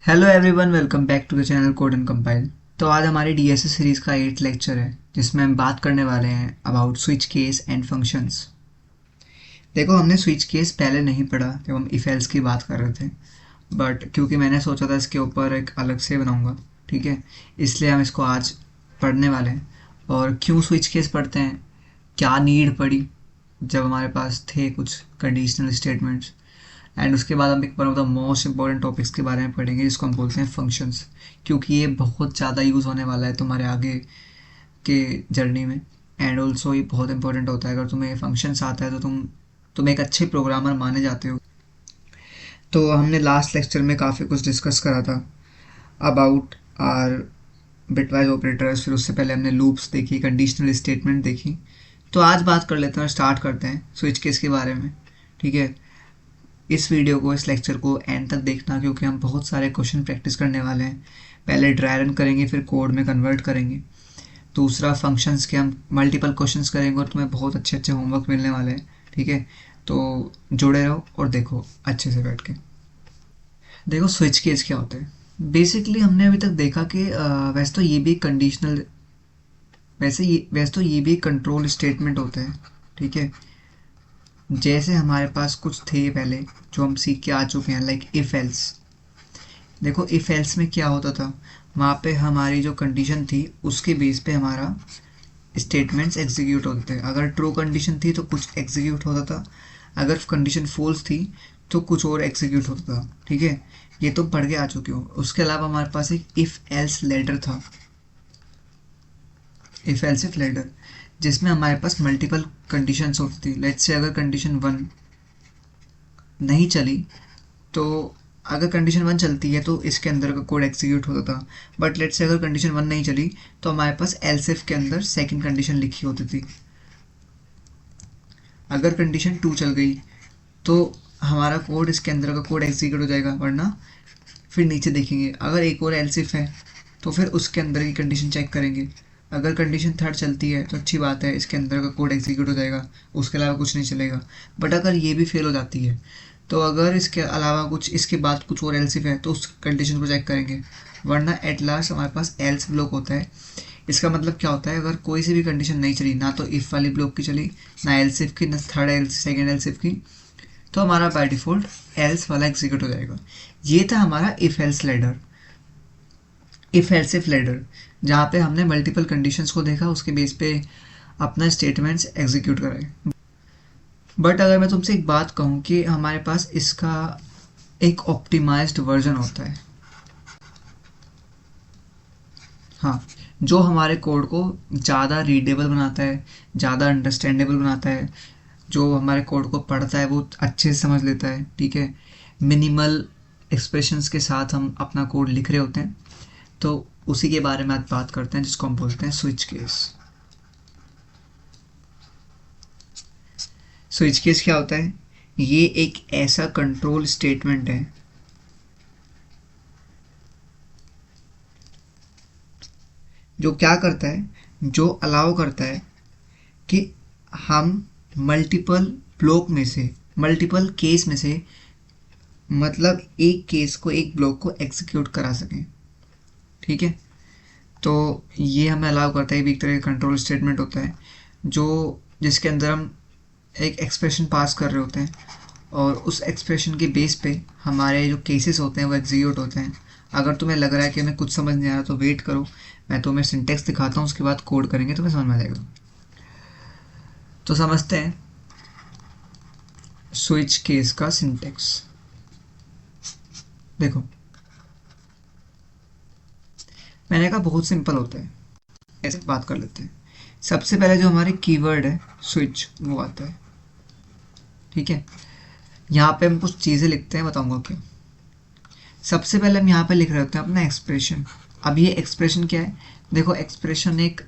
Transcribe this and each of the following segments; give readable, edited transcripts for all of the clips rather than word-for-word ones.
Hello everyone, welcome back to the channel code and compile. तो आज हमारी DSA series का 8th लेक्चर है जिसमें हम बात करने वाले हैं about switch case and functions. देखो, हमने स्विच केस पहले नहीं पढ़ा जब हम इफ एल्स की बात कर रहे थे, बट क्योंकि मैंने सोचा था इसके ऊपर एक अलग से बनाऊंगा, ठीक है, इसलिए हम इसको आज पढ़ने वाले हैं। और क्यों स्विच केस पढ़ते हैं, क्या नीड पड़ी जब हमारे पास थे कुछ कंडीशनल स्टेटमेंट्स, एंड उसके बाद हम एक one of the most important topics के बारे में पढ़ेंगे जिसको हम बोलते हैं फंक्शंस, क्योंकि ये बहुत ज़्यादा यूज़ होने वाला है तुम्हारे आगे के जर्नी में। एंड ऑल्सो ये बहुत इंपॉर्टेंट होता है, अगर तुम्हें फंक्शंस आता है तो तुम एक अच्छे प्रोग्रामर माने जाते हो। तो हमने लास्ट लेक्चर में काफ़ी कुछ डिस्कस करा था अबाउट आर बिटवाइज ऑपरेटर्स, फिर उससे पहले हमने लूप्स देखी, कंडीशनल स्टेटमेंट देखी। तो आज बात कर लेते हैं और स्टार्ट करते हैं स्विच केस के बारे में, ठीक है। इस वीडियो को, इस लेक्चर को एंड तक देखना, क्योंकि हम बहुत सारे क्वेश्चन प्रैक्टिस करने वाले हैं। पहले ड्राई रन करेंगे, फिर कोड में कन्वर्ट करेंगे। दूसरा, फंक्शंस के हम मल्टीपल क्वेश्चंस करेंगे और तुम्हें बहुत अच्छे अच्छे होमवर्क मिलने वाले हैं, ठीक है। तो जुड़े रहो और देखो अच्छे से बैठ के। देखो, स्विच केस क्या होता है। बेसिकली हमने अभी तक देखा कि वैसे तो ये भी कंडीशनल, वैसे तो ये भी कंट्रोल स्टेटमेंट होता है, ठीक है। जैसे हमारे पास कुछ थे पहले जो हम सीख के आ चुके हैं, लाइक इफ एल्स। देखो, इफ एल्स में क्या होता था, वहाँ पे हमारी जो कंडीशन थी उसके बेस पे हमारा स्टेटमेंट्स एग्जीक्यूट होते थे। अगर ट्रू कंडीशन थी तो कुछ एग्जीक्यूट होता था, अगर कंडीशन फॉल्स थी तो कुछ और एग्जीक्यूट होता था, ठीक है। ये तुम पढ़ के आ चुके हो। उसके अलावा हमारे पास एक इफ एल्स लेटर था, इफ एल्स इफ लेटर, जिसमें हमारे पास मल्टीपल कंडीशंस होती थी। लेट्स से अगर कंडीशन 1 नहीं चली, तो अगर कंडीशन 1 चलती है तो इसके अंदर का कोड एग्जीक्यूट होता था। बट लेट्स से अगर कंडीशन 1 नहीं चली तो हमारे पास एल्स इफ के अंदर सेकंड कंडीशन लिखी होती थी। अगर कंडीशन 2 चल गई तो हमारा कोड, इसके अंदर का कोड एग्जीक्यूट हो जाएगा, वरना फिर नीचे देखेंगे अगर एक और एल्स इफ है तो फिर उसके अंदर की कंडीशन चेक करेंगे। अगर कंडीशन 3 चलती है तो अच्छी बात है, इसके अंदर का कोड एग्जीक्यूट हो जाएगा, उसके अलावा कुछ नहीं चलेगा। बट अगर ये भी फेल हो जाती है, तो अगर इसके अलावा कुछ, इसके बाद कुछ और एल्स इफ है तो उस कंडीशन को चेक करेंगे, वरना एट लास्ट हमारे पास एल्स ब्लॉक होता है। इसका मतलब क्या होता है, अगर कोई सी भी कंडीशन नहीं चली, ना तो इफ़ वाली ब्लॉक की चली, ना एल्स इफ की, ना third else second else if की, तो हमारा बाय डिफ़ॉल्ट एल्स वाला एग्जीक्यूट हो जाएगा। ये था हमारा if else ladder, if else if ladder, जहाँ पे हमने मल्टीपल कंडीशंस को देखा, उसके बेस पे अपना स्टेटमेंट्स एग्जीक्यूट कराए। बट अगर मैं तुमसे एक बात कहूँ कि हमारे पास इसका एक ऑप्टिमाइज्ड वर्जन होता है, हाँ, जो हमारे कोड को ज़्यादा रीडेबल बनाता है, ज़्यादा अंडरस्टैंडेबल बनाता है, जो हमारे कोड को पढ़ता है वो अच्छे से समझ लेता है, ठीक है। मिनिमल एक्सप्रेशंस के साथ हम अपना कोड लिख रहे होते हैं। तो उसी के बारे में आज बात करते हैं, जिसको हम बोलते हैं स्विच केस। स्विच केस क्या होता है, ये एक ऐसा कंट्रोल स्टेटमेंट है जो क्या करता है, जो अलाउ करता है कि हम मल्टीपल ब्लॉक में से, मल्टीपल केस में से, मतलब एक केस को, एक ब्लॉक को एग्जीक्यूट करा सकें, ठीक है। तो ये हमें अलाउ करता है, भी एक तरह का कंट्रोल स्टेटमेंट होता है जो, जिसके अंदर हम एक एक्सप्रेशन पास कर रहे होते हैं और उस एक्सप्रेशन के बेस पे हमारे जो केसेस होते हैं वो एग्जीक्यूट होते हैं। अगर तुम्हें लग रहा है कि हमें कुछ समझ नहीं आ रहा तो वेट करो, मैं तुम्हें सिंटेक्स दिखाता हूँ, उसके बाद कोड करेंगे, तुम्हें समझ में आ जाएगा। तो समझते हैं स्विच केस का सिंटेक्स। देखो, मैंने कहा बहुत सिंपल होता है, ऐसे बात कर लेते हैं। सबसे पहले जो हमारे कीवर्ड है स्विच, वो आता है, ठीक है। यहाँ पे हम कुछ चीज़ें लिखते हैं, बताऊंगा क्यों। सबसे पहले हम यहाँ पे लिख रहे होते हैं अपना एक्सप्रेशन। अब ये एक्सप्रेशन क्या है, देखो, एक्सप्रेशन एक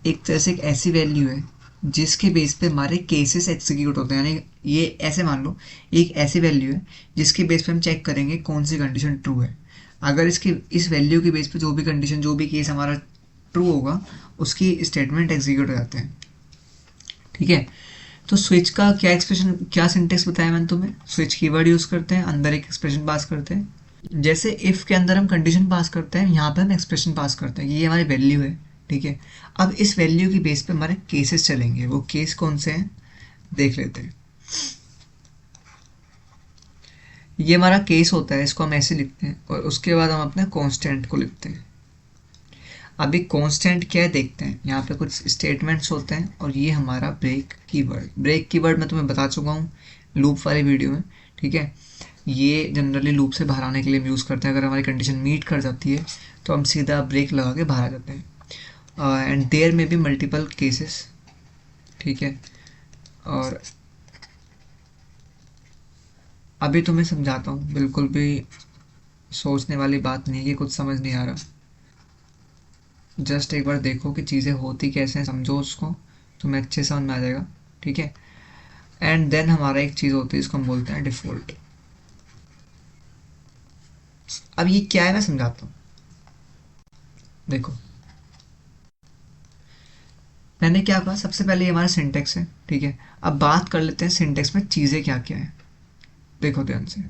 तरह से एक ऐसी वैल्यू है जिसके बेस पे हमारे केसेस एग्जीक्यूट होते हैं। यानी ये ऐसे मान लो, एक ऐसी वैल्यू है जिसके बेस पे हम चेक करेंगे कौन सी कंडीशन ट्रू है। अगर इस वैल्यू के बेस पे जो भी कंडीशन, जो भी केस हमारा ट्रू होगा, उसकी स्टेटमेंट एग्जीक्यूट हो जाते हैं, ठीक है। तो स्विच का क्या एक्सप्रेशन, क्या सिंटेक्स बताया मैंने तुम्हें। स्विच कीवर्ड यूज़ करते हैं, अंदर एक एक्सप्रेशन पास करते हैं, जैसे इफ़ के अंदर हम कंडीशन पास करते हैं, यहाँ पे हम एक्सप्रेशन पास करते हैं कि ये हमारी वैल्यू है, ठीक है। अब इस वैल्यू की बेस पे हमारे केसेस चलेंगे, वो केस कौन से हैं देख लेते हैं। ये हमारा केस होता है, इसको हम ऐसे लिखते हैं और उसके बाद हम अपने कांस्टेंट को लिखते हैं। अभी कांस्टेंट क्या है देखते हैं। यहाँ पे कुछ स्टेटमेंट्स होते हैं और ये हमारा ब्रेक कीवर्ड। ब्रेक कीवर्ड मैं तुम्हें बता चुका हूँ लूप वाली वीडियो में, ठीक है। ये जनरली लूप से बाहर आने के लिए हम यूज़ करते हैं। अगर हमारी कंडीशन मीट कर जाती है तो हम सीधा ब्रेक लगा के बाहर आ जाते हैं। एंड देयर में भी मल्टीपल केसेस, ठीक है। और अभी तुम्हें समझाता हूँ, बिल्कुल भी सोचने वाली बात नहीं है कि कुछ समझ नहीं आ रहा। जस्ट एक बार देखो कि चीज़ें होती कैसे हैं, समझो उसको, तुम्हें अच्छे समझ में आ जाएगा, ठीक है। एंड देन हमारा एक चीज़ होती है, इसको हम बोलते हैं डिफ़ॉल्ट। अब ये क्या है मैं समझाता हूँ। देखो मैंने क्या कहा, सबसे पहले ये हमारा सिंटेक्स है, ठीक है। अब बात कर लेते हैं सिंटेक्स में चीज़ें क्या क्या है। देखो ध्यान से,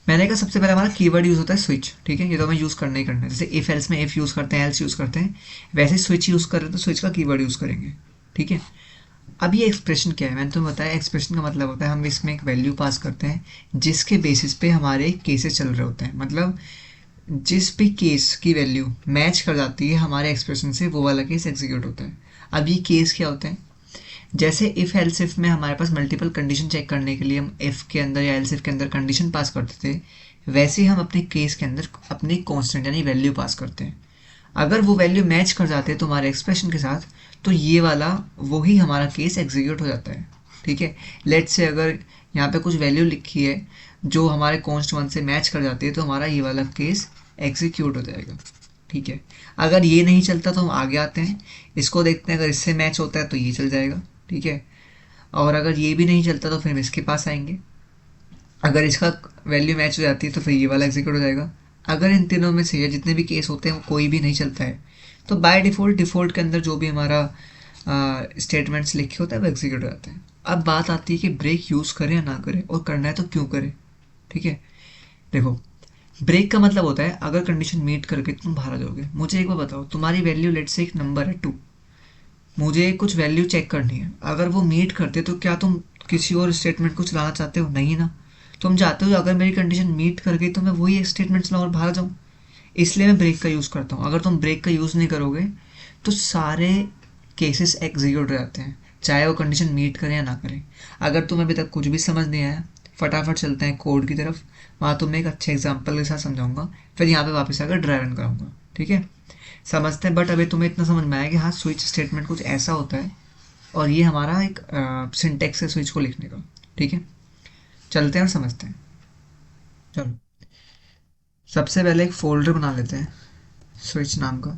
मैंने कहा सबसे पहले हमारा कीवर्ड यूज़ होता है स्विच, ठीक है। ये तो हमें यूज़ करना ही करना है। जैसे इफ एल्स में इफ यूज़ करते हैं, एल्स यूज़ करते हैं, वैसे स्विच यूज़ कर रहे हैं तो स्विच का कीवर्ड यूज़ करेंगे, ठीक है। अब ये एक्सप्रेशन क्या है, मैंने तुम्हें बताया एक्सप्रेशन का मतलब होता है हम इसमें एक वैल्यू पास करते हैं जिसके बेसिस पे हमारे केसेस चल रहे होते हैं। मतलब जिस भी केस की वैल्यू मैच कर जाती है हमारे एक्सप्रेशन से, वो वाला केस एग्जीक्यूट होता है। अब ये केस क्या होते हैं, जैसे इफ़ एल्स इफ में हमारे पास मल्टीपल कंडीशन चेक करने के लिए हम इफ़ के अंदर या एल्स इफ के अंदर कंडीशन पास करते थे, वैसे ही हम अपने केस के अंदर अपनी कांस्टेंट यानी वैल्यू पास करते हैं। अगर वो वैल्यू मैच कर जाते हैं तुम्हारे एक्सप्रेशन के साथ, तो ये वाला वही हमारा केस एग्जीक्यूट हो जाता है, ठीक है। लेट से अगर यहाँ पे कुछ वैल्यू लिखी है जो हमारे कॉन्स्ट वन से मैच कर जाती है, तो हमारा ये वाला केस एग्जीक्यूट हो जाएगा, ठीक है। अगर ये नहीं चलता तो हम आगे आते हैं, इसको देखते हैं, अगर इससे मैच होता है तो ये चल जाएगा, ठीक है। और अगर ये भी नहीं चलता तो फिर हम इसके पास आएंगे। अगर इसका वैल्यू मैच हो जाती है तो फिर ये वाला एग्जीक्यूट हो जाएगा। अगर इन तीनों में से या जितने भी केस होते हैं वो कोई भी नहीं चलता है, तो बाय डिफ़ॉल्ट के अंदर जो भी हमारा स्टेटमेंट्स लिखे होता है वो एग्जीक्यूट हो जाते हैं। अब बात आती है कि ब्रेक यूज़ करें या ना करें, और करना है तो क्यों करें, ठीक है। देखो ब्रेक का मतलब होता है अगर कंडीशन मीट करके तुम बाहर आ जाओगे। मुझे एक बार बताओ, तुम्हारी वैल्यू लेट से एक नंबर है 2, मुझे कुछ वैल्यू चेक करनी है, अगर वो मीट करते तो क्या तुम किसी और स्टेटमेंट को चलाना चाहते हो? नहीं ना। तुम चाहते हो अगर मेरी कंडीशन मीट कर गई तो मैं वही एक स्टेटमेंट चलाऊँ और बाहर जाऊँ। इसलिए मैं ब्रेक का यूज़ करता हूँ। अगर तुम ब्रेक का यूज़ नहीं करोगे तो सारे केसेस एग्जीक्यूट हो जाते हैं, चाहे वो कंडीशन मीट करें या ना करें। अगर तुम्हें अभी तक कुछ भी समझ नहीं आया, फटाफट चलते हैं कोड की तरफ, वहाँ तुम्हें एक अच्छे एग्जाम्पल के साथ समझाऊंगा, फिर यहाँ पे वापस आकर ड्राइव रन कराऊंगा, ठीक है। समझते हैं, बट अभी तुम्हें इतना समझ में आया कि हाँ स्विच स्टेटमेंट कुछ ऐसा होता है और ये हमारा एक सिंटेक्स है स्विच को लिखने का, ठीक है। चलते हैं और समझते हैं। चलो सबसे पहले एक फोल्डर बना लेते हैं स्विच नाम का।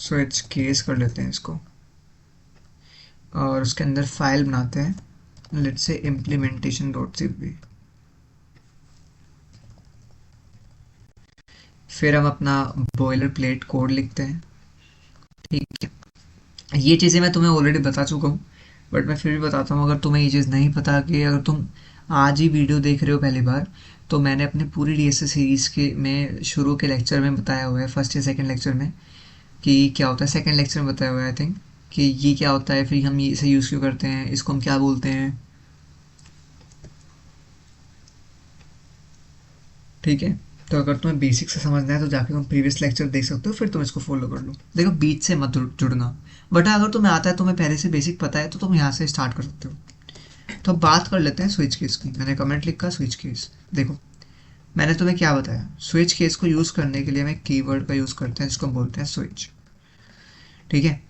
स्विच केस कर लेते हैं इसको और उसके अंदर फाइल बनाते हैं, लेट्स से implementation.cpp। फिर हम अपना बॉयलर प्लेट कोड लिखते हैं, ठीक है। ये चीज़ें मैं तुम्हें ऑलरेडी बता चुका हूँ, बट मैं फिर भी बताता हूँ। अगर तुम्हें ये चीज़ नहीं पता, कि अगर तुम आज ही वीडियो देख रहे हो पहली बार, तो मैंने अपनी पूरी डीएसएस सीरीज़ के में शुरू के लेक्चर में बताया हुआ है, फर्स्ट या सेकंड लेक्चर में, कि क्या होता है। सेकंड लेक्चर में बताया हुआ है आई थिंक, कि ये क्या होता है, फिर हम इसे यूज़ क्यों करते हैं, इसको हम क्या बोलते हैं, ठीक है। तो अगर तुम्हें बेसिक से समझना है तो जाके तुम प्रीवियस लेक्चर देख सकते हो, फिर तुम इसको फॉलो कर लो। देखो बीच से मत जुड़ना, बट अगर तुम्हें आता है, तुम्हें पहले से बेसिक पता है, तो तुम यहाँ से स्टार्ट कर सकते हो। तो अब बात कर लेते हैं स्विच केस की। मैंने कमेंट लिखा स्विच केस। देखो मैंने तुम्हें क्या बताया, स्विच केस को यूज़ करने के लिए हम एक कीवर्ड का यूज़ करते हैं जिसको हम बोलते हैं स्विच, ठीक है।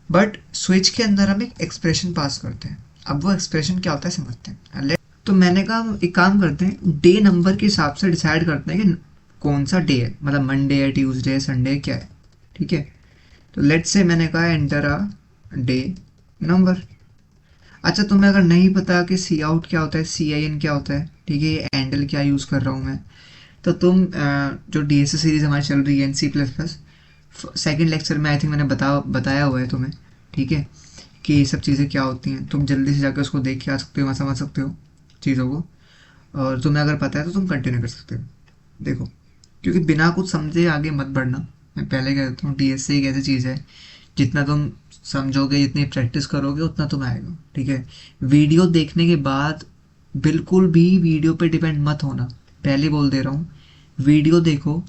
बट स्विच के अंदर हम एक एक्सप्रेशन पास करते हैं। अब वो एक्सप्रेशन क्या होता है समझते हैं। तो मैंने कहा हम एक काम करते हैं, डे नंबर के हिसाब से डिसाइड करते हैं कि कौन सा डे है, मतलब मंडे है, ट्यूसडे है, संडे है, क्या है, ठीक है। तो लेट्स से मैंने कहा एंटर अ डे नंबर। अच्छा तुम्हें अगर नहीं पता कि सी आउट क्या होता है, सी आई एन क्या होता है, ठीक है, ये हैंडल क्या यूज़ कर रहा हूँ मैं, तो तुम जो डी एस एस सीरीज़ हमारी चल रही है NC++, सेकेंड लेक्चर में आई थिंक मैंने बताया हुआ है तुम्हें, ठीक है। कि ये सब चीज़ें क्या होती हैं, तुम जल्दी से जाकर उसको देख के आ सकते हो, वहाँ समझ सकते हो चीज़ों को, और तुम्हें अगर पता है तो तुम कंटिन्यू कर सकते हो। देखो, क्योंकि बिना कुछ समझे आगे मत बढ़ना। मैं पहले कह देता हूँ, डीएसए एक ऐसी चीज़ है, जितना तुम समझोगे, जितनी प्रैक्टिस करोगे, उतना तुम आएगा। ठीक है, वीडियो देखने के बाद बिल्कुल भी वीडियो पे डिपेंड मत होना, पहले बोल दे रहा हूँ। वीडियो देखो,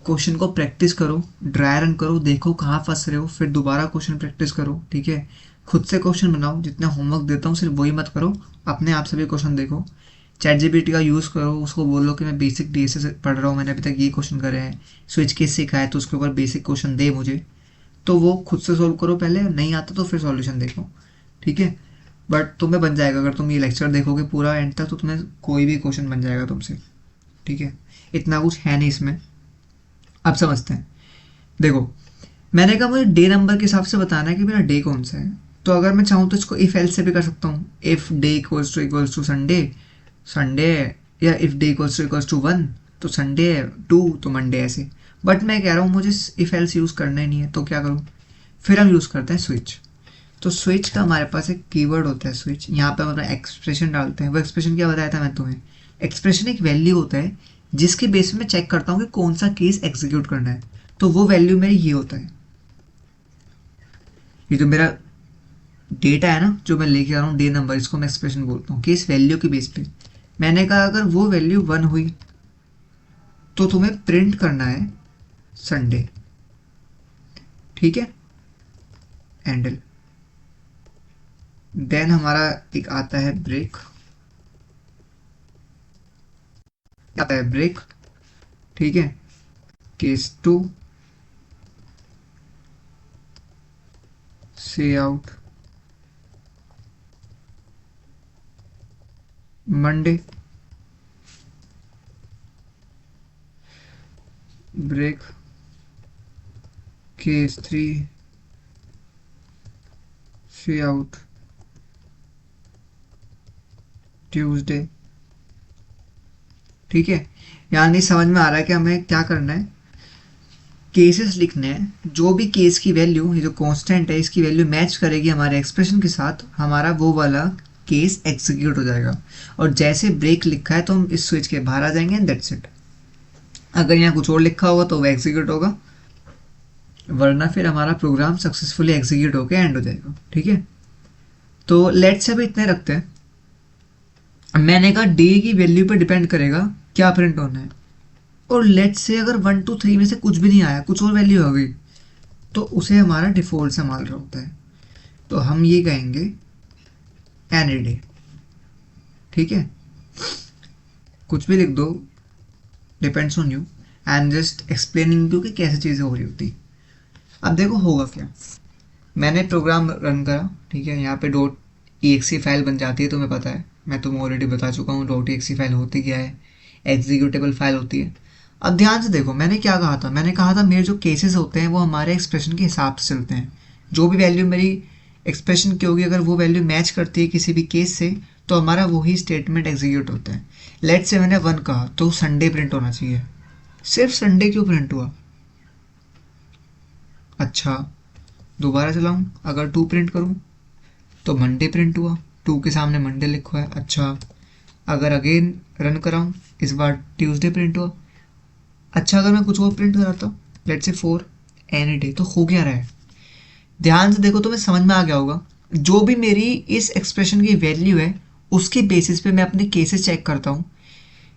क्वेश्चन को प्रैक्टिस करो, ड्राई रन करो, देखो कहाँ फंस रहे हो, फिर दोबारा क्वेश्चन प्रैक्टिस करो। ठीक है, खुद से क्वेश्चन बनाओ, जितना होमवर्क देता हूँ सिर्फ वही मत करो, अपने आप से भी क्वेश्चन देखो। चैट जीपीटी का यूज़ करो, उसको बोलो कि मैं बेसिक डीएसए से पढ़ रहा हूँ, मैंने अभी तक ये क्वेश्चन करे हैं, स्विच केस सीखा है, तो उसके ऊपर बेसिक क्वेश्चन दे मुझे। तो वो खुद से सोल्व करो पहले, नहीं आता तो फिर सॉल्यूशन देखो। ठीक है, बट तुम्हें बन जाएगा, अगर तुम ये लेक्चर देखोगे पूरा एंड तक तो तुम्हें कोई भी क्वेश्चन बन जाएगा तुमसे। ठीक है, इतना कुछ है नहीं इसमें। अब समझते हैं। देखो, मैंने कहा मुझे डे नंबर के हिसाब से बताना है कि मेरा डे कौन सा है। तो अगर मैं चाहूँ तो इसको इफ एल्स से भी कर सकता हूँ। If day equals to Sunday, Sunday, या इफ डे इक्वल्स टू 1 तो संडे है, 2 तो मंडे, ऐसे। बट मैं कह रहा हूँ मुझे इफ एल्स यूज़ करना ही नहीं है, तो क्या करूँ? फिर हम यूज़ करते हैं स्विच। तो स्विच का हमारे पास एक कीवर्ड होता है स्विच, यहाँ पे हम अपना एक्सप्रेशन डालते हैं। वो एक्सप्रेशन क्या बताया था मैं तुम्हें? एक्सप्रेशन एक वैल्यू होता है जिसके बेस में चेक करता हूँ कि कौन सा केस एग्जीक्यूट करना है। तो वो वैल्यू मेरी ये होता है, ये जो मेरा डेटा है ना, जो मैं लेके आ रहा हूँ डे नंबर, इसको मैं एक्सप्रेशन बोलता हूँ, केस वैल्यू के बेस पे। मैंने कहा अगर वो वैल्यू 1 हुई तो तुम्हें प्रिंट करना है संडे। ठीक है, एंडल। देन हमारा एक आता है ब्रेक, आता है ब्रेक। ठीक है, केस 2 से आउट मंडे, ब्रेक केस 3 से आउट ट्यूसडे। ठीक है, यानी समझ में आ रहा है कि हमें क्या करना है? केसेस लिखने हैं, जो भी केस की वैल्यू, ये जो कांस्टेंट है, इसकी वैल्यू मैच करेगी हमारे एक्सप्रेशन के साथ, हमारा वो वाला केस एग्जीक्यूट हो जाएगा। और जैसे ब्रेक लिखा है तो हम इस स्विच के बाहर आ जाएंगे एंड दैट्स इट। अगर यहाँ कुछ और लिखा होगा तो वो एग्जीक्यूट होगा, वरना फिर हमारा प्रोग्राम सक्सेसफुली एग्जीक्यूट होकर एंड हो जाएगा। ठीक है, तो लेट्स से भी इतने रखते हैं। मैंने कहा डे की वैल्यू पे डिपेंड करेगा क्या प्रिंट होना है, और लेट्स से अगर 1 2 3 में से कुछ भी नहीं आया, कुछ और वैल्यू आ गई, तो उसे हमारा डिफ़ॉल्ट संभाल रहा होता है। तो हम ये कहेंगे एनी डे। ठीक है, कुछ भी लिख दो, depends on you. I am just explaining to कि कैसे चीज़ें हो रही होती। अब देखो होगा क्या। मैंने प्रोग्राम रन करा, ठीक है, यहाँ पे डॉट .exe फाइल बन जाती है, तुम्हें पता है, मैं तुम्हें ऑलरेडी बता चुका हूँ डॉट .exe फाइल होती क्या है, एग्जीक्यूटेबल फाइल होती है। अब ध्यान से देखो, मैंने क्या कहा था? मैंने कहा था मेरे जो केसेस होते हैं वो हमारे एक्सप्रेशन के हिसाब से चलते हैं। जो भी वैल्यू मेरी एक्सप्रेशन की होगी, अगर वो वैल्यू मैच करती है किसी भी केस से, तो हमारा वही स्टेटमेंट एग्जीक्यूट होता है। लेट से मैंने 1 कहा तो संडे प्रिंट होना चाहिए। सिर्फ संडे क्यों प्रिंट हुआ? अच्छा, दोबारा चलाऊँ, अगर 2 प्रिंट करूँ तो मंडे प्रिंट हुआ, 2 के सामने मंडे लिखा है। अच्छा, अगर अगेन रन कराऊँ, इस बार ट्यूसडे प्रिंट हुआ। अच्छा, अगर मैं कुछ और प्रिंट कराता हूँ, लेट्स से 4 एनी डे, तो हो क्या रहा है? ध्यान से देखो, तुम्हें समझ में आ गया होगा। जो भी मेरी इस एक्सप्रेशन की वैल्यू है, उसके बेसिस पे मैं अपने केसेस चेक करता हूँ।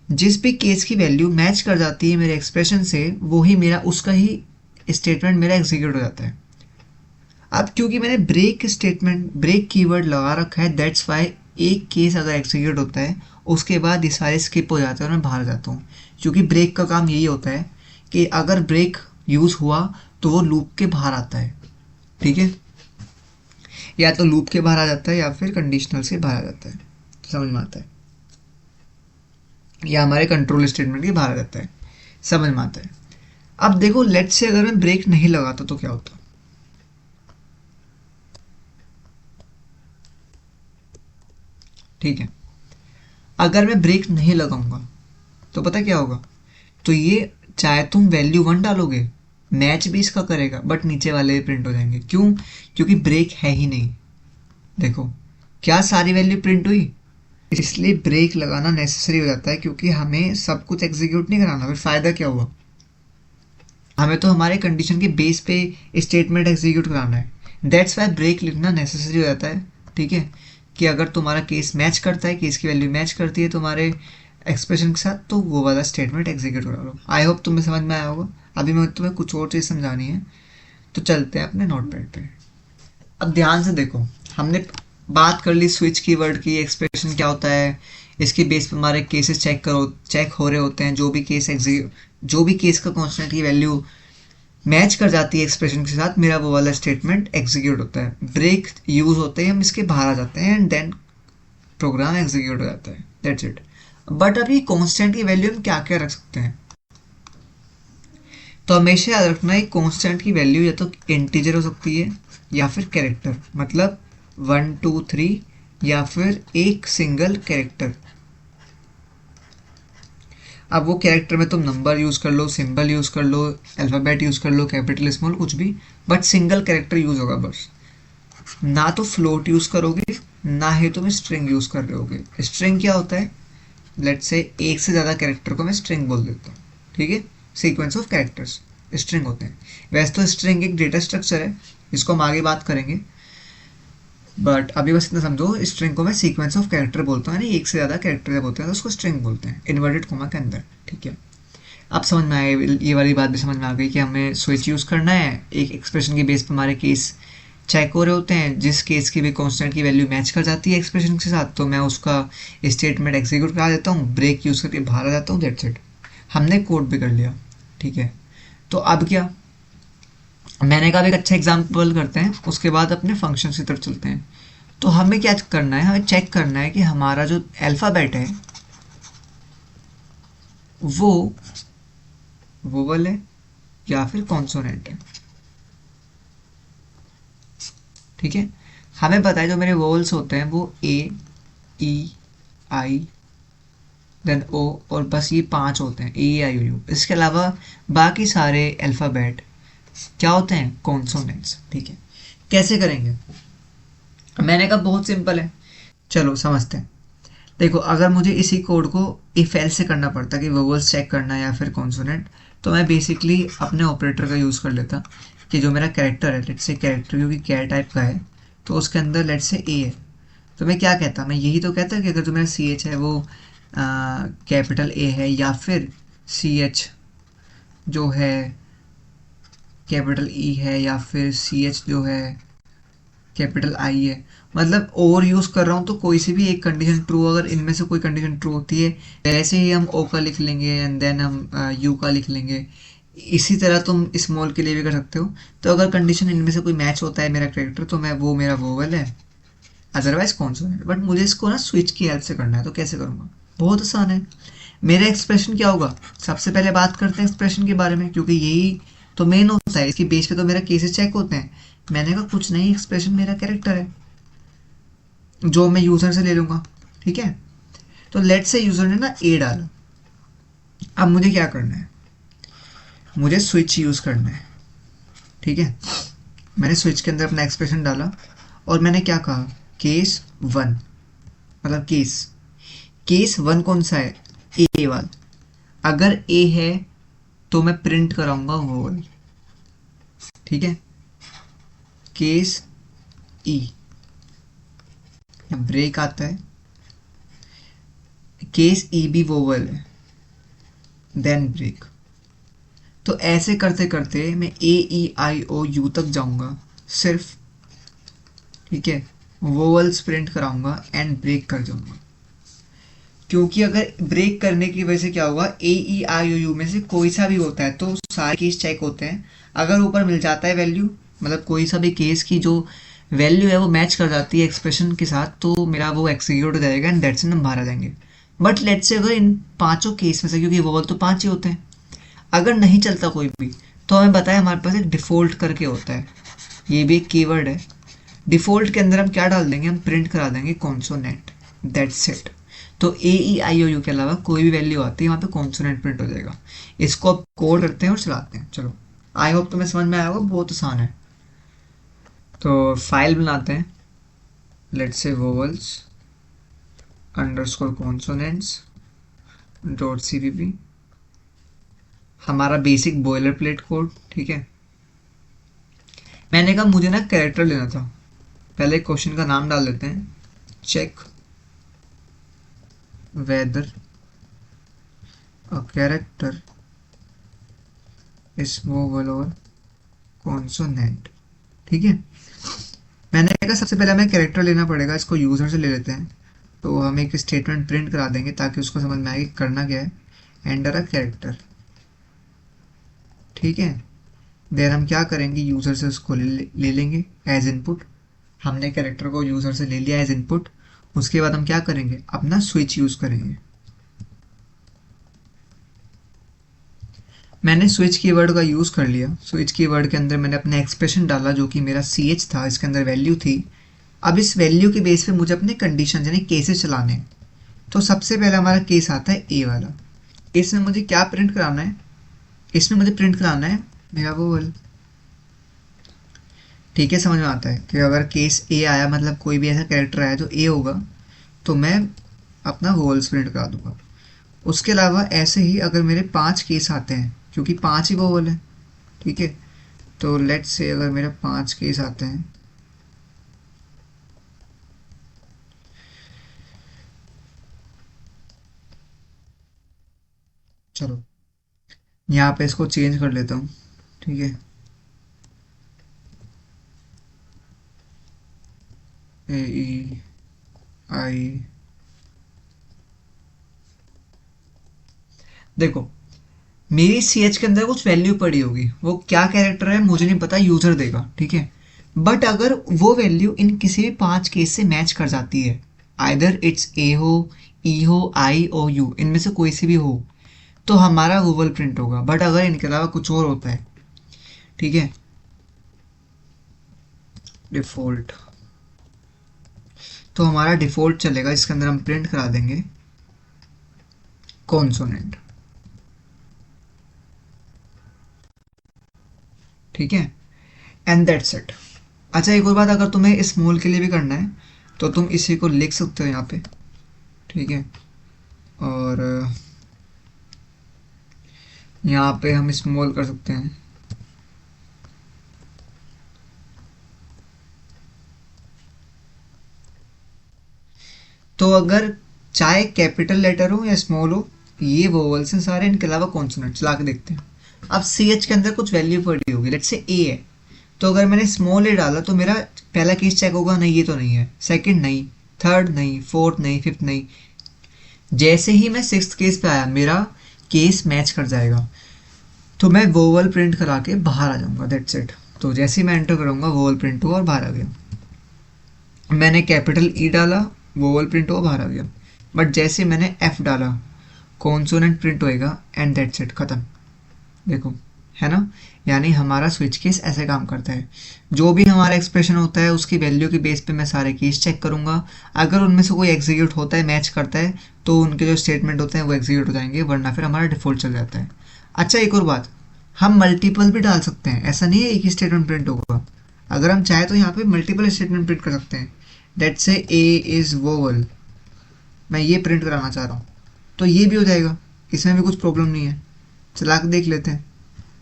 जिस भी केस की वैल्यू मैच कर जाती है मेरे एक्सप्रेशन से, वो ही मेरा, उसका ही स्टेटमेंट मेरा एग्जीक्यूट हो जाता है। अब क्योंकि मैंने ब्रेक स्टेटमेंट, ब्रेक कीवर्ड लगा रखा है, दैट्स वाई एक केस अगर एग्जीक्यूट होता है उसके बाद ये सारे स्किप हो जाते हैं और मैं बाहर जाता हूँ। क्योंकि ब्रेक का काम यही होता है कि अगर ब्रेक यूज़ हुआ तो वो लूप के बाहर आता है। ठीक है, या तो लूप के बाहर आ जाता है या फिर कंडीशनल से बाहर आ जाता है, समझ में आता है, या हमारे कंट्रोल स्टेटमेंट के बाहर आ जाता है, समझ में आता है। अब देखो, लेट्स से अगर मैं ब्रेक नहीं लगाता तो क्या होता? ठीक है, अगर मैं ब्रेक नहीं लगाऊंगा तो पता क्या होगा? तो ये, चाहे तुम वैल्यू 1 डालोगे, मैच भी इसका करेगा बट नीचे वाले भी प्रिंट हो जाएंगे। क्यों? क्योंकि ब्रेक है ही नहीं। देखो क्या सारी वैल्यू प्रिंट हुई, इसलिए ब्रेक लगाना नेसेसरी हो जाता है, क्योंकि हमें सब कुछ एग्जीक्यूट नहीं कराना। फिर फ़ायदा क्या हुआ? हमें तो हमारे कंडीशन के बेस पे स्टेटमेंट एग्जीक्यूट कराना है। दैट्स वाई ब्रेक लिखना नेसेसरी हो जाता है। ठीक है, कि अगर तुम्हारा केस मैच करता है, केस की वैल्यू मैच करती है तुम्हारे एक्सप्रेशन के साथ, तो वो वाला स्टेटमेंट एग्जीक्यूट करा लो। आई होप तुम्हें समझ में आया होगा। अभी मैं तुम्हें कुछ और चीज़ समझानी है, तो चलते हैं अपने नोटपैड पे। अब ध्यान से देखो, हमने बात कर ली स्विच कीवर्ड की, एक्सप्रेशन क्या होता है, इसके बेस पे हमारे केसेस चेक हो रहे होते हैं। जो भी केस का कांस्टेंट की वैल्यू मैच कर जाती है एक्सप्रेशन के साथ, मेरा वो वाला स्टेटमेंट एग्जीक्यूट होता है। ब्रेक यूज होते ही हम इसके बाहर आ जाते हैं एंड देन प्रोग्राम एग्जीक्यूट हो जाता है। That's it. बट अभी कांस्टेंट की वैल्यू हम क्या क्या रख सकते हैं? तो हमेशा याद रखना, एक कांस्टेंट की वैल्यू या तो इंटीजर हो सकती है या फिर कैरेक्टर, मतलब 1 2 3, या फिर एक सिंगल कैरेक्टर। अब वो कैरेक्टर में तुम नंबर यूज़ कर लो, सिंबल यूज़ कर लो, अल्फ़ाबेट यूज़ कर लो, कैपिटल स्मॉल कुछ भी, बट सिंगल कैरेक्टर यूज़ होगा बस। ना तो फ्लोट यूज़ करोगे, ना ही तुम स्ट्रिंग यूज़ कर रहे होगे। स्ट्रिंग क्या होता है? लेट्स से एक से ज़्यादा कैरेक्टर को मैं स्ट्रिंग बोल देता हूँ। ठीक है, सीक्वेंस ऑफ कैरेक्टर्स स्ट्रिंग होते हैं। वैसे तो स्ट्रिंग एक डेटा स्ट्रक्चर है, इसको हम आगे बात करेंगे, बट अभी बस इतना समझो, स्ट्रिंग को मैं सीक्वेंस ऑफ कैरेक्टर बोलता हूँ, यानी एक से ज़्यादा कैरेक्टर जब होते हैं तो उसको स्ट्रिंग बोलते हैं, इन्वर्टेड कोमा के अंदर। ठीक है, अब समझ में आए, ये वाली बात भी समझ में आ गई कि हमें स्विच यूज़ करना है। एक एक्सप्रेशन के बेस पर हमारे केस चेक हो रहे होते हैं, जिस केस की भी कांस्टेंट की वैल्यू मैच कर जाती है एक्सप्रेशन के साथ, तो मैं उसका स्टेटमेंट एग्जीक्यूट करा देता हूँ, ब्रेक यूज़ करके बाहर आ जाता हूँ। दैट्स इट, हमने कोड भी कर लिया। ठीक है, तो अब क्या, मैंने कहा एक अच्छा एग्जाम्पल करते हैं, उसके बाद अपने फंक्शन की तरफ चलते हैं। तो हमें क्या करना है, हमें चेक करना है कि हमारा जो अल्फ़ाबेट है वो वोवल है या फिर कॉन्सोनेंट है। ठीक है, हमें पता है जो मेरे वोवल्स होते हैं वो ए, ई, आई, देन ओ, और बस ये 5 होते हैं, ए आई ओ यू। इसके अलावा बाकी सारे अल्फ़ाबेट क्या होते हैं? कॉन्सोनेंट्स। ठीक है, कैसे करेंगे? मैंने कहा बहुत सिंपल है, चलो समझते हैं। देखो, अगर मुझे इसी कोड को इफ एल्स से करना पड़ता कि वोवल्स चेक करना या फिर कॉन्सोनेंट, तो मैं बेसिकली अपने ऑपरेटर का यूज़ कर लेता कि जो मेरा कैरेक्टर है, लेट्स से कैरेक्टर क्योंकि कैर टाइप का है, तो उसके अंदर लेट्स से ए है, तो मैं क्या कहता, मैं यही तो कहता कि अगर जो मेरा सी एच है वो कैपिटल ए है, या फिर सी एच जो है कैपिटल ई है, या फिर सी एच जो है कैपिटल आई है, मतलब और यूज़ कर रहा हूँ तो कोई सी भी एक कंडीशन ट्रू, अगर इनमें से कोई कंडीशन ट्रू होती है, वैसे ही हम ओ का लिख लेंगे एंड देन हम यू का लिख लेंगे। इसी तरह तुम स्मॉल के लिए भी कर सकते हो। तो अगर कंडीशन इनमें से कोई मैच होता है मेरा कैरेक्टर, तो मैं वो मेरा वोवल है, अदरवाइज कॉन्सोनेंट। बट मुझे इसको ना स्विच की हेल्प से करना है, तो कैसे करूँगा? बहुत आसान है। मेरा एक्सप्रेशन क्या होगा? सबसे पहले बात करते हैं एक्सप्रेशन के बारे में, क्योंकि यही तो मेन होता है, इसकी बेस पे तो मेरा केसेस चेक होते हैं। मैंने कहा कुछ नहीं, एक्सप्रेशन मेरा कैरेक्टर है जो मैं यूज़र से ले लूँगा। ठीक है, तो लेट से यूज़र ने ना ए डाला, अब मुझे क्या करना है? मुझे स्विच यूज़ करना है। ठीक है, मैंने स्विच के अंदर अपना एक्सप्रेशन डाला और मैंने क्या कहा? केस 1, मतलब केस 1 कौन सा है? ए वाला। अगर ए है तो मैं प्रिंट कराऊंगा वोवल। ठीक है, केस ई, ब्रेक आता है, केस ई भी वोवल है, देन ब्रेक। तो ऐसे करते करते मैं ए ई आई ओ यू तक जाऊंगा सिर्फ। ठीक है, वोवल्स प्रिंट कराऊंगा एंड ब्रेक कर जाऊंगा, क्योंकि अगर ब्रेक करने की वजह से क्या होगा, ए ई आई ओ यू में से कोई सा भी होता है तो सारे केस चेक होते हैं। अगर ऊपर मिल जाता है वैल्यू, मतलब कोई सा भी केस की जो वैल्यू है वो मैच कर जाती है एक्सप्रेशन के साथ, तो मेरा वो एक्सिक्यूट हो जाएगा एंड दैट्स हम बाहर आ जाएंगे। बट लेट्स से अगर इन पांचों केस में से, क्योंकि वोवल तो 5 ही होते हैं, अगर नहीं चलता कोई भी, तो हमें बताया हमारे पास एक डिफ़ॉल्ट करके होता है, ये भी एक कीवर्ड है। डिफ़ॉल्ट के अंदर हम क्या डाल देंगे? हम प्रिंट करा देंगे कॉन्सोनेंट, दैट्स इट। तो ए ई आई ओ यू के अलावा कोई भी वैल्यू आती है वहाँ पे कॉन्सोनेंट प्रिंट हो जाएगा। इसको अब कोड करते हैं और चलाते हैं। चलो, आई होप तुम्हें समझ में आया होगा, बहुत आसान है। तो फाइल बनाते हैं, let's say vowels underscore consonants dot cpp, हमारा बेसिक बॉयलर प्लेट कोड, ठीक है। मैंने कहा मुझे ना कैरेक्टर लेना था, पहले क्वेश्चन का नाम डाल देते हैं, check whether a character is vowel और कॉन्सोनेंट, ठीक है। मैंने कहा सबसे पहले हमें कैरेक्टर लेना पड़ेगा, इसको यूज़र से ले लेते हैं। तो हम एक स्टेटमेंट प्रिंट करा देंगे ताकि उसको समझ में आए कि करना क्या है, एंटर अ कैरेक्टर, ठीक है। देन हम क्या करेंगे, यूज़र से उसको ले लेंगे एज इनपुट। हमने कैरेक्टर को यूज़र से ले लिया एज इनपुट। उसके बाद हम क्या करेंगे, अपना स्विच यूज़ करेंगे। मैंने स्विच कीवर्ड का यूज़ कर लिया। स्विच कीवर्ड के अंदर मैंने अपना एक्सप्रेशन डाला जो कि मेरा सी एच था, इसके अंदर वैल्यू थी। अब इस वैल्यू के बेस पे मुझे अपने कंडीशन यानी केसेस चलाने हैं। तो सबसे पहले हमारा केस आता है ए वाला। इसमें मुझे क्या प्रिंट कराना है, इसमें मुझे प्रिंट कराना है मेरा वोवल, ठीक है। समझ में आता है कि अगर केस ए आया मतलब कोई भी ऐसा कैरेक्टर आया जो ए होगा तो मैं अपना वोवल्स प्रिंट करा दूंगा। उसके अलावा ऐसे ही अगर मेरे 5 केस आते हैं, क्योंकि 5 ही वोवल है, ठीक है। तो लेट्स से अगर मेरे 5 केस आते हैं, चलो यहाँ पे इसको चेंज कर लेता हूँ, ठीक है। ए ई आई, देखो मेरी सी एच के अंदर कुछ वैल्यू पड़ी होगी, वो क्या कैरेक्टर है मुझे नहीं पता, यूजर देगा, ठीक है। बट अगर वो वैल्यू इन किसी भी 5 केस से मैच कर जाती है, आइदर इट्स ए हो, ई हो, आई और यू, इनमें से कोई सी भी हो, तो हमारा वोवल प्रिंट होगा। बट अगर इनके अलावा कुछ और होता है, ठीक है, डिफॉल्ट, तो हमारा डिफॉल्ट चलेगा, इसके अंदर हम प्रिंट करा देंगे कॉन्सोनेंट, ठीक है। And that's it. अच्छा एक और बात, अगर तुम्हें स्मॉल के लिए भी करना है तो तुम इसी को लिख सकते हो यहाँ पे, ठीक है। और यहाँ पे हम स्मॉल कर सकते हैं, तो अगर चाहे कैपिटल लेटर हो या स्मॉल हो, ये वोवल्स हैं सारे, इनके अलावा कॉन्सोनेंट। चला के देखते हैं। अब सी एच के अंदर कुछ वैल्यू पड़ी होगी, लेट्स से ए है, तो अगर मैंने स्मॉल ए डाला तो मेरा पहला केस चेक होगा, नहीं ये तो नहीं है, सेकंड नहीं, थर्ड नहीं, फोर्थ नहीं, फिफ्थ नहीं। जैसे ही मैं सिक्स्थ केस पे आया मेरा केस मैच कर जाएगा, तो मैं वोवल प्रिंट करा के बाहर आ जाऊंगा, दैट्स इट। तो जैसे ही मैं एंटर करूंगा वोवल प्रिंट हुआ और बाहर आ गया। मैंने कैपिटल ई डाला, वोवल प्रिंट हुआ, बाहर आ गया। बट जैसे मैंने एफ डाला, कॉन्सोनेंट प्रिंट होएगा, एंड दैट्स इट, खत्म। देखो, है ना, यानी हमारा स्विच केस ऐसे काम करता है। जो भी हमारा एक्सप्रेशन होता है उसकी वैल्यू के बेस पे मैं सारे केस चेक करूंगा। अगर उनमें से कोई एग्जीक्यूट होता है, मैच करता है, तो उनके जो स्टेटमेंट होते हैं वो एग्जीक्यूट हो जाएंगे, वरना फिर हमारा डिफॉल्ट चल जाता है। अच्छा एक और बात, हम मल्टीपल भी डाल सकते हैं, ऐसा नहीं है एक ही स्टेटमेंट प्रिंट होगा। अगर हम चाहे तो यहाँ पे मल्टीपल स्टेटमेंट प्रिंट कर सकते हैं। डेट से ए इज वोवल, मैं ये प्रिंट कराना चाह रहा हूँ, तो ये भी हो जाएगा, इसमें भी कुछ प्रॉब्लम नहीं है। चला के देख लेते हैं।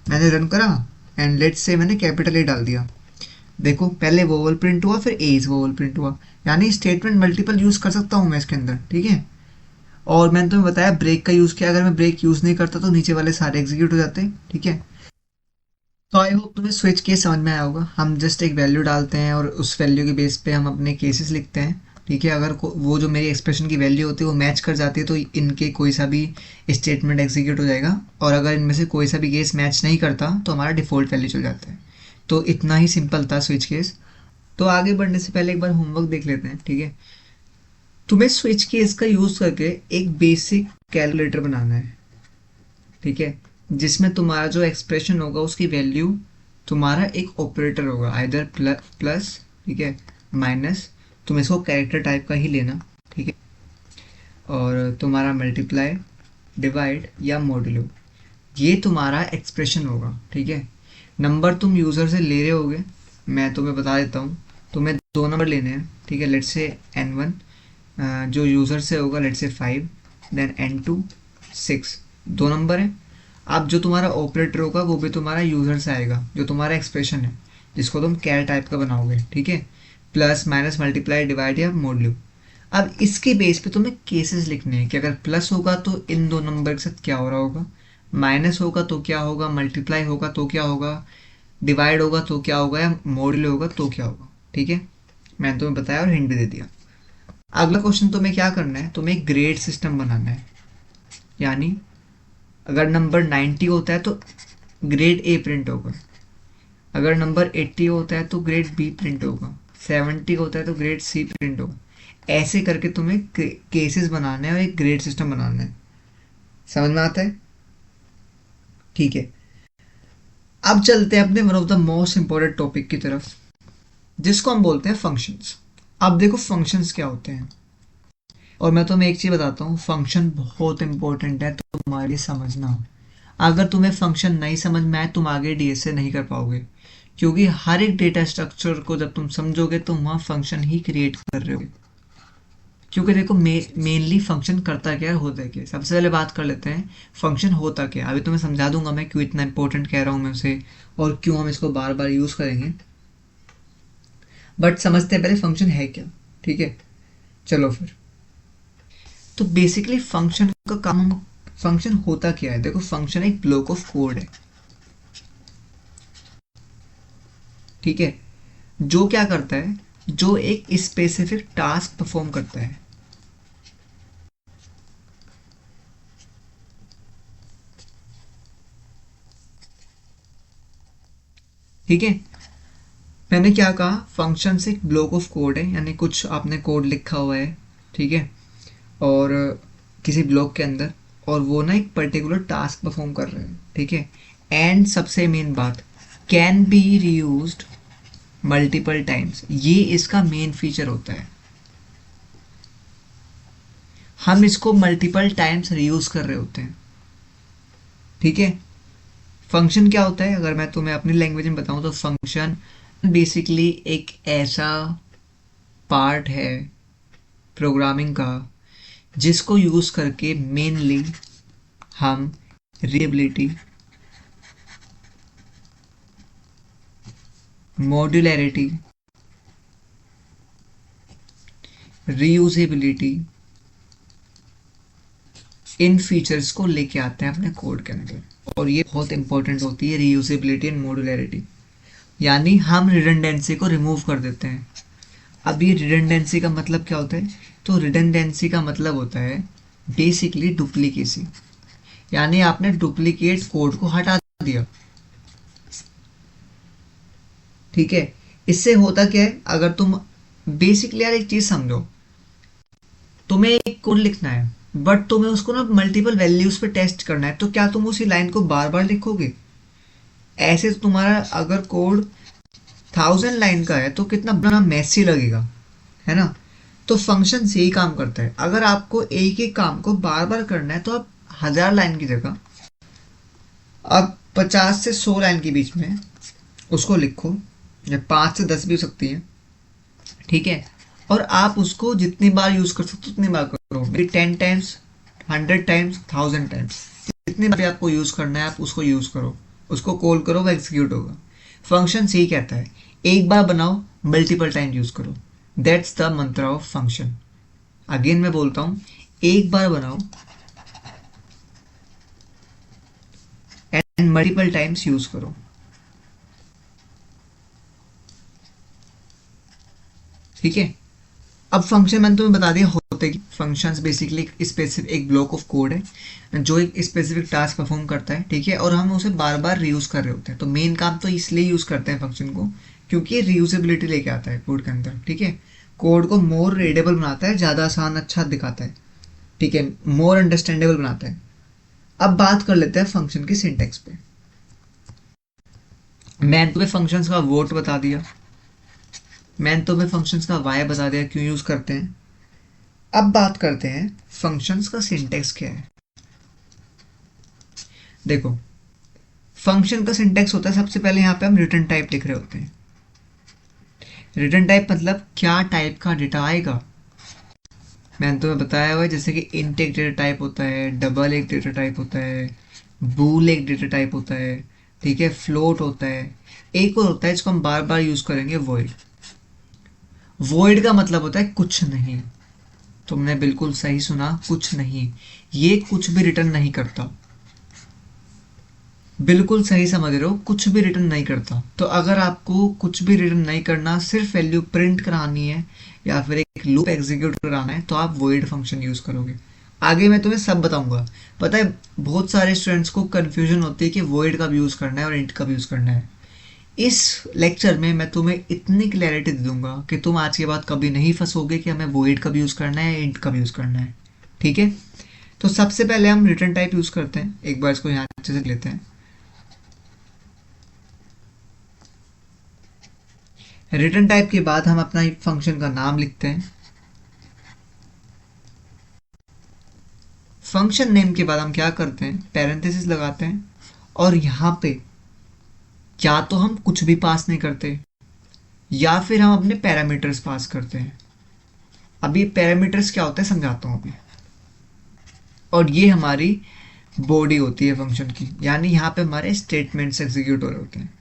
मैंने रन करा एंड लेट्स से मैंने कैपिटल ए डाल दिया। देखो पहले वोवल प्रिंट हुआ, फिर ए इज वोवल प्रिंट हुआ, यानी स्टेटमेंट मल्टीपल यूज कर सकता हूँ मैं इसके अंदर, ठीक है। और मैंने तुम्हें बताया ब्रेक का यूज किया, अगर मैं ब्रेक यूज नहीं करता तो नीचे वाले सारे एग्जीक्यूट हो जाते हैं, ठीक है। तो आई होप तुम्हें स्विच केस समझ में आया होगा। हम जस्ट एक वैल्यू डालते हैं और उस वैल्यू के बेस पे हम अपने केसेस लिखते हैं, ठीक है। अगर वो जो मेरी एक्सप्रेशन की वैल्यू होती है वो मैच कर जाती है तो इनके कोई सा भी स्टेटमेंट एग्जीक्यूट हो जाएगा, और अगर इनमें से कोई सा भी केस मैच नहीं करता तो हमारा डिफ़ॉल्ट वैल्यू चल जाता है। तो इतना ही सिंपल था स्विच केस। तो आगे बढ़ने से पहले एक बार होमवर्क देख लेते हैं, ठीक है। तुम्हें स्विच केस का यूज़ करके एक बेसिक कैलकुलेटर बनाना है, ठीक है, जिसमें तुम्हारा जो एक्सप्रेशन होगा उसकी वैल्यू तुम्हारा एक ऑपरेटर होगा, आइदर प्लस, ठीक है, माइनस, तुम इसको कैरेक्टर टाइप का ही लेना, ठीक है। और तुम्हारा मल्टीप्लाई, डिवाइड या मॉड्यूलो, ये तुम्हारा एक्सप्रेशन होगा, ठीक है। नंबर तुम यूज़र से ले रहे होगे, मैं तुम्हें बता देता हूँ। तुम्हें 2 नंबर लेने हैं, ठीक है। लेट्स से n1 जो यूज़र से होगा, let's say 5, then n2 6, 2 number है। अब जो तुम्हारा ऑपरेटर होगा वो भी तुम्हारा यूज़र से आएगा, जो तुम्हारा एक्सप्रेशन है जिसको तुम कैर टाइप का बनाओगे, ठीक है। प्लस माइनस मल्टीप्लाई डिवाइड या मोड। अब इसके बेस पे तुम्हें केसेस लिखने हैं कि अगर प्लस होगा तो इन 2 नंबर के साथ क्या हो रहा होगा, माइनस होगा तो क्या होगा, मल्टीप्लाई होगा तो क्या होगा, डिवाइड होगा तो क्या होगा, या मॉड्यूल होगा तो क्या होगा, ठीक है। मैंने तुम्हें बताया और हिंट भी दे दिया। अगला क्वेश्चन तुम्हें क्या करना है, तुम्हें एक ग्रेड सिस्टम बनाना है। यानी अगर नंबर 90 होता है तो ग्रेड ए प्रिंट होगा, अगर नंबर 80 होता है तो ग्रेड बी प्रिंट होगा, 70 होता है तो ग्रेड सी प्रिंट होगा। ऐसे करके तुम्हें केसेस बनाने हैं और एक ग्रेड सिस्टम बनाना है। समझ में आता है? ठीक है। अब चलते हैं अपने one of the most important topic की तरफ, जिसको हम बोलते हैं फंक्शंस। अब देखो फंक्शंस क्या होते हैं, और मैं तुम्हें एक चीज़ बताता हूँ, फंक्शन बहुत इंपॉर्टेंट है तुम्हारे लिए समझना। अगर तुम्हें फंक्शन नहीं समझ में आए तुम आगे डीएसए नहीं कर पाओगे, क्योंकि हर एक डेटा स्ट्रक्चर को जब तुम समझोगे तो वहाँ फंक्शन ही क्रिएट कर रहे हो। क्योंकि देखो मेनली फंक्शन करता क्या है, होता है क्या। सबसे पहले बात कर लेते हैं फंक्शन होता क्या। अभी तुम्हें समझा दूंगा मैं क्यों इतना इंपॉर्टेंट कह रहा हूँ मैं उसे, और क्यों हम इसको बार बार यूज़ करेंगे। बट समझते हैं पहले फंक्शन है क्या, ठीक है। चलो फिर, तो बेसिकली फंक्शन का काम, फंक्शन होता क्या है। देखो फंक्शन एक ब्लॉक ऑफ कोड है, ठीक है, जो क्या करता है, जो एक स्पेसिफिक टास्क परफॉर्म करता है। ठीक है, मैंने क्या कहा, फंक्शन से एक ब्लॉक ऑफ कोड है, यानी कुछ आपने कोड लिखा हुआ है, ठीक है, और किसी ब्लॉक के अंदर, और वो ना एक पर्टिकुलर टास्क परफॉर्म कर रहे हैं, ठीक है। एंड सबसे मेन बात, can be reused multiple times, ये इसका मेन फीचर होता है। हम इसको मल्टीपल टाइम्स रीयूज कर रहे होते हैं, ठीक है। फंक्शन क्या होता है, अगर मैं तुम्हें अपनी लैंग्वेज में बताऊं तो फंक्शन बेसिकली एक ऐसा पार्ट है प्रोग्रामिंग का जिसको यूज करके मेनली हम रीडेबिलिटी, मॉड्यूलैरिटी, रीयूजेबिलिटी, इन फीचर्स को लेके आते हैं अपने कोड के अंदर। और ये बहुत इंपॉर्टेंट होती है रीयूजेबिलिटी एंड मॉड्यूलैरिटी, यानी हम रिडंडेंसी को रिमूव कर देते हैं। अब ये रिडंडेंसी का मतलब क्या होता है, तो रिडंडेंसी का मतलब होता है बेसिकली डुप्लीकेसी, यानी आपने डुप्लीकेट कोड को हटा दिया, ठीक है। इससे होता क्या है, अगर तुम बेसिकली यार एक चीज समझो, तुम्हें एक कोड लिखना है बट तुम्हें उसको ना मल्टीपल वैल्यूज पे टेस्ट करना है, तो क्या तुम उसी लाइन को बार बार लिखोगे? ऐसे तो तुम्हारा अगर कोड 1000 लाइन का है तो कितना बड़ा मैसी लगेगा, है ना। तो फंक्शन यही काम करता है, अगर आपको एक ही काम को बार बार करना है तो आप 1000 लाइन की जगह अब 50 से 100 लाइन के बीच में उसको लिखो, या 5 से 10 भी हो सकती है, ठीक है। और आप उसको जितनी बार यूज कर सकते हो उतनी बार करो, मेरी 10 टाइम्स, 100 टाइम्स, 1000 टाइम्स, जितनी बार भी आपको यूज करना है आप उसको यूज करो, उसको कॉल करो, वो एग्जीक्यूट होगा। फंक्शन यही कहता है, एक बार बनाओ, मल्टीपल टाइम यूज करो, दैट्स द मंत्र ऑफ फंक्शन। अगेन मैं बोलता हूं, एक बार बनाओ एंड मल्टीपल टाइम्स यूज करो, ठीक है। अब फंक्शन मैंने तुम्हें बता दिया होते कि फंक्शंस बेसिकली स्पेसिफिक एक ब्लॉक ऑफ कोड है जो एक स्पेसिफिक टास्क परफॉर्म करता है, ठीक है, और हम उसे बार बार रीयूज कर रहे होते हैं। तो मेन काम तो इसलिए यूज करते हैं फंक्शन को क्योंकि ये रीयूजेबिलिटी लेके आता है कोड के अंदर, ठीक है। कोड को मोर रीडेबल बनाता है, ज़्यादा आसान अच्छा दिखाता है, ठीक है, मोर अंडरस्टैंडेबल बनाता है। अब बात कर लेते हैं फंक्शन की सिंटेक्स पे। मैंने तुम्हें फंक्शंस का वोट बता दिया, मैंने तुम्हें फंक्शंस का वाई बता दिया क्यों यूज करते हैं। अब बात करते हैं फंक्शंस का सिंटेक्स क्या है। देखो फंक्शन का सिंटेक्स होता है, सबसे पहले यहाँ पे हम रिटर्न टाइप लिख रहे होते हैं। रिटर्न टाइप मतलब क्या टाइप का डेटा आएगा। मैंने तुम्हें बताया हुआ है जैसे कि इंट एक डेटा टाइप होता है, डबल एक डेटा टाइप होता है, बूल एक डेटा टाइप होता है, ठीक है, फ्लोट होता है, एक और होता है जिसको हम बार बार यूज करेंगे, वॉइड। वॉइड का मतलब होता है कुछ नहीं। तुमने बिल्कुल सही सुना, कुछ नहीं। ये कुछ भी रिटर्न नहीं करता। बिल्कुल सही समझ रहे हो, कुछ भी रिटर्न नहीं करता। तो अगर आपको कुछ भी रिटर्न नहीं करना, सिर्फ वैल्यू प्रिंट करानी है या फिर एक लूप एग्जीक्यूट कराना है, तो आप वॉइड फंक्शन यूज करोगे। आगे मैं तुम्हें सब बताऊंगा। पता है बहुत सारे स्टूडेंट्स को कंफ्यूजन होती है कि वॉइड कब यूज करना है और इंट कब यूज करना है। इस लेक्चर में मैं तुम्हें इतनी क्लैरिटी दे दूंगा कि तुम आज के बाद कभी नहीं फंसोगे कि हमें वॉइड कब यूज करना है, इंट कब यूज करना है। ठीक है, तो सबसे पहले हम रिटर्न टाइप यूज करते हैं। एक बार इसको यहाँ अच्छे से लेते हैं। रिटर्न टाइप के बाद हम अपना फंक्शन का नाम लिखते हैं। फंक्शन नेम के बाद हम क्या करते हैं, पैरेंथेसिस लगाते हैं। और यहाँ पे या तो हम कुछ भी पास नहीं करते या फिर हम अपने पैरामीटर्स पास करते हैं। अभी पैरामीटर्स क्या होता है समझाता हूँ अभी। और ये हमारी बॉडी होती है फंक्शन की, यानी यहाँ पे हमारे स्टेटमेंट्स एग्जीक्यूट हो रहे होते हैं।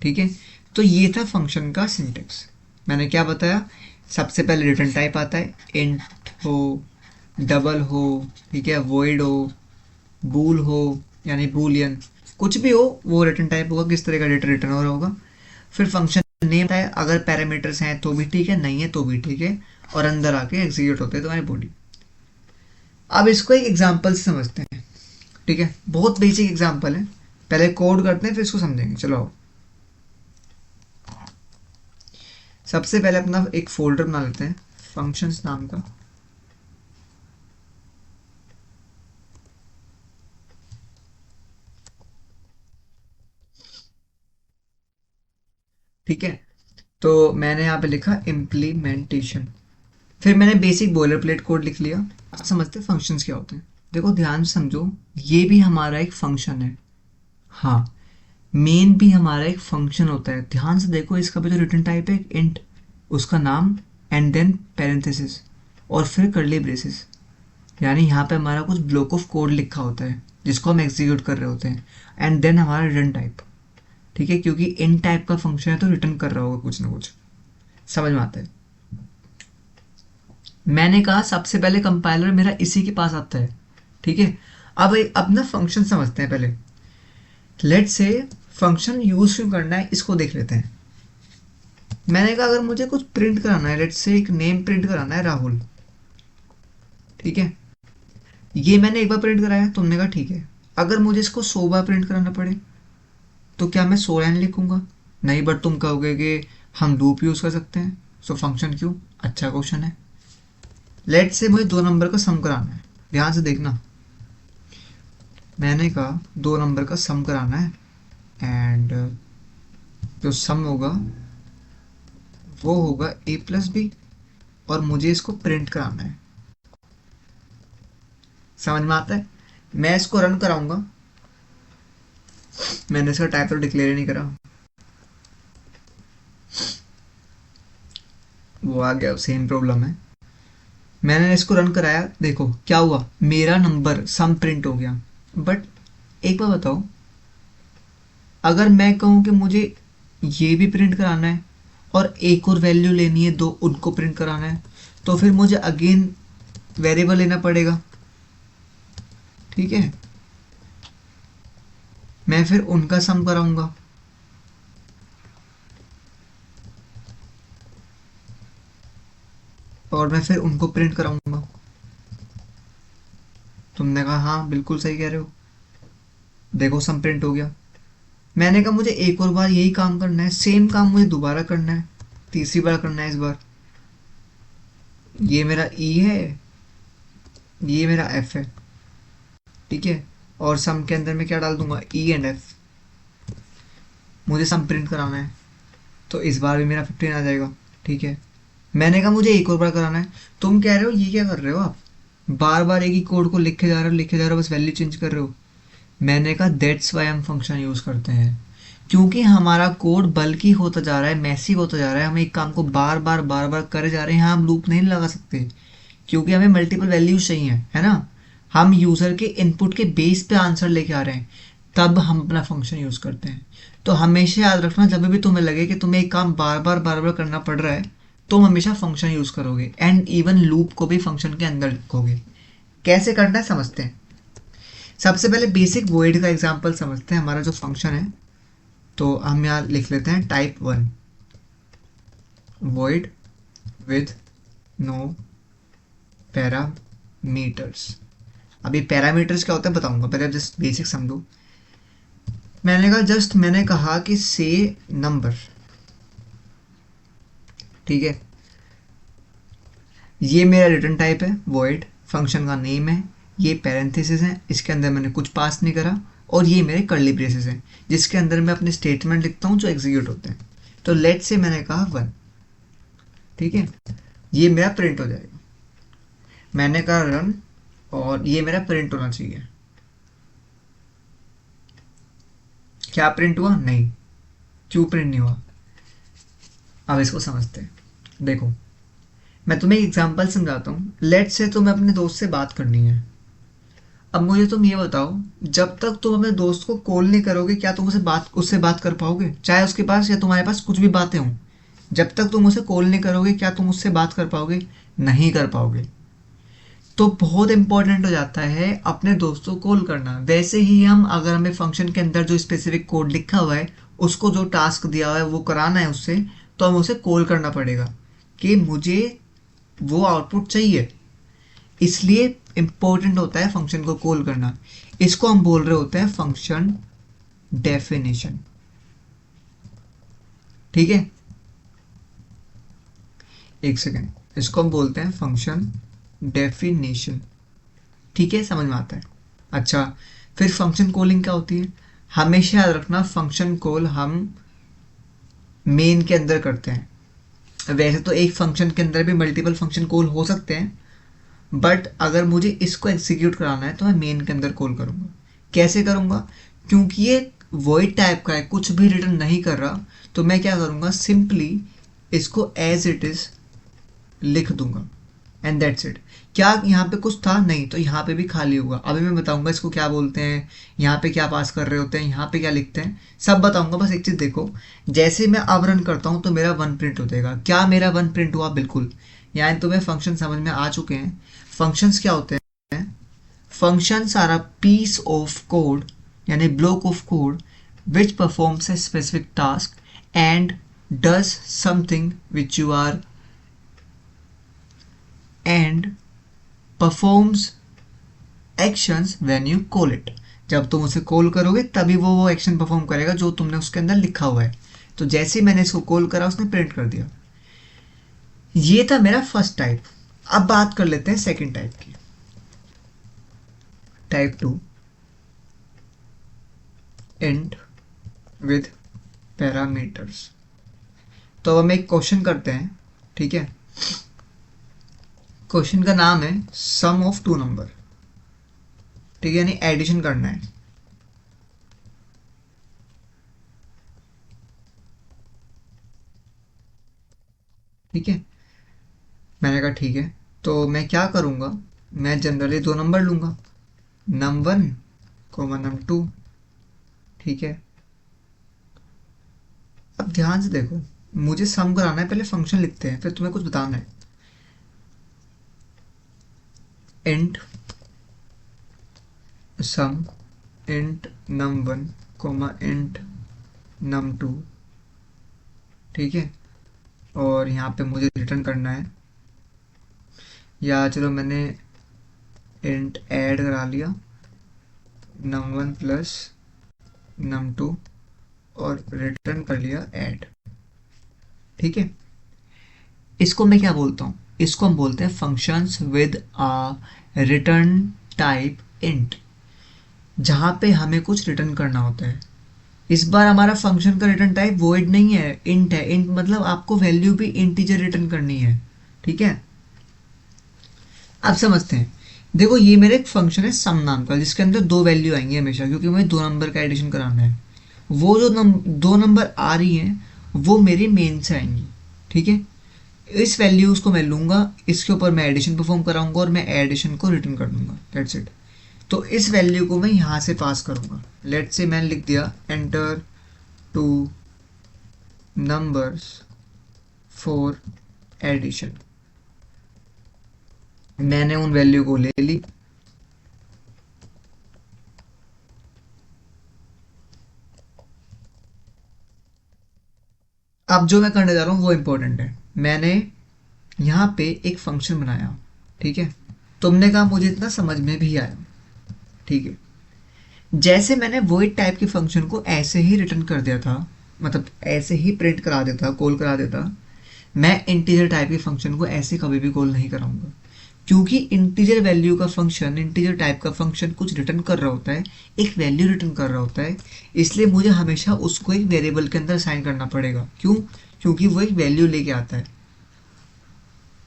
ठीक है, तो ये था फंक्शन का सिंटेक्स। मैंने क्या बताया, सबसे पहले रिटर्न टाइप आता है, इंट हो, डबल हो, ठीक है, वॉइड हो, बूल हो यानी बूलियन, कुछ भी हो वो रिटर्न टाइप होगा, किस तरह का डेटा रिटर्न हो रहा होगा। फिर फंक्शन नेम है, अगर पैरामीटर्स हैं तो भी ठीक है, नहीं है तो भी ठीक है, और अंदर आके एग्जीक्यूट होते हैं तुम्हारी बॉडी। अब इसको एक एग्जांपल से समझते हैं। ठीक है, बहुत बेसिक एग्जांपल है, पहले कोड करते हैं फिर इसको समझेंगे। चलो आओ। सबसे पहले अपना एक फोल्डर बना लेते हैं फंक्शंस नाम का। ठीक है, तो मैंने यहाँ पे लिखा इम्प्लीमेंटेशन। फिर मैंने बेसिक बॉयलर प्लेट कोड लिख लिया। आप समझते हैं फंक्शंस क्या होते हैं। देखो ध्यान से समझो, ये भी हमारा एक फंक्शन है। हाँ, मेन भी हमारा एक फंक्शन होता है। ध्यान से देखो, इसका भी तो रिटर्न टाइप है इंट, उसका नाम एंड देन पैरेंथेसिस और फिर कर्ली ब्रेसेस। यानी यहाँ पे हमारा कुछ ब्लॉक ऑफ कोड लिखा होता है जिसको हम एग्जीक्यूट कर रहे होते हैं, एंड देन हमारा रिटर्न टाइप। ठीक है, क्योंकि इन टाइप का फंक्शन है तो रिटर्न कर रहा होगा कुछ ना कुछ। समझ में आता है। मैंने कहा सबसे पहले कंपाइलर मेरा इसी के पास आता है। ठीक है, अब ना फंक्शन समझते हैं पहले। लेट से फंक्शन यूज क्यों करना है इसको देख लेते हैं। मैंने कहा अगर मुझे कुछ प्रिंट कराना है, लेट से एक नेम प्रिंट कराना है राहुल। ठीक है, ये मैंने एक बार प्रिंट कराया, तुमने कहा ठीक है। अगर मुझे इसको 100 बार प्रिंट कराना पड़े तो क्या मैं 100 लाइन लिखूंगा? नहीं, बट तुम कहोगे कि हम लूप यूज कर सकते हैं। सो फंक्शन क्यों? अच्छा क्वेश्चन है। लेट से मुझे 2 नंबर का सम कराना है, ध्यान से देखना। मैंने कहा 2 नंबर का सम कराना है, एंड जो सम होगा वो होगा a प्लस बी, और मुझे इसको प्रिंट कराना है। समझ में आता है? मैं इसको रन कराऊंगा। मैंने इसका टाइप तो डिक्लेयर नहीं करा, वो आ गया, सेम प्रॉब्लम है। मैंने इसको रन कराया, देखो क्या हुआ, मेरा नंबर सम प्रिंट हो गया। बट एक बार बताओ, अगर मैं कहूँ कि मुझे ये भी प्रिंट कराना है और एक और वैल्यू लेनी है, 2 उनको प्रिंट कराना है, तो फिर मुझे अगेन वेरिएबल लेना पड़ेगा। ठीक है, मैं फिर उनका सम कराऊंगा। और मैं फिर उनको प्रिंट कराऊंगा। तुमने कहा हाँ बिल्कुल सही कह रहे हो, देखो सम प्रिंट हो गया। मैंने कहा मुझे एक और बार यही काम करना है, सेम काम मुझे दोबारा करना है, तीसरी बार करना है इस बार। ये मेरा ई है, ये मेरा एफ है। ठीक है, और सम के अंदर मैं क्या डाल दूंगा, ई एंड एफ। मुझे सम प्रिंट कराना है, तो इस बार भी मेरा 15 आ जाएगा। ठीक है, मैंने कहा मुझे एक और बार कराना है। तुम कह रहे हो ये क्या कर रहे हो आप, बार बार एक ही कोड को लिखे जा रहे हो, लिखे जा रहे हो, बस वैल्यू चेंज कर रहे हो। मैंने कहा दैट्स वाई हम फंक्शन यूज़ करते हैं, क्योंकि हमारा कोड बल्कि होता जा रहा है, मैसी होता जा रहा है, हम एक काम को बार बार करे जा रहे हैं। यहाँ हम लूप नहीं लगा सकते क्योंकि हमें मल्टीपल वैल्यूज चाहिए, है ना। हम यूज़र के इनपुट के बेस पे आंसर लेके आ रहे हैं, तब हम अपना फंक्शन यूज़ करते हैं। तो हमेशा याद रखना, जब भी तुम्हें लगे कि तुम्हें एक काम बार बार करना पड़ रहा है, तुम हमेशा फंक्शन यूज़ करोगे, एंड इवन लूप को भी फंक्शन के अंदर लिखोगे। कैसे करना है समझते हैं। सबसे पहले बेसिक वॉइड का एग्जांपल समझते हैं। हमारा जो फंक्शन है, तो हम यहाँ लिख लेते हैं type 1 void with no parameters. अभी पैरामीटर्स क्या होता है बताऊंगा, पहले जस्ट बेसिक समझो। मैंने कहा कि से नंबर, ठीक है। ये मेरा रिटर्न टाइप है वॉइड, फंक्शन का नेम है, ये पैरेंथेसिस है, इसके अंदर मैंने कुछ पास नहीं करा, और ये मेरे कर्ली ब्रेसेस हैं जिसके अंदर मैं अपने स्टेटमेंट लिखता हूँ जो एग्जीक्यूट होते हैं। तो लेट से मैंने कहा 1, ठीक है, ये मेरा प्रिंट हो जाएगा। मैंने कहा रन, और ये मेरा प्रिंट होना चाहिए। क्या प्रिंट हुआ? नहीं। क्यों प्रिंट नहीं हुआ? अब इसको समझते हैं। देखो, मैं तुम्हें एक एग्जांपल समझाता हूँ। लेट से तुम्हें अपने दोस्त से बात करनी है। अब मुझे तुम ये बताओ, जब तक तुम अपने दोस्त को कॉल नहीं करोगे, क्या तुम उससे बात कर पाओगे? चाहे उसके पास या तुम्हारे पास कुछ भी बातें हों, जब तक तुम उसे कॉल नहीं करोगे, क्या तुम उससे बात कर पाओगे? नहीं कर पाओगे। तो बहुत इंपॉर्टेंट हो जाता है अपने दोस्तों को कॉल करना। वैसे ही हम, अगर हमें फंक्शन के अंदर जो स्पेसिफिक कोड लिखा हुआ है, उसको जो टास्क दिया हुआ है वो कराना है उससे, तो हम उसे कॉल करना पड़ेगा कि मुझे वो आउटपुट चाहिए। इसलिए इंपॉर्टेंट होता है फंक्शन को कॉल करना। इसको हम बोल रहे होते हैं फंक्शन डेफिनेशन, ठीक है। एक सेकेंड, इसको हम बोलते हैं फंक्शन डेफिनेशन, ठीक है, समझ में आता है। अच्छा, फिर फंक्शन कॉलिंग क्या होती है? हमेशा याद रखना, फंक्शन कॉल हम मेन के अंदर करते हैं। वैसे तो एक फंक्शन के अंदर भी मल्टीपल फंक्शन कॉल हो सकते हैं, बट अगर मुझे इसको एग्जीक्यूट कराना है तो मैं मेन के अंदर कॉल करूँगा। कैसे करूँगा? क्योंकि ये वॉइड टाइप का है, कुछ भी रिटर्न नहीं कर रहा, तो मैं क्या करूँगा, सिंपली इसको एज इट इज़ लिख दूंगा, एंड दैट्स इट। क्या यहाँ पे कुछ था? नहीं, तो यहाँ पे भी खाली होगा। अभी मैं बताऊंगा इसको क्या बोलते हैं, यहाँ पे क्या पास कर रहे होते हैं, यहाँ पे क्या लिखते हैं, सब बताऊंगा। बस एक चीज़ देखो, जैसे मैं अब रन करता हूँ तो मेरा 1 प्रिंट हो जाएगा। क्या मेरा 1 प्रिंट हुआ? बिल्कुल। यानी तुम्हें फंक्शन समझ में आ चुके हैं। फंक्शंस क्या होते हैं? Functions are a piece of code, यानी block of code which performs a specific task and does something which you are and performs actions when you call it। जब तुम उसे कॉल करोगे तभी वो एक्शन परफॉर्म करेगा जो तुमने उसके अंदर लिखा हुआ है। तो जैसे ही मैंने इसको कॉल करा, उसने प्रिंट कर दिया। ये था मेरा फर्स्ट टाइप। अब बात कर लेते हैं सेकंड टाइप की, टाइप 2 int with parameters। तो अब हम एक क्वेश्चन करते हैं, ठीक है। क्वेश्चन का नाम है सम ऑफ 2 नंबर, ठीक है, यानी एडिशन करना है। ठीक है, मैंने कहा ठीक है। तो मैं क्या करूँगा, मैं जनरली 2 नंबर लूँगा, num1 num2, ठीक है। अब ध्यान से देखो, मुझे सम कराना है, पहले फंक्शन लिखते हैं, फिर तुम्हें कुछ बताना है। int sum int num1 int num2, ठीक है। और यहाँ पे मुझे रिटर्न करना है, या चलो मैंने int ऐड करा लिया num1 प्लस num2 और रिटर्न कर लिया ऐड, ठीक है। इसको मैं क्या बोलता हूँ? इसको हम बोलते हैं functions with a return type int, जहाँ पे हमें कुछ रिटर्न करना होता है। इस बार हमारा फंक्शन का रिटर्न टाइप वॉइड नहीं है, इंट है। इंट मतलब आपको वैल्यू भी इंटीजर रिटर्न करनी है, ठीक है। अब समझते हैं, देखो ये मेरा एक फंक्शन है सम नाम का, जिसके अंदर दो वैल्यू आएंगी हमेशा, क्योंकि मुझे दो नंबर का एडिशन कराना है। वो जो दो नंबर आ रही हैं वो मेरी मेन से आएंगी, ठीक है। इस वैल्यूज को मैं लूंगा, इसके ऊपर मैं एडिशन परफॉर्म कराऊंगा और मैं एडिशन को रिटर्न कर दूंगा, दैट्स इट। तो इस वैल्यू को मैं यहाँ से पास करूंगा। लेट से मैंने लिख दिया enter two numbers for addition. मैंने उन वैल्यू को ले ली। अब जो मैं करने जा रहा हूँ वो इंपॉर्टेंट है। मैंने यहाँ पे एक फंक्शन बनाया, ठीक है। तुमने कहा मुझे इतना समझ में भी आया, ठीक है। जैसे मैंने वही टाइप के फंक्शन को ऐसे ही रिटर्न कर दिया था, मतलब ऐसे ही प्रिंट करा देता, कॉल करा देता, मैं इंटीजर टाइप के फंक्शन को ऐसे कभी भी कॉल नहीं कराऊंगा, क्योंकि इंटीजर वैल्यू का फंक्शन, इंटीजर टाइप का फंक्शन कुछ रिटर्न कर रहा होता है, एक वैल्यू रिटर्न कर रहा होता है। इसलिए मुझे हमेशा उसको एक वेरिएबल के अंदर साइन करना पड़ेगा। क्यों? क्योंकि वो एक वैल्यू लेके आता है।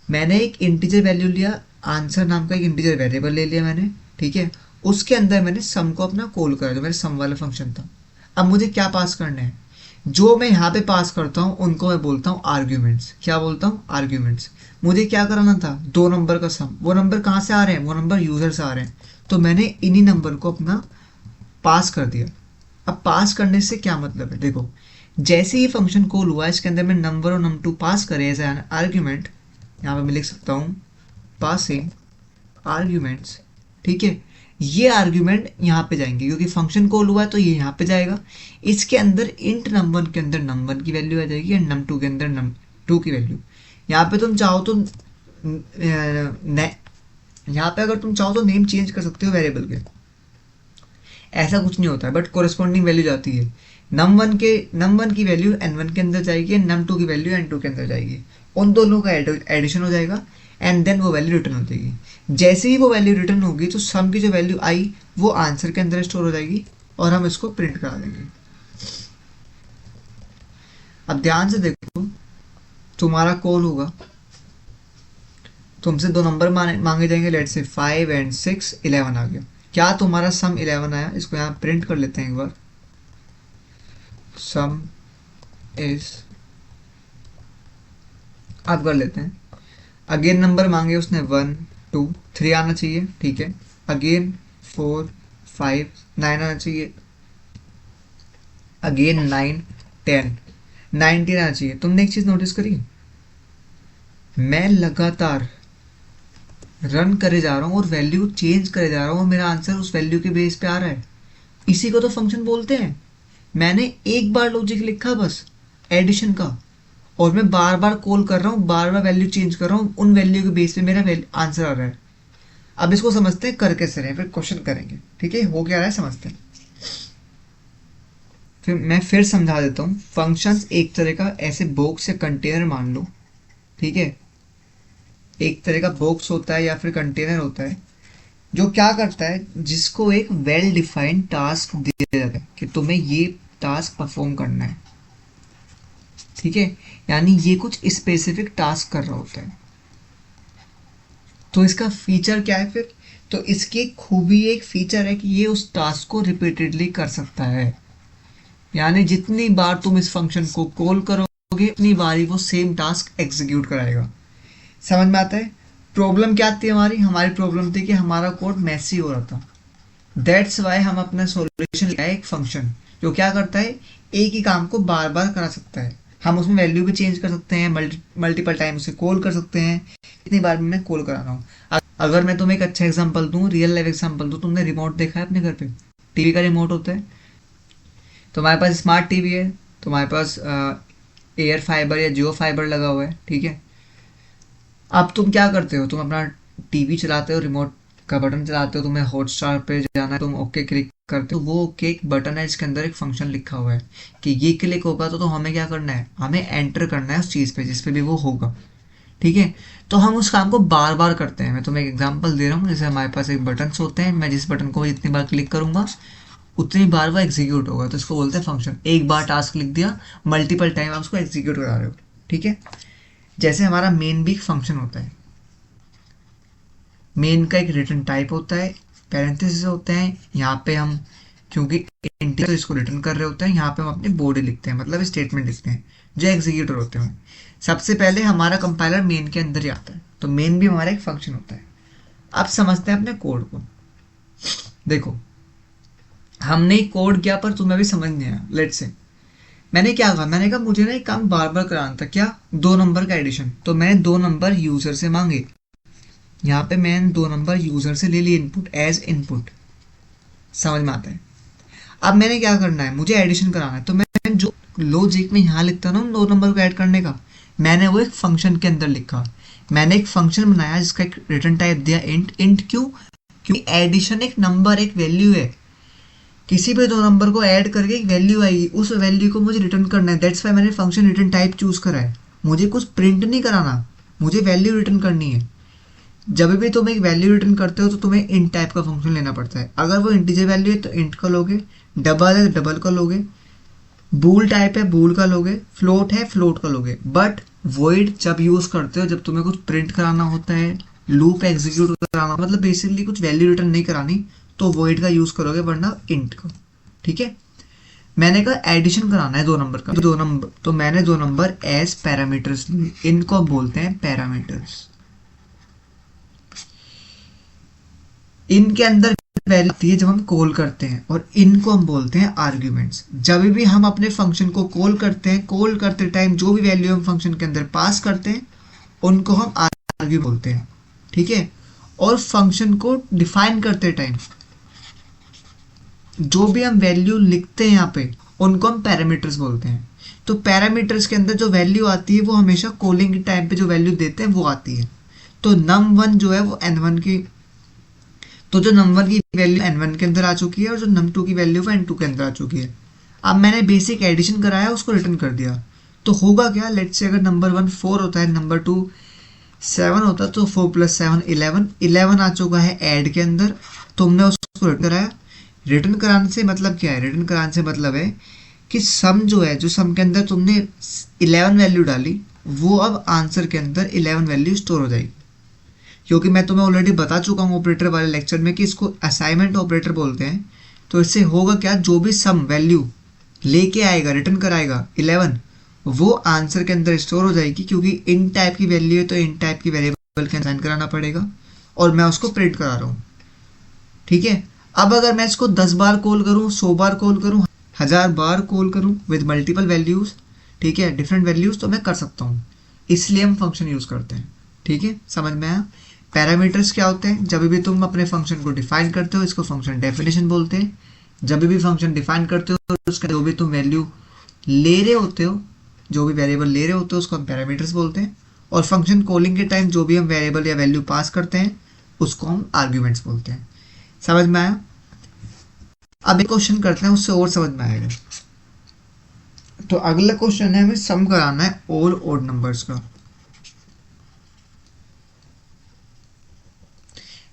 मैंने एक इंटीजर वैल्यू लिया, आंसर नाम का एक इंटीजर वेरिएबल ले लिया मैंने, ठीक है। उसके अंदर मैंने सम को अपना कॉल करा, जो मेरा सम वाला फंक्शन था। अब मुझे क्या पास करना है? जो मैं यहाँ पे पास करता हूँ उनको मैं बोलता हूँ आर्ग्यूमेंट्स। क्या बोलता हूँ? आर्ग्यूमेंट्स। मुझे क्या कराना था? दो नंबर का सम। वो नंबर कहाँ से आ रहे हैं? वो नंबर यूजर से आ रहे हैं। तो मैंने इन्हीं नंबर को अपना पास कर दिया। अब पास करने से क्या मतलब है? देखो, जैसे ही फंक्शन कॉल हुआ, इसके अंदर मैं नंबर और num2 पास करे एज एन आर्ग्यूमेंट। यहाँ पे मैं लिख सकता हूँ पासिंग आर्ग्यूमेंट्स, ठीक है। ये आर्ग्यूमेंट यहाँ पे जाएंगे, क्योंकि फंक्शन कॉल हुआ है तो ये यहाँ पे जाएगा। इसके अंदर इंट num1 के अंदर num1 की वैल्यू आ जाएगी एंड num2 के अंदर num2 की वैल्यू। यहाँ पे तुम चाहो तो यहाँ पे अगर तुम चाहो तो नेम चेंज कर सकते हो वेरिएबल के, ऐसा कुछ नहीं होता है, बट कोरिस्पॉन्डिंग वैल्यू जाती है। num1 की वैल्यू n1 के अंदर जाएगी एंड num2 की वैल्यू n2 के अंदर जाएगी। उन दोनों का एडिशन हो जाएगा एंड देन वो वैल्यू रिटर्न हो जाएगी। जैसे ही वो वैल्यू रिटर्न होगी तो सम की जो वैल्यू आई वो आंसर के अंदर स्टोर हो जाएगी और हम इसको प्रिंट करा देंगे। अब ध्यान से देखो, तुम्हारा कॉल होगा, तुमसे दो नंबर मांगे जाएंगे, लेट से 5 एंड 6, 11 आ गया। क्या तुम्हारा सम 11 आया? इसको यहाँ प्रिंट कर लेते हैं एक बार। सम इज, आप कर लेते हैं। अगेन नंबर मांगे उसने 1 2 3 आना चाहिए, ठीक है। अगेन 4 5 9 आना चाहिए। अगेन 9 10 19 आना चाहिए। तुमने एक चीज नोटिस करी, मैं लगातार रन करे जा रहा हूँ और वैल्यू चेंज करे जा रहा हूँ और मेरा आंसर उस वैल्यू के बेस पे आ रहा है। इसी को तो फंक्शन बोलते हैं। मैंने एक बार लॉजिक लिखा बस एडिशन का, और मैं बार बार कॉल कर रहा हूँ, बार बार वैल्यू चेंज कर रहा हूँ, उन वैल्यू के बेस पे मेरा आंसर आ रहा है। अब इसको समझते हैं कर कैसे रहे, फिर क्वेश्चन करेंगे, ठीक है। हो क्या रहा है समझते हैं। फिर मैं फिर समझा देता हूँ। फंक्शंस एक तरह का ऐसे बॉक्स या कंटेनर मान लो, ठीक है। एक तरह का बॉक्स होता है या फिर कंटेनर होता है जो क्या करता है, जिसको एक वेल डिफाइंड टास्क दिया जाता है कि तुम्हें ये टास्क परफॉर्म करना है, ठीक है। यानी ये कुछ स्पेसिफिक टास्क कर रहा होता है। तो इसका फीचर क्या है फिर? तो इसकी खूबी, एक फीचर है कि ये उस टास्क को रिपीटेडली कर सकता है। यानी जितनी बार तुम इस फंक्शन को कॉल करोगे उतनी बार ही वो सेम टास्क एग्जीक्यूट कराएगा। समझ में आता है? प्रॉब्लम क्या थी हमारी? हमारी प्रॉब्लम थी कि हमारा कोड मैसी हो रहा था। दैट्स वाई हम अपना सॉल्यूशन लाए, एक फंक्शन जो क्या करता है, एक ही काम को बार बार करा सकता है। हम उसमें वैल्यू भी चेंज कर सकते हैं, मल्टीपल टाइम उसे कॉल कर सकते हैं, इतनी बार मैं कॉल करा रहा हूँ। अगर मैं तुम्हें एक अच्छा एग्जांपल दूँ, रियल लाइफ एग्जांपल दूँ, तुमने रिमोट देखा है अपने घर पे? टीवी का रिमोट होता है। तुम्हारे पास स्मार्ट टीवी है, तुम्हारे पास एयर फाइबर या जियो फाइबर लगा हुआ है, ठीक है। अब तुम क्या करते हो? तुम अपना टीवी चलाते हो, रिमोट का बटन चलाते हो, तुम्हें हॉटस्टार पे जाना है, तुम ओके क्लिक करते हो। वो ओके एक बटन है, इसके अंदर एक फंक्शन लिखा हुआ है कि ये क्लिक होगा तो हमें क्या करना है, हमें एंटर करना है उस चीज़ पे जिस पे भी वो होगा, ठीक है। तो हम उस काम को बार बार करते हैं। मैं तुम्हें एक एग्जांपल दे रहा हूँ। जैसे हमारे पास एक बटन होते हैं, मैं जिस बटन को जितनी बार क्लिक करूंगा उतनी बार वो एग्जीक्यूट होगा, तो इसको बोलते हैं फंक्शन। एक बार टास्क लिख दिया, मल्टीपल टाइम आप उसको एग्जीक्यूट करा रहे हो, ठीक है। जैसे हमारा मेन भी एक फंक्शन होता है। मेन का एक रिटर्न टाइप होता है, पैरेंथेसिस होते हैं, यहाँ पे हम क्योंकि इंटीजर तो इसको रिटर्न कर रहे होते हैं, यहाँ पे हम अपनी बॉडी लिखते हैं, मतलब स्टेटमेंट लिखते हैं जो एग्जीक्यूटर होते हैं। सबसे पहले हमारा कंपाइलर मेन के अंदर ही आता है, तो मेन भी हमारा एक फंक्शन होता है। अब समझते हैं अपने कोड को। देखो हमने कोड किया पर तुम्हें भी समझ नहीं आया। लेट्स से मैंने क्या कहा, मैंने कहा मुझे ना एक काम बार बार कराना था, क्या, 2 नंबर का एडिशन। तो मैंने 2 नंबर यूजर से मांगे, यहाँ पे मैंने 2 नंबर यूजर से ले लिए इनपुट एज इनपुट। समझ में आता है। अब मैंने क्या करना है, मुझे एडिशन कराना है, तो मैं जो लॉजिक में यहाँ लिखता ना 2 नंबर को ऐड करने का, मैंने वो एक फंक्शन के अंदर लिखा। मैंने एक फंक्शन बनाया जिसका एक रिटर्न टाइप दिया इंट। इंट क्यों? क्योंकि एडिशन एक नंबर, एक वैल्यू है, किसी भी 2 नंबर को ऐड करके एक वैल्यू आएगी, उस वैल्यू को मुझे रिटर्न करना है। दैट्स वाई मैंने फंक्शन रिटर्न टाइप चूज करा है। मुझे कुछ प्रिंट नहीं कराना, मुझे वैल्यू रिटर्न करनी है। जब भी तुम एक वैल्यू रिटर्न करते हो तो तुम्हें इंट टाइप का फंक्शन लेना पड़ता है। अगर वो इंटीजर वैल्यू है तो इंट का लोगे, डबल है तो डबल का लोगे, बूल टाइप है बूल का लोगे, फ्लोट है फ्लोट का लोगे। बट वॉइड जब यूज करते हो, जब तुम्हें कुछ प्रिंट कराना होता है, लूप एग्जीक्यूट कराना, मतलब बेसिकली कुछ वैल्यू रिटर्न नहीं करानी, तो वॉइड का यूज करोगे, वरना इंट का। ठीक है। मैंने कहा एडिशन कराना है 2 नंबर का, 2 नंबर, तो मैंने 2 नंबर एज पैरामीटर्स लिए। इनको हम बोलते हैं पैरामीटर्स। इनके अंदर वैल्यू आती है जब हम कॉल करते हैं, और इनको हम बोलते हैं आर्ग्यूमेंट्स। जब भी हम अपने फंक्शन को कॉल करते हैं, कॉल करते टाइम जो भी वैल्यू हम फंक्शन के अंदर पास करते हैं उनको हम आर्ग्यू बोलते हैं। ठीक है। और फंक्शन को डिफाइन करते टाइम जो भी हम वैल्यू लिखते हैं यहाँ पे, उनको हम पैरामीटर्स बोलते हैं। तो पैरामीटर्स के अंदर जो वैल्यू आती है वो हमेशा कॉलिंग के टाइम पे जो वैल्यू देते हैं वो आती है। तो num1 जो है वो n1 की, तो जो num1 की वैल्यू n1 के अंदर आ चुकी है और जो num2 की वैल्यू वो n2 के अंदर आ चुकी है। अब मैंने बेसिक एडिशन कराया, उसको रिटर्न कर दिया, तो होगा क्या, लेट्स से अगर नंबर 1 4 होता है, नंबर 2 7 होता है, तो 4 + 7 11, 11 आ चुका है ऐड के अंदर। तुमने उसको रिटर्न कराया। रिटर्न कराने से मतलब क्या है, रिटर्न कराने से मतलब है कि सम जो है, जो सम के अंदर तुमने 11 वैल्यू डाली, वो अब आंसर के अंदर 11 वैल्यू स्टोर हो जाएगी। क्योंकि मैं तुम्हें ऑलरेडी बता चुका हूँ ऑपरेटर वाले लेक्चर में कि इसको असाइनमेंट ऑपरेटर बोलते हैं। तो इससे होगा क्या, जो भी सम वैल्यू लेके आएगा, रिटर्न कराएगा 11, वो आंसर के अंदर स्टोर हो जाएगी। क्योंकि इन टाइप की वैल्यू है तो इन टाइप की वेरिएबल के असाइन कराना पड़ेगा, और मैं उसको प्रिंट करा रहा हूँ। ठीक है। अब अगर मैं इसको 10 बार कॉल करूँ, 100 बार कॉल करूँ, 1000 बार कॉल करूँ विद मल्टीपल वैल्यूज, ठीक है, डिफरेंट वैल्यूज, तो मैं कर सकता हूँ। इसलिए हम फंक्शन यूज करते हैं। ठीक है, समझ में आया। पैरामीटर्स क्या होते हैं, जब भी तुम अपने फंक्शन को डिफाइन करते हो, इसको फंक्शन डेफिनेशन बोलते हैं। जब भी फंक्शन डिफाइन करते हो, उसका जो भी तुम वैल्यू ले रहे होते हो, जो भी वेरिएबल ले रहे होते हो, उसको हम पैरामीटर्स बोलते हैं। और फंक्शन कॉलिंग के टाइम जो भी हम वेरिएबल या वैल्यू पास करते हैं उसको हम आर्ग्यूमेंट्स बोलते हैं। समझ में आया। अब एक क्वेश्चन करते हैं, उससे और समझ में आएगा। तो अगला क्वेश्चन है, हमें सम कराना है ऑल ओड नंबर्स का।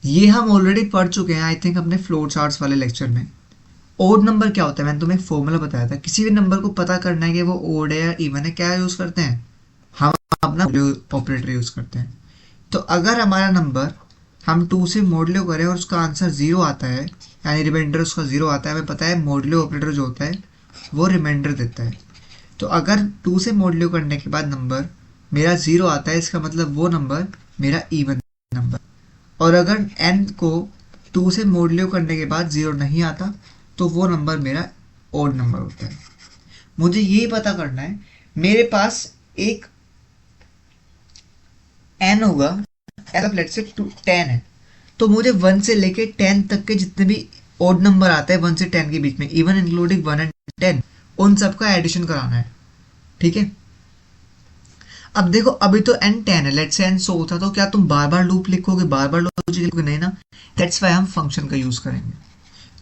ये हम ऑलरेडी पढ़ चुके हैं आई थिंक अपने फ्लोर चार्ट्स वाले लेक्चर में। ओड नंबर क्या होता है, मैंने तुम्हें एक फॉर्मूला बताया था। किसी भी नंबर को पता करना है कि वो ओड है या इवन है, क्या यूज करते हैं हम, अपना ऑपरेटर यूज करते हैं। तो अगर हमारा नंबर हम 2 से मॉडुलो करें और उसका आंसर 0 आता है, यानी रिमाइंडर उसका 0 आता है, हमें पता है मॉडुलो ऑपरेटर जो होता है वो रिमाइंडर देता है। तो अगर 2 से मॉडुलो करने के बाद नंबर मेरा 0 आता है, इसका मतलब वो नंबर मेरा इवन नंबर। और अगर n को 2 से मॉडुलो करने के बाद 0 नहीं आता, तो वो नंबर मेरा ओड नंबर होता है। मुझे ये पता करना है, मेरे पास एक n होगा, लेट्स से 10 है, तो मुझे 1 से लेके 10 तक के जितने भी ओड नंबर आते हैं 1 से 10 के बीच में, इवन इंक्लूडिंग 1 एंड 10, उन सबका एडिशन कराना है। ठीक है। अब देखो अभी तो n 10 है, लेट्स से n 100 था, तो क्या तुम बार बार लूप लिखोगे, बार बार लॉजिक लिखोगे, नहीं ना। दैट्स वाई हम फंक्शन का यूज करेंगे।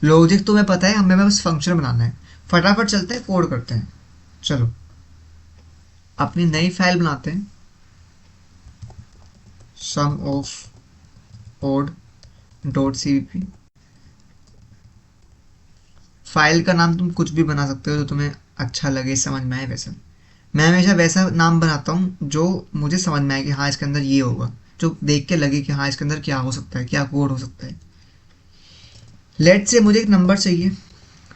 लॉजिक तुम्हें पता है, हमें बस फंक्शन बनाना है। फटाफट चलते हैं, कोड करते हैं। चलो अपनी नई फाइल बनाते हैं, सम ऑफ ओड .cpp। फाइल का नाम तुम कुछ भी बना सकते हो जो तुम्हें अच्छा लगे, समझ में आए वैसा। मैं हमेशा वैसा नाम बनाता हूँ जो मुझे समझ में आए कि हाँ इसके अंदर ये होगा, जो देख के लगे कि हाँ इसके अंदर क्या हो सकता है, क्या कोड हो सकता है। लेट से मुझे एक नंबर चाहिए,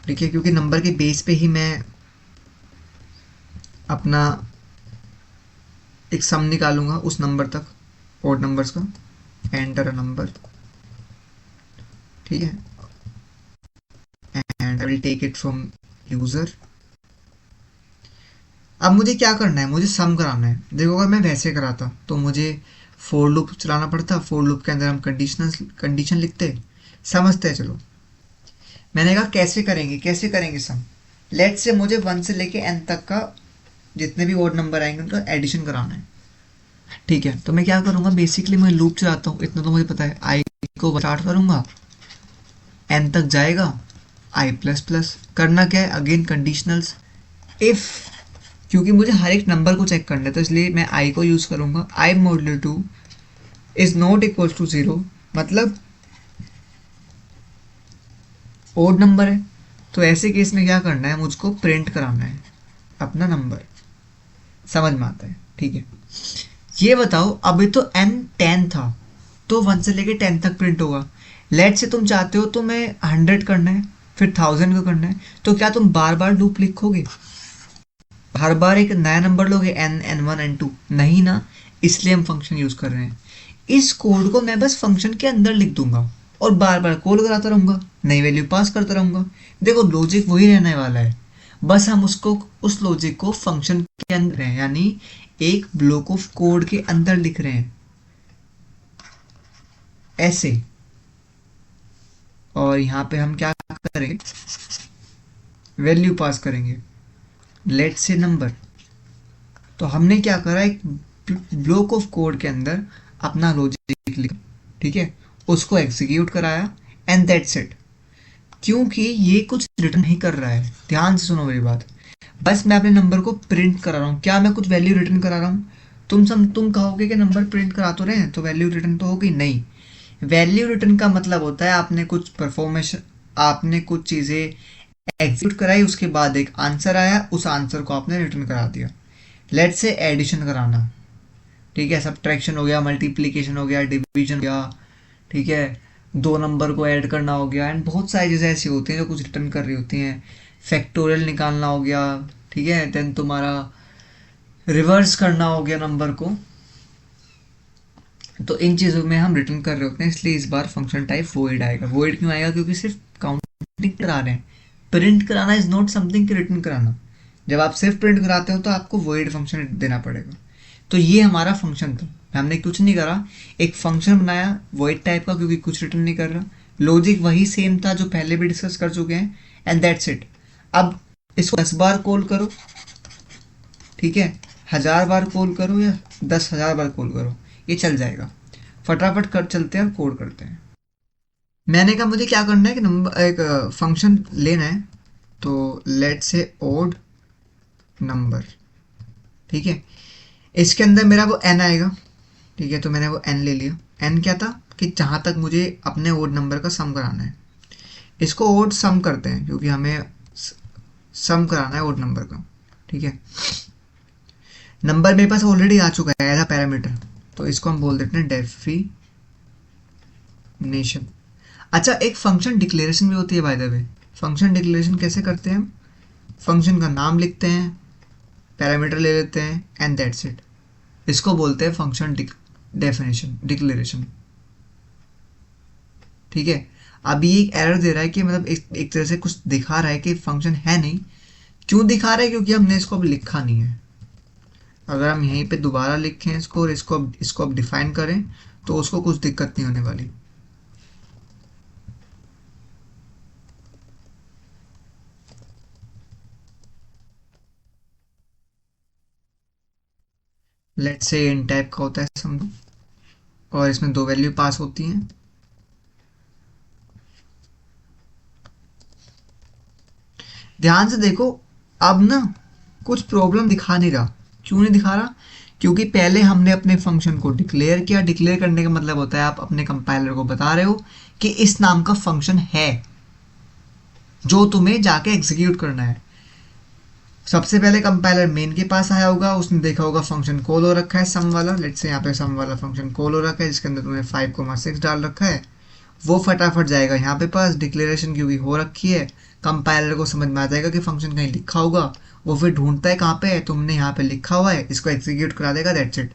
ठीक है, क्योंकि नंबर के बेस पे ही मैं अपना एक सम निकालूंगा उस नंबर तक, ओड नंबर्स का। एंटर अ नंबर, ठीक है, and I will take it from user. अब मुझे क्या करना है, मुझे सम कराना है। देखो अगर मैं वैसे कराता तो मुझे फोर लूप चलाना पड़ता, फोर लूप के अंदर हम कंडीशन लिखते, समझते हैं। चलो मैंने कहा कैसे करेंगे, कैसे करेंगे सम। लेट से मुझे 1 से लेके n तक का जितने भी ओड नंबर आएंगे उनका एडिशन कराना है, ठीक है। तो मैं क्या करूँगा, बेसिकली मैं लूप चलाता हूँ, इतना तो मुझे पता है। आई को स्टार्ट करूँगा, n तक जाएगा, i प्लस प्लस। करना क्या है, अगेन कंडीशनल्स। इफ़, क्योंकि मुझे हर एक नंबर को चेक करना है तो इसलिए मैं i को यूज़ करूँगा। i modular 2 is not equal to 0, मतलब ओड नंबर है। तो ऐसे केस में क्या करना है, मुझको प्रिंट कराना है अपना नंबर। समझ में आता है, ठीक है। ये बताओ अभी तो n 10 था, तो 1 से लेके 10 तक प्रिंट होगा। लेट से तुम चाहते हो तो मैं 100 करना है, फिर 1000 को करना है, तो क्या तुम बार बार लूप लिखोगे, हर बार एक नया नंबर लोगे, n n1 n2? नहीं ना, इसलिए हम फंक्शन यूज कर रहे हैं। इस कोड को मैं बस फंक्शन के अंदर लिख दूंगा और बार बार कॉल कराता रहूंगा, नई वैल्यू पास करता रहूंगा। देखो लॉजिक वही रहने वाला है, बस हम उसको, उस लॉजिक को फंक्शन के अंदर है, यानी एक ब्लॉक ऑफ कोड के अंदर लिख रहे हैं ऐसे। और यहाँ पे हम क्या करेंगे, वैल्यू पास करेंगे, लेट से नंबर। तो हमने क्या करा, एक ब्लॉक ऑफ कोड के अंदर अपना लॉजिक लिखा, ठीक है, उसको एग्जीक्यूट कराया, एंड दैट्स इट। क्योंकि ये कुछ रिटर्न नहीं कर रहा है, ध्यान से सुनो मेरी बात, बस मैं अपने नंबर को प्रिंट करा रहा हूँ। क्या मैं कुछ वैल्यू रिटर्न करा रहा हूँ? तुम कहोगे कि नंबर प्रिंट करा तो रहे हैं तो वैल्यू रिटर्न तो होगी नहीं। वैल्यू रिटर्न का मतलब होता है आपने कुछ परफॉर्मेंस, आपने कुछ चीज़ें एग्जीक्यूट कराई, उसके बाद एक आंसर आया, उस आंसर को आपने रिटर्न करा दिया। लेट से एडिशन कराना, ठीक है, सब्ट्रैक्शन हो गया, मल्टीप्लिकेशन हो गया, डिवीजन हो गया, ठीक है, दो नंबर को ऐड करना हो गया, एंड बहुत सारी चीज़ें ऐसी होती हैं जो कुछ रिटर्न कर रही होती हैं। फैक्टोरियल निकालना हो गया, ठीक है, देन तुम्हारा रिवर्स करना हो गया नंबर को। तो इन चीज़ों में हम रिटर्न कर रहे होते हैं, इसलिए इस बार फंक्शन टाइप वॉइड आएगा। वॉइड क्यों आएगा? क्योंकि सिर्फ काउंटिंग करा रहे हैं। प्रिंट कराना इज नॉट समथिंग कि रिटर्न कराना। जब आप सिर्फ प्रिंट कराते हो तो आपको वॉइड फंक्शन देना पड़ेगा। तो ये हमारा फंक्शन था, हमने कुछ नहीं करा, एक फंक्शन बनाया वॉइड टाइप का, क्योंकि कुछ रिटर्न नहीं कर रहा। लॉजिक वही सेम था जो पहले भी डिस्कस कर चुके हैं, एंड दैट्स इट। अब इसको 10 बार कॉल करो, ठीक है, 1000 बार कॉल करो या 10,000 बार कॉल करो, ये चल जाएगा। फटाफट कर चलते हैं और कोड करते हैं। मैंने कहा मुझे क्या करना है कि नंबर, एक फंक्शन लेना है, तो लेट से ओड नंबर, ठीक है, इसके अंदर मेरा वो n आएगा, ठीक है, तो मैंने वो n ले लिया। n क्या था कि जहाँ तक मुझे अपने ओड नंबर का सम कराना है, इसको ओड सम करते हैं क्योंकि हमें सम कराना है ओड नंबर का, ठीक है। नंबर मेरे पास ऑलरेडी आ चुका है एज अ पैरामीटर, तो इसको हम बोल देते हैं डेफिनेशन। अच्छा, एक फंक्शन डिक्लेरेशन भी होती है by the way. Function declaration कैसे करते हैं हम? फंक्शन का नाम लिखते हैं, पैरामीटर ले लेते हैं, एंड दैट्स इट। इसको बोलते हैं फंक्शन डेफिनेशन, डिक्लेरेशन, ठीक है। अभी एक एरर दे रहा है कि मतलब एक तरह से कुछ दिखा रहा है कि फंक्शन है नहीं। क्यों दिखा रहा है? क्योंकि हमने इसको अब लिखा नहीं है। अगर हम यहीं पे दोबारा लिखें इसको और इसको अब डिफाइन करें तो उसको कुछ दिक्कत नहीं होने वाली। लेट्स से इन टाइप का होता है समझो, और इसमें दो वैल्यू पास होती हैं। ध्यान से देखो, अब ना कुछ प्रॉब्लम दिखा नहीं रहा। क्यों नहीं दिखा रहा? क्योंकि पहले हमने अपने फंक्शन को डिक्लेयर किया। डिक्लेयर करने का मतलब होता है आप अपने कंपाइलर को बता रहे हो कि इस नाम का फंक्शन है जो तुम्हें जाके एग्जीक्यूट करना है। सबसे पहले कंपाइलर मेन के पास आया होगा, उसने देखा होगा फंक्शन कॉल हो रखा है सम वाला, लेट्स से यहाँ पे सम वाला फंक्शन कॉल हो रखा है जिसके अंदर तुमने 5,6 डाल रखा है। वो फटाफट जाएगा यहाँ पे पास डिक्लेरेशन क्योंकि हो रखी है, कंपाइलर को समझ में आ जाएगा कि फंक्शन कहीं लिखा होगा, वो फिर ढूंढता है कहाँ पे है, तुमने यहाँ पे लिखा हुआ है, इसको एग्जीक्यूट करा देगा, दैट्स इट।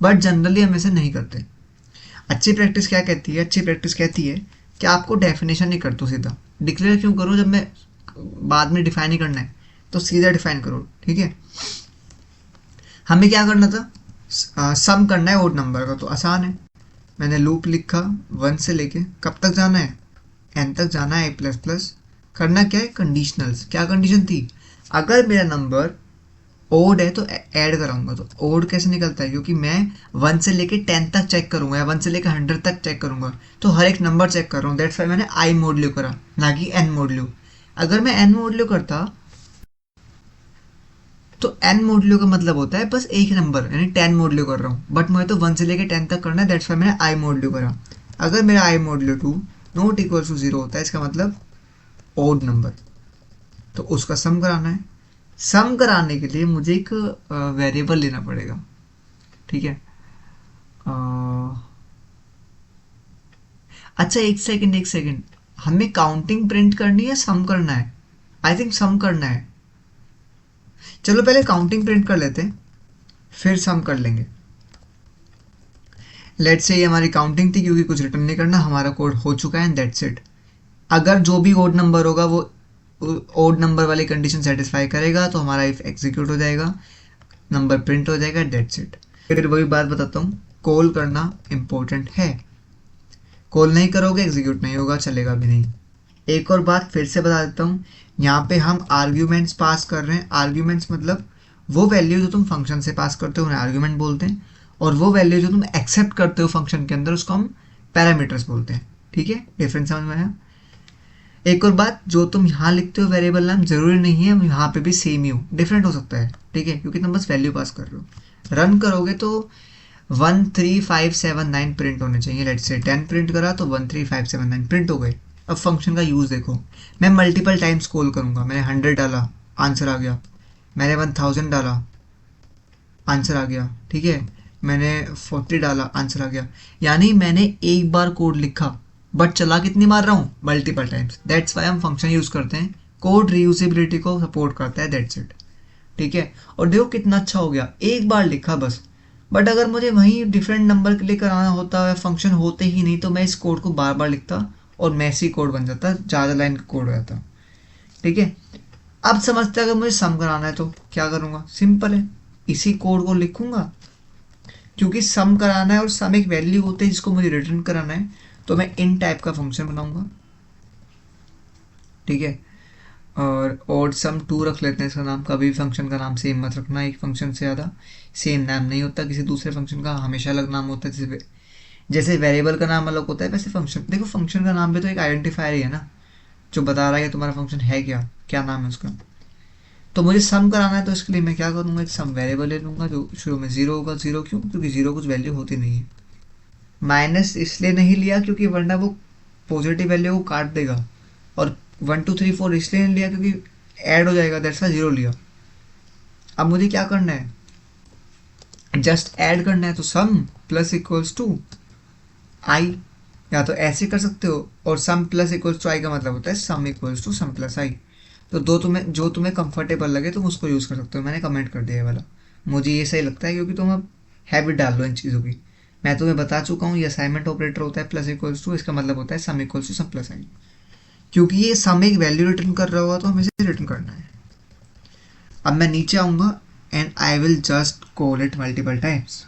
बट जनरली हम ऐसे नहीं करते। अच्छी प्रैक्टिस क्या कहती है, अच्छी प्रैक्टिस कहती है कि आपको डेफिनेशन नहीं कर दो, सीधा डिक्लेयर क्यों करो जब मैं बाद में डिफाइन ही करना है, तो सीधा डिफाइन करो, ठीक है। हमें क्या करना था, सम करना है ओड नंबर का, तो आसान है। मैंने लूप लिखा 1 से लेके कब तक जाना है, n तक जाना है, a++। करना क्या है, कंडीशनल्स। क्या कंडीशन थी, अगर मेरा नंबर ओड है तो ऐड कराऊंगा। तो ओड कैसे निकलता है, क्योंकि मैं 1 से लेके 10 तक चेक करूंगा या 1 से लेके 100 तक चेक करूंगा, तो हर एक नंबर चेक कर रहा हूँ, दैट्स वाई मैंने आई मोडल्यू करा, ना कि एन मोडल्यू। अगर मैं एन मोडल्यू करता तो एन मोडल्यू का मतलब होता है बस एक नंबर, यानी 10 मोडल्यू कर रहा हूँ, बट मुझे तो 1 से लेके 10 तक करना है, दैट्स वाई मैंने आई मोडल्यू करा। अगर मेरा आई मोडल्यू 2 नॉट इक्वल टू 0 होता है, इसका मतलब ओड नंबर, तो उसका सम कराना है। सम कराने के लिए मुझे एक वेरिएबल लेना पड़ेगा, ठीक है। अच्छा एक सेकंड, हमें काउंटिंग प्रिंट करनी है, सम करना है? आई थिंक सम करना है। चलो पहले काउंटिंग प्रिंट कर लेते हैं, फिर सम कर लेंगे। लेट्स से ये हमारी काउंटिंग थी, क्योंकि कुछ रिटर्न नहीं करना, हमारा कोड हो चुका है, दैट्स इट। अगर जो भी ओड नंबर होगा वो ओड नंबर वाली कंडीशन सेटिस्फाई करेगा तो हमारा इफ एग्जीक्यूट हो जाएगा, नंबर प्रिंट हो जाएगा, दैट्स इट। फिर वही बात बताता हूँ, कॉल करना इंपॉर्टेंट है, कॉल नहीं करोगे एग्जीक्यूट नहीं होगा, चलेगा भी नहीं। एक और बात फिर से बता देता हूँ, यहाँ पे हम आर्ग्यूमेंट्स पास कर रहे हैं। आर्ग्यूमेंट्स मतलब वो वैल्यू जो तुम फंक्शन से पास करते हो उन्हें आर्ग्यूमेंट बोलते हैं, और वो वैल्यू जो तुम एक्सेप्ट करते हो फंक्शन के अंदर उसको हम पैरामीटर्स बोलते हैं, ठीक है। डिफरेंस समझ में आया। एक और बात, जो तुम यहाँ लिखते हो वेरिएबल नाम जरूरी नहीं है यहाँ पे भी सेम ही हो, डिफरेंट हो सकता है, ठीक है, क्योंकि तुम बस वैल्यू पास कर रहे हो। रन करोगे तो 1 3 5 7 9 प्रिंट होने चाहिए। लेट्स से 10 प्रिंट करा तो 1 3 5 7 9 प्रिंट हो गए। अब फंक्शन का यूज़ देखो, मैं मल्टीपल टाइम्स कॉल करूँगा, मैंने 100 डाला आंसर आ गया, मैंने 1000 डाला आंसर आ गया, ठीक है, मैंने 40 डाला आंसर आ गया। यानी मैंने एक बार कोड लिखा बट चला कितनी बार रहा हूँ, मल्टीपल टाइम्स। दैट्स वाई हम फंक्शन यूज़ करते हैं, कोड रीयूजेबिलिटी को सपोर्ट करता है, दैट्स इट, ठीक है। और देखो कितना अच्छा हो गया, एक बार लिखा बस। बट अगर मुझे वहीं डिफरेंट नंबर के लिए कराना होता है, फंक्शन होते ही नहीं, तो मैं इस कोड को बार बार लिखता और मैसी कोड बन जाता, ज़्यादा लाइन का कोड हो जाता, ठीक है। अब समझते अगर मुझे सम कराना है तो क्या करूँगा, सिंपल है, इसी कोड को लिखूंगा, क्योंकि सम कराना है और सम एक वैल्यू होती है जिसको मुझे रिटर्न कराना है, तो मैं इन टाइप का फंक्शन बनाऊंगा, ठीक है। और ओड सम 2 रख लेते हैं इसका नाम, कभी भी फंक्शन का नाम सेम मत रखना, एक फंक्शन से ज़्यादा सेम नाम नहीं होता किसी दूसरे फंक्शन का, हमेशा अलग नाम होता है। जैसे वेरिएबल का नाम अलग होता है, वैसे फंक्शन, देखो फंक्शन का नाम भी तो एक आइडेंटिफायर ही है ना, जो बता रहा है कि तुम्हारा फंक्शन है क्या, क्या नाम है उसका। तो मुझे सम कराना है तो इसके लिए मैं क्या करूँगा, एक सम वेरिएबल ले लूँगा जो शुरू में 0 होगा। 0 क्यों, क्योंकि 0 कुछ वैल्यू होती नहीं है। माइनस इसलिए नहीं लिया क्योंकि वरना वो पॉजिटिव वैल्यू को काट देगा, और 1 2 3 4 इसलिए नहीं लिया क्योंकि ऐड हो जाएगा, दैट्स वाई 0 लिया। अब मुझे क्या करना है, जस्ट ऐड करना है, तो sum plus equals to I, या तो ऐसे कर सकते हो, और sum plus equals to I का मतलब होता है sum equals to sum plus I. तो दो तुम्हें जो तुम्हें कंफर्टेबल लगे तुम उसको यूज़ कर सकते हो। मैंने कमेंट कर दिया ये वाला, मुझे ये सही लगता है, क्योंकि तुम अब हैबिट डाल लो इन चीज़ों की। मैं तुम्हें बता चुका हूँ ये असाइनमेंट ऑपरेटर होता है प्लस इक्वल्स टू, इसका मतलब होता है sum equals to sum plus I, क्योंकि ये सम एक वैल्यू रिटर्न कर रहा होगा तो हमें इसे रिटर्न करना है। अब मैं नीचे आऊँगा and I will just call it multiple times.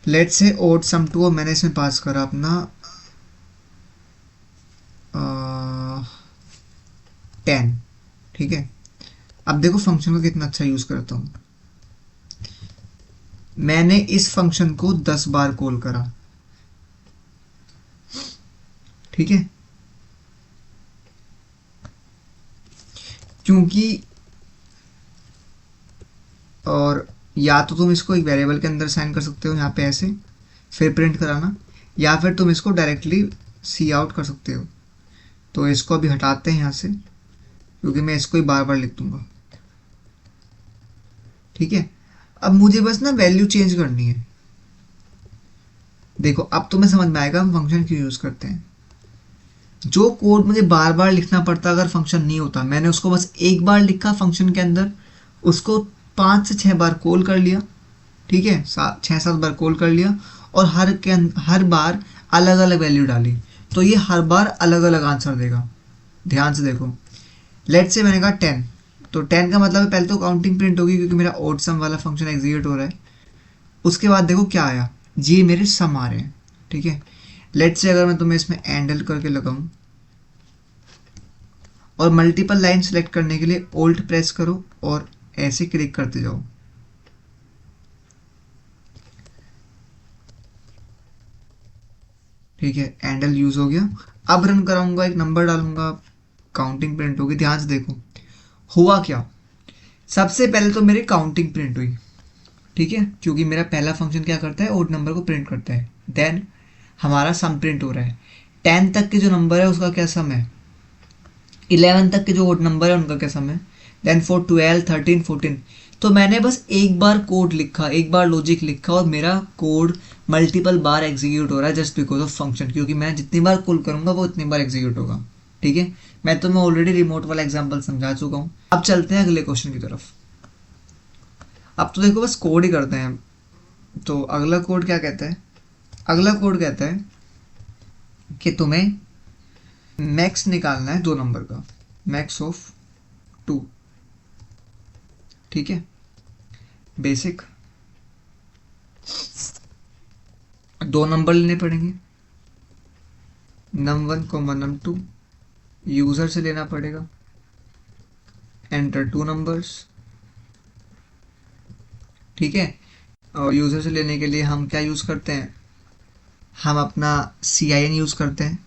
Let's say odd sum 2, और मैंने इसमें पास करा अपना 10, ठीक है। अब देखो फंक्शन का कितना अच्छा यूज़ करता हूँ, मैंने इस फंक्शन को 10 बार कॉल करा, ठीक है, क्योंकि और या तो तुम इसको एक वेरिएबल के अंदर साइन कर सकते हो यहाँ पे ऐसे, फिर प्रिंट कराना, या फिर तुम इसको डायरेक्टली सी आउट कर सकते हो। तो इसको अभी हटाते हैं यहाँ से, क्योंकि मैं इसको ही बार बार लिख दूंगा। ठीक है, अब मुझे बस ना वैल्यू चेंज करनी है। देखो अब तुम्हें समझ में आएगा हम फंक्शन क्यों यूज करते हैं। जो कोड मुझे बार बार लिखना पड़ता अगर फंक्शन नहीं होता, मैंने उसको बस एक बार लिखा फंक्शन के अंदर, उसको 5 से 6 बार कॉल कर लिया। ठीक है, 6 7 बार कॉल कर लिया और हर बार अलग अलग वैल्यू डाली, तो ये हर बार अलग अलग आंसर देगा। ध्यान से देखो, लेट से मैंने कहा 10, तो 10 का मतलब है पहले तो काउंटिंग प्रिंट होगी क्योंकि मेरा ओड सम वाला फंक्शन एग्जीक्यूट हो रहा है। उसके बाद देखो क्या आया, ये मेरे सम आ रहे हैं। ठीक है, लेट से अगर मैं तुम्हें इसमें एंडल करके लगाऊं और मल्टीपल लाइन सेलेक्ट करने के लिए ओल्ट प्रेस करो और ऐसे क्लिक करते जाओ। ठीक है, एंडल यूज हो गया। अब रन कराऊंगा, एक नंबर डालूंगा, काउंटिंग प्रिंट होगी। ध्यान से देखो हुआ क्या, सबसे पहले तो मेरी काउंटिंग प्रिंट हुई। ठीक है, क्योंकि मेरा पहला फंक्शन क्या करता है, ओड नंबर को प्रिंट करता है। देन हमारा सम प्रिंट हो रहा है। 10 तक के जो नंबर है उसका क्या सम है, 11 तक के जो ओड नंबर है उनका क्या सम है, देन फॉर 12 13 14। तो मैंने बस एक बार कोड लिखा, एक बार लॉजिक लिखा और मेरा कोड मल्टीपल बार एग्जीक्यूट हो रहा है जस्ट बिकॉज ऑफ फंक्शन, क्योंकि मैं जितनी बार कॉल करूंगा वो उतनी बार एग्जीक्यूट होगा। ठीक है, मैं तुम्हें ऑलरेडी रिमोट वाला एग्जांपल समझा चुका हूँ। अब चलते हैं अगले क्वेश्चन की तरफ। अब तो देखो बस कोड ही करते हैं। तो अगला कोड क्या कहता है, अगला कोड कहता है कि तुम्हें मैक्स निकालना है 2 नंबर का, मैक्स ऑफ 2। ठीक है, बेसिक 2 नंबर लेने पड़ेंगे, num1 कॉमा num2। यूजर से लेना पड़ेगा, एंटर 2 नंबर्स। ठीक है, और यूजर से लेने के लिए हम क्या यूज करते हैं, हम अपना CIN यूज करते हैं।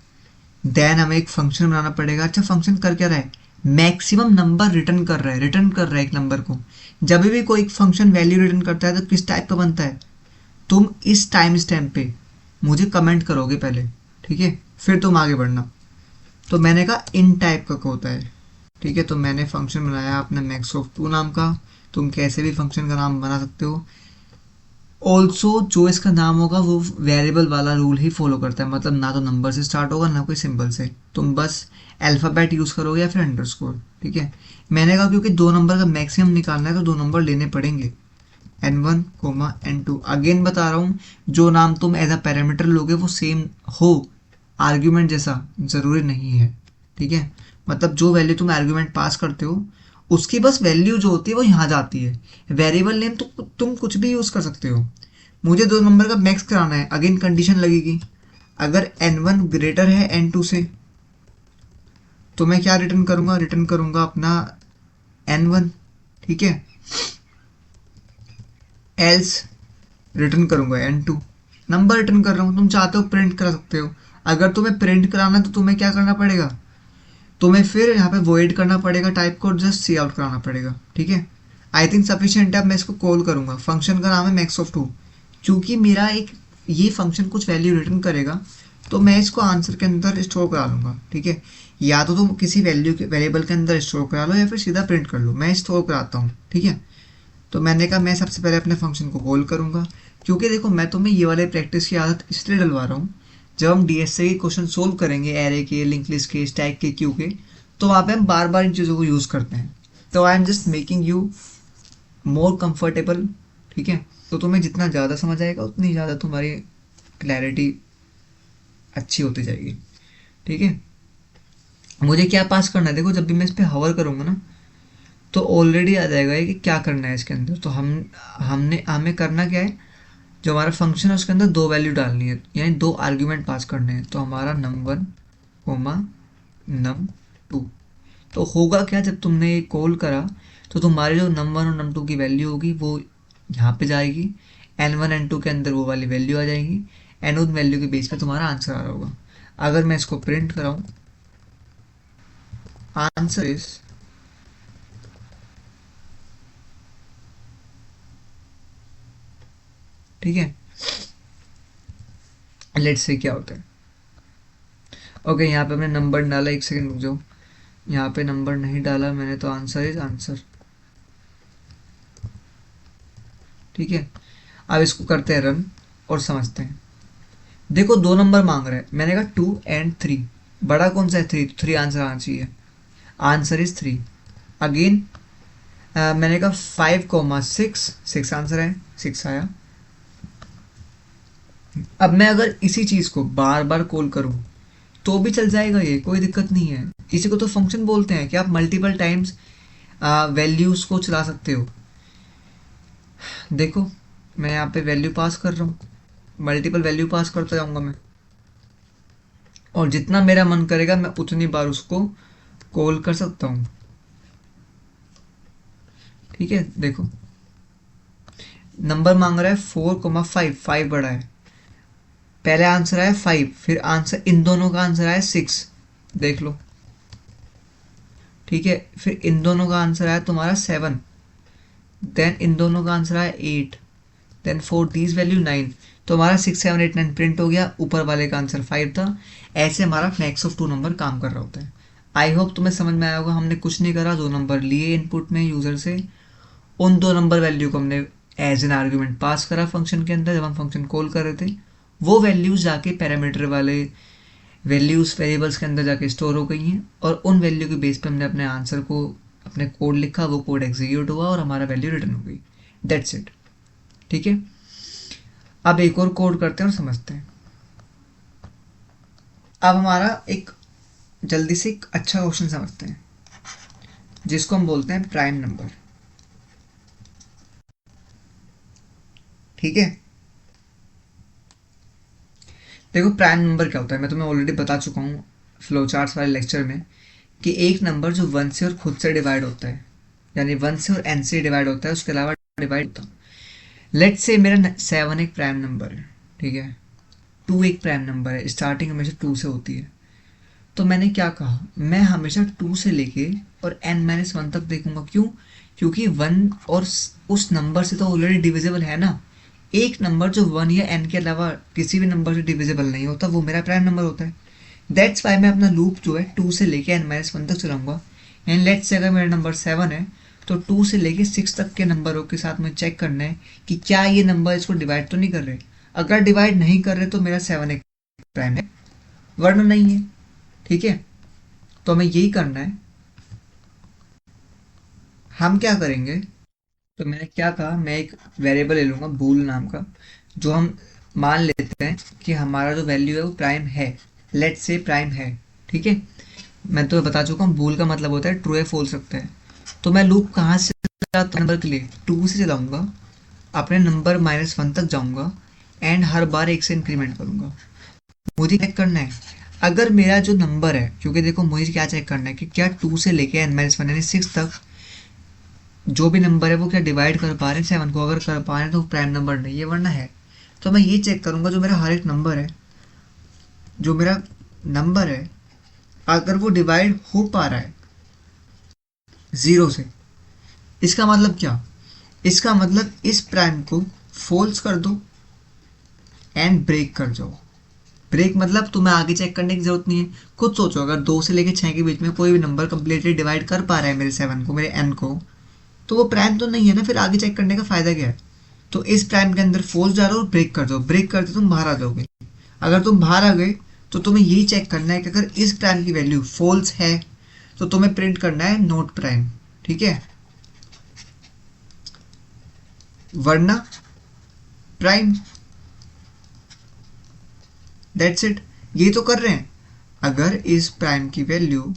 देन हमें एक फंक्शन बनाना पड़ेगा। अच्छा, फंक्शन कर क्या रहा है, मैक्सिमम नंबर रिटर्न कर रहा है, रिटर्न कर रहा है एक नंबर को। जब भी कोई फंक्शन वैल्यू रिटर्न करता है तो किस टाइप का बनता है, तुम इस टाइम स्टैम्प पे मुझे कमेंट करोगे पहले। ठीक है, फिर तुम आगे बढ़ना। तो मैंने कहा इन टाइप का होता है। ठीक है, तो मैंने फंक्शन बनाया अपने मैक्स ऑफ 2 नाम का। तुम कैसे भी फंक्शन का नाम बना सकते हो। ऑल्सो जो इसका नाम होगा वो वेरिएबल वाला रूल ही फॉलो करता है, मतलब ना तो नंबर से स्टार्ट होगा ना कोई सिंबल से, तुम बस अल्फ़ाबेट यूज करोगे या फिर अंडरस्कोर। ठीक है, मैंने कहा क्योंकि 2 नंबर का मैक्सिमम निकालना है तो 2 नंबर लेने पड़ेंगे, n1 कोमा n2। अगेन बता रहा हूँ, जो नाम तुम एज अ पैरामीटर लोगे वो सेम हो, आर्ग्यूमेंट जैसा जरूरी नहीं है। ठीक है, मतलब जो वैल्यू तुम आर्ग्यूमेंट पास करते हो उसकी बस वैल्यू जो होती है वो यहाँ जाती है। वेरिएबल नेम तो तुम कुछ भी यूज कर सकते हो। मुझे 2 नंबर का मैक्स कराना है, अगेन कंडीशन लगेगी, अगर n1 ग्रेटर है n2 से तो मैं क्या रिटर्न करूंगा, रिटर्न करूंगा अपना n1। ठीक है, एल्स रिटर्न करूंगा n2। नंबर रिटर्न कर रहा हूँ, तुम चाहते हो प्रिंट करा सकते हो। अगर तुम्हें प्रिंट कराना है तो तुम्हें क्या करना पड़ेगा, तुम्हें फिर यहाँ पे वॉइड करना पड़ेगा, टाइप को जस्ट सी आउट कराना पड़ेगा। ठीक है, आई थिंक सफिशिएंट है। अब मैं इसको कॉल करूंगा, फंक्शन का नाम है मैक्स ऑफ 2। क्योंकि मेरा एक ये फंक्शन कुछ वैल्यू रिटर्न करेगा तो मैं इसको आंसर के अंदर स्टोर करा लूँगा। ठीक है, या तो तुम किसी वैल्यू के वेरिएबल के अंदर स्टोर करा लो या फिर सीधा प्रिंट कर लो, मैं स्टोर कराता हूँ। ठीक है, तो मैंने कहा मैं सबसे पहले अपने फंक्शन को कॉल करूँगा। क्योंकि देखो मैं तुम्हें ये वाले प्रैक्टिस की आदत इसलिए डलवा रहा हूँ, जब हम DSA के क्वेश्चन सोल्व करेंगे एरे के, लिंक लिस्ट के, स्टैक के, क्यू के, तो वहाँ पे हम बार बार इन चीज़ों को यूज़ करते हैं। तो आई am just making you more comfortable. ठीक है, तो तुम्हें जितना ज़्यादा समझ आएगा उतनी ज़्यादा तुम्हारी क्लैरिटी अच्छी होती जाएगी। ठीक है, मुझे क्या पास करना है, देखो जब भी मैं इस पर हवर करूँगा ना तो ऑलरेडी आ जाएगा ये कि क्या करना है इसके अंदर। तो हमें करना क्या है, जो हमारा फंक्शन है उसके अंदर 2 वैल्यू डालनी है, यानी 2 आर्ग्यूमेंट पास करने हैं। तो हमारा num1 कोमा num2। तो होगा क्या, जब तुमने ये कॉल करा तो तुम्हारी जो num1 और num2 की वैल्यू होगी वो यहाँ पे जाएगी, n1 n2 के अंदर वो वाली वैल्यू आ जाएगी, n उन वैल्यू के बेस पे तुम्हारा आंसर आ रहा होगा। अगर मैं इसको प्रिंट कराऊँ, आंसर इज ठीक है, लेट्स से क्या होता है। ओके, यहाँ पे हमने नंबर डाला, एक सेकंड रुक जाओ, यहाँ पे नंबर नहीं डाला मैंने तो आंसर इज आंसर। ठीक है, अब इसको करते हैं रन और समझते हैं। देखो 2 नंबर मांग रहा है, मैंने कहा 2 एंड 3, बड़ा कौन सा है 3, तो 3 आंसर आना चाहिए, आंसर इज 3। अगेन मैंने कहा 5,6, 6 आंसर है, 6 आया। अब मैं अगर इसी चीज़ को बार बार कॉल करूँ तो भी चल जाएगा, ये कोई दिक्कत नहीं है। इसी को तो फंक्शन बोलते हैं कि आप मल्टीपल टाइम्स वैल्यूज़ को चला सकते हो। देखो मैं यहाँ पे वैल्यू पास कर रहा हूँ, मल्टीपल वैल्यू पास करता जाऊँगा मैं, और जितना मेरा मन करेगा मैं उतनी बार उसको कॉल कर सकता हूँ। ठीक है, देखो नंबर मांग रहा है 4,5, 5 बड़ा है, पहले आंसर आया 5, फिर आंसर इन दोनों का आंसर आया 6, देख लो। ठीक है, फिर इन दोनों का आंसर आया तुम्हारा 7, देन इन दोनों का आंसर आया 8, देन फोर दीज वैल्यू 9, तो हमारा 6, 7, 8, 9 प्रिंट हो गया, ऊपर वाले का आंसर 5 था। ऐसे हमारा मैक्स ऑफ 2 नंबर काम कर रहा होता है। आई होप तुम्हें समझ में आया होगा। हमने कुछ नहीं करा, 2 नंबर लिए इनपुट में यूज़र से, उन 2 नंबर वैल्यू को हमने एज एन आर्ग्यूमेंट पास करा फंक्शन के अंदर जब हम फंक्शन कॉल कर रहे थे। वो वैल्यूज़ जाके पैरामीटर वाले वैल्यूज़ वेरिएबल्स के अंदर जाके स्टोर हो गई हैं, और उन वैल्यू के बेस पे हमने अपने आंसर को, अपने कोड लिखा, वो कोड एग्जीक्यूट हुआ और हमारा वैल्यू रिटर्न हो गई। That's it. ठीक है, अब एक और कोड करते हैं और समझते हैं। अब हमारा एक जल्दी से एक अच्छा क्वेश्चन समझते हैं जिसको हम बोलते हैं प्राइम नंबर। ठीक है, देखो प्राइम नंबर क्या होता है, मैं तुम्हें ऑलरेडी बता चुका हूँ फ्लो चार्ट्स वाले लेक्चर में, कि एक नंबर जो 1 से और खुद से डिवाइड होता है, यानी 1 से और n से डिवाइड होता है, उसके अलावा डिवाइड होता है। लेट्स से मेरा 7 एक प्राइम नंबर है, ठीक है, 2 एक प्राइम नंबर है, स्टार्टिंग हमेशा 2 से होती है। तो मैंने क्या कहा, मैं हमेशा 2 से लेके और n-1 तक देखूंगा। क्यों? क्योंकि 1 और उस नंबर से तो ऑलरेडी डिविजिबल है ना। एक नंबर जो 1 या n के अलावा किसी भी नंबर से डिविजिबल नहीं होता, वो मेरा प्राइम नंबर होता है। दैट्स वाई मैं अपना लूप जो है 2 से लेके n-1 तक चलाऊंगा। एंड लेट्स से अगर मेरा नंबर 7 है तो 2 से लेके 6 तक के नंबरों के साथ मुझे चेक करना है कि क्या ये नंबर इसको डिवाइड तो नहीं कर रहे। अगर डिवाइड नहीं कर रहे तो मेरा 7 एक प्राइम है, वरना नहीं है। ठीक है, तो हमें यही करना है। हम क्या करेंगे, तो मैंने क्या कहा, मैं एक वेरिएबल ले लूँगा बूल नाम का, जो हम मान लेते हैं कि हमारा जो वैल्यू है वो प्राइम है। लेट्स से प्राइम है। ठीक है, मैं तो बता चुका हूँ बूल का मतलब होता है ट्रू है फॉल्स रखता है। तो मैं लूप कहाँ से चलाता हूँ नंबर के लिए, 2 से चलाऊँगा, अपने नंबर -1 तक जाऊँगा, एंड हर बार 1 से इंक्रीमेंट करूँगा। मुझे चेक करना है अगर मेरा जो नंबर है, क्योंकि देखो मुझे क्या चेक करना है कि क्या 2 से लेके n-1 यानी 6 तक जो भी नंबर है वो क्या डिवाइड कर पा रहे हैं 7 को। अगर कर पा रहे हैं तो प्राइम नंबर नहीं है, वरना है। तो मैं ये चेक करूंगा जो मेरा हर एक नंबर है, जो मेरा नंबर है, अगर वो डिवाइड हो पा रहा है 0 से, इसका मतलब क्या, इसका मतलब इस प्राइम को फॉल्स कर दो एंड ब्रेक कर जाओ। ब्रेक मतलब तुम्हें आगे चेक करने की जरूरत नहीं है, खुद सोचो अगर 2 से लेकर 6 के बीच में कोई भी नंबर कंप्लीटली डिवाइड कर पा रहा है मेरे 7 को, मेरे n को, तो वो प्राइम तो नहीं है ना, फिर आगे चेक करने का फायदा क्या है। तो इस प्राइम के अंदर फॉल्स डालो और ब्रेक कर दो, ब्रेक करते तुम बाहर आ जाओगे। अगर तुम बाहर आ गए तो तुम्हें यही चेक करना है कि अगर इस प्राइम की वैल्यू फॉल्स है तो तुम्हें प्रिंट करना है नॉट प्राइम। ठीक है, वरना प्राइम। दैट्स इट, ये तो कर रहे हैं। अगर इस प्राइम की वैल्यू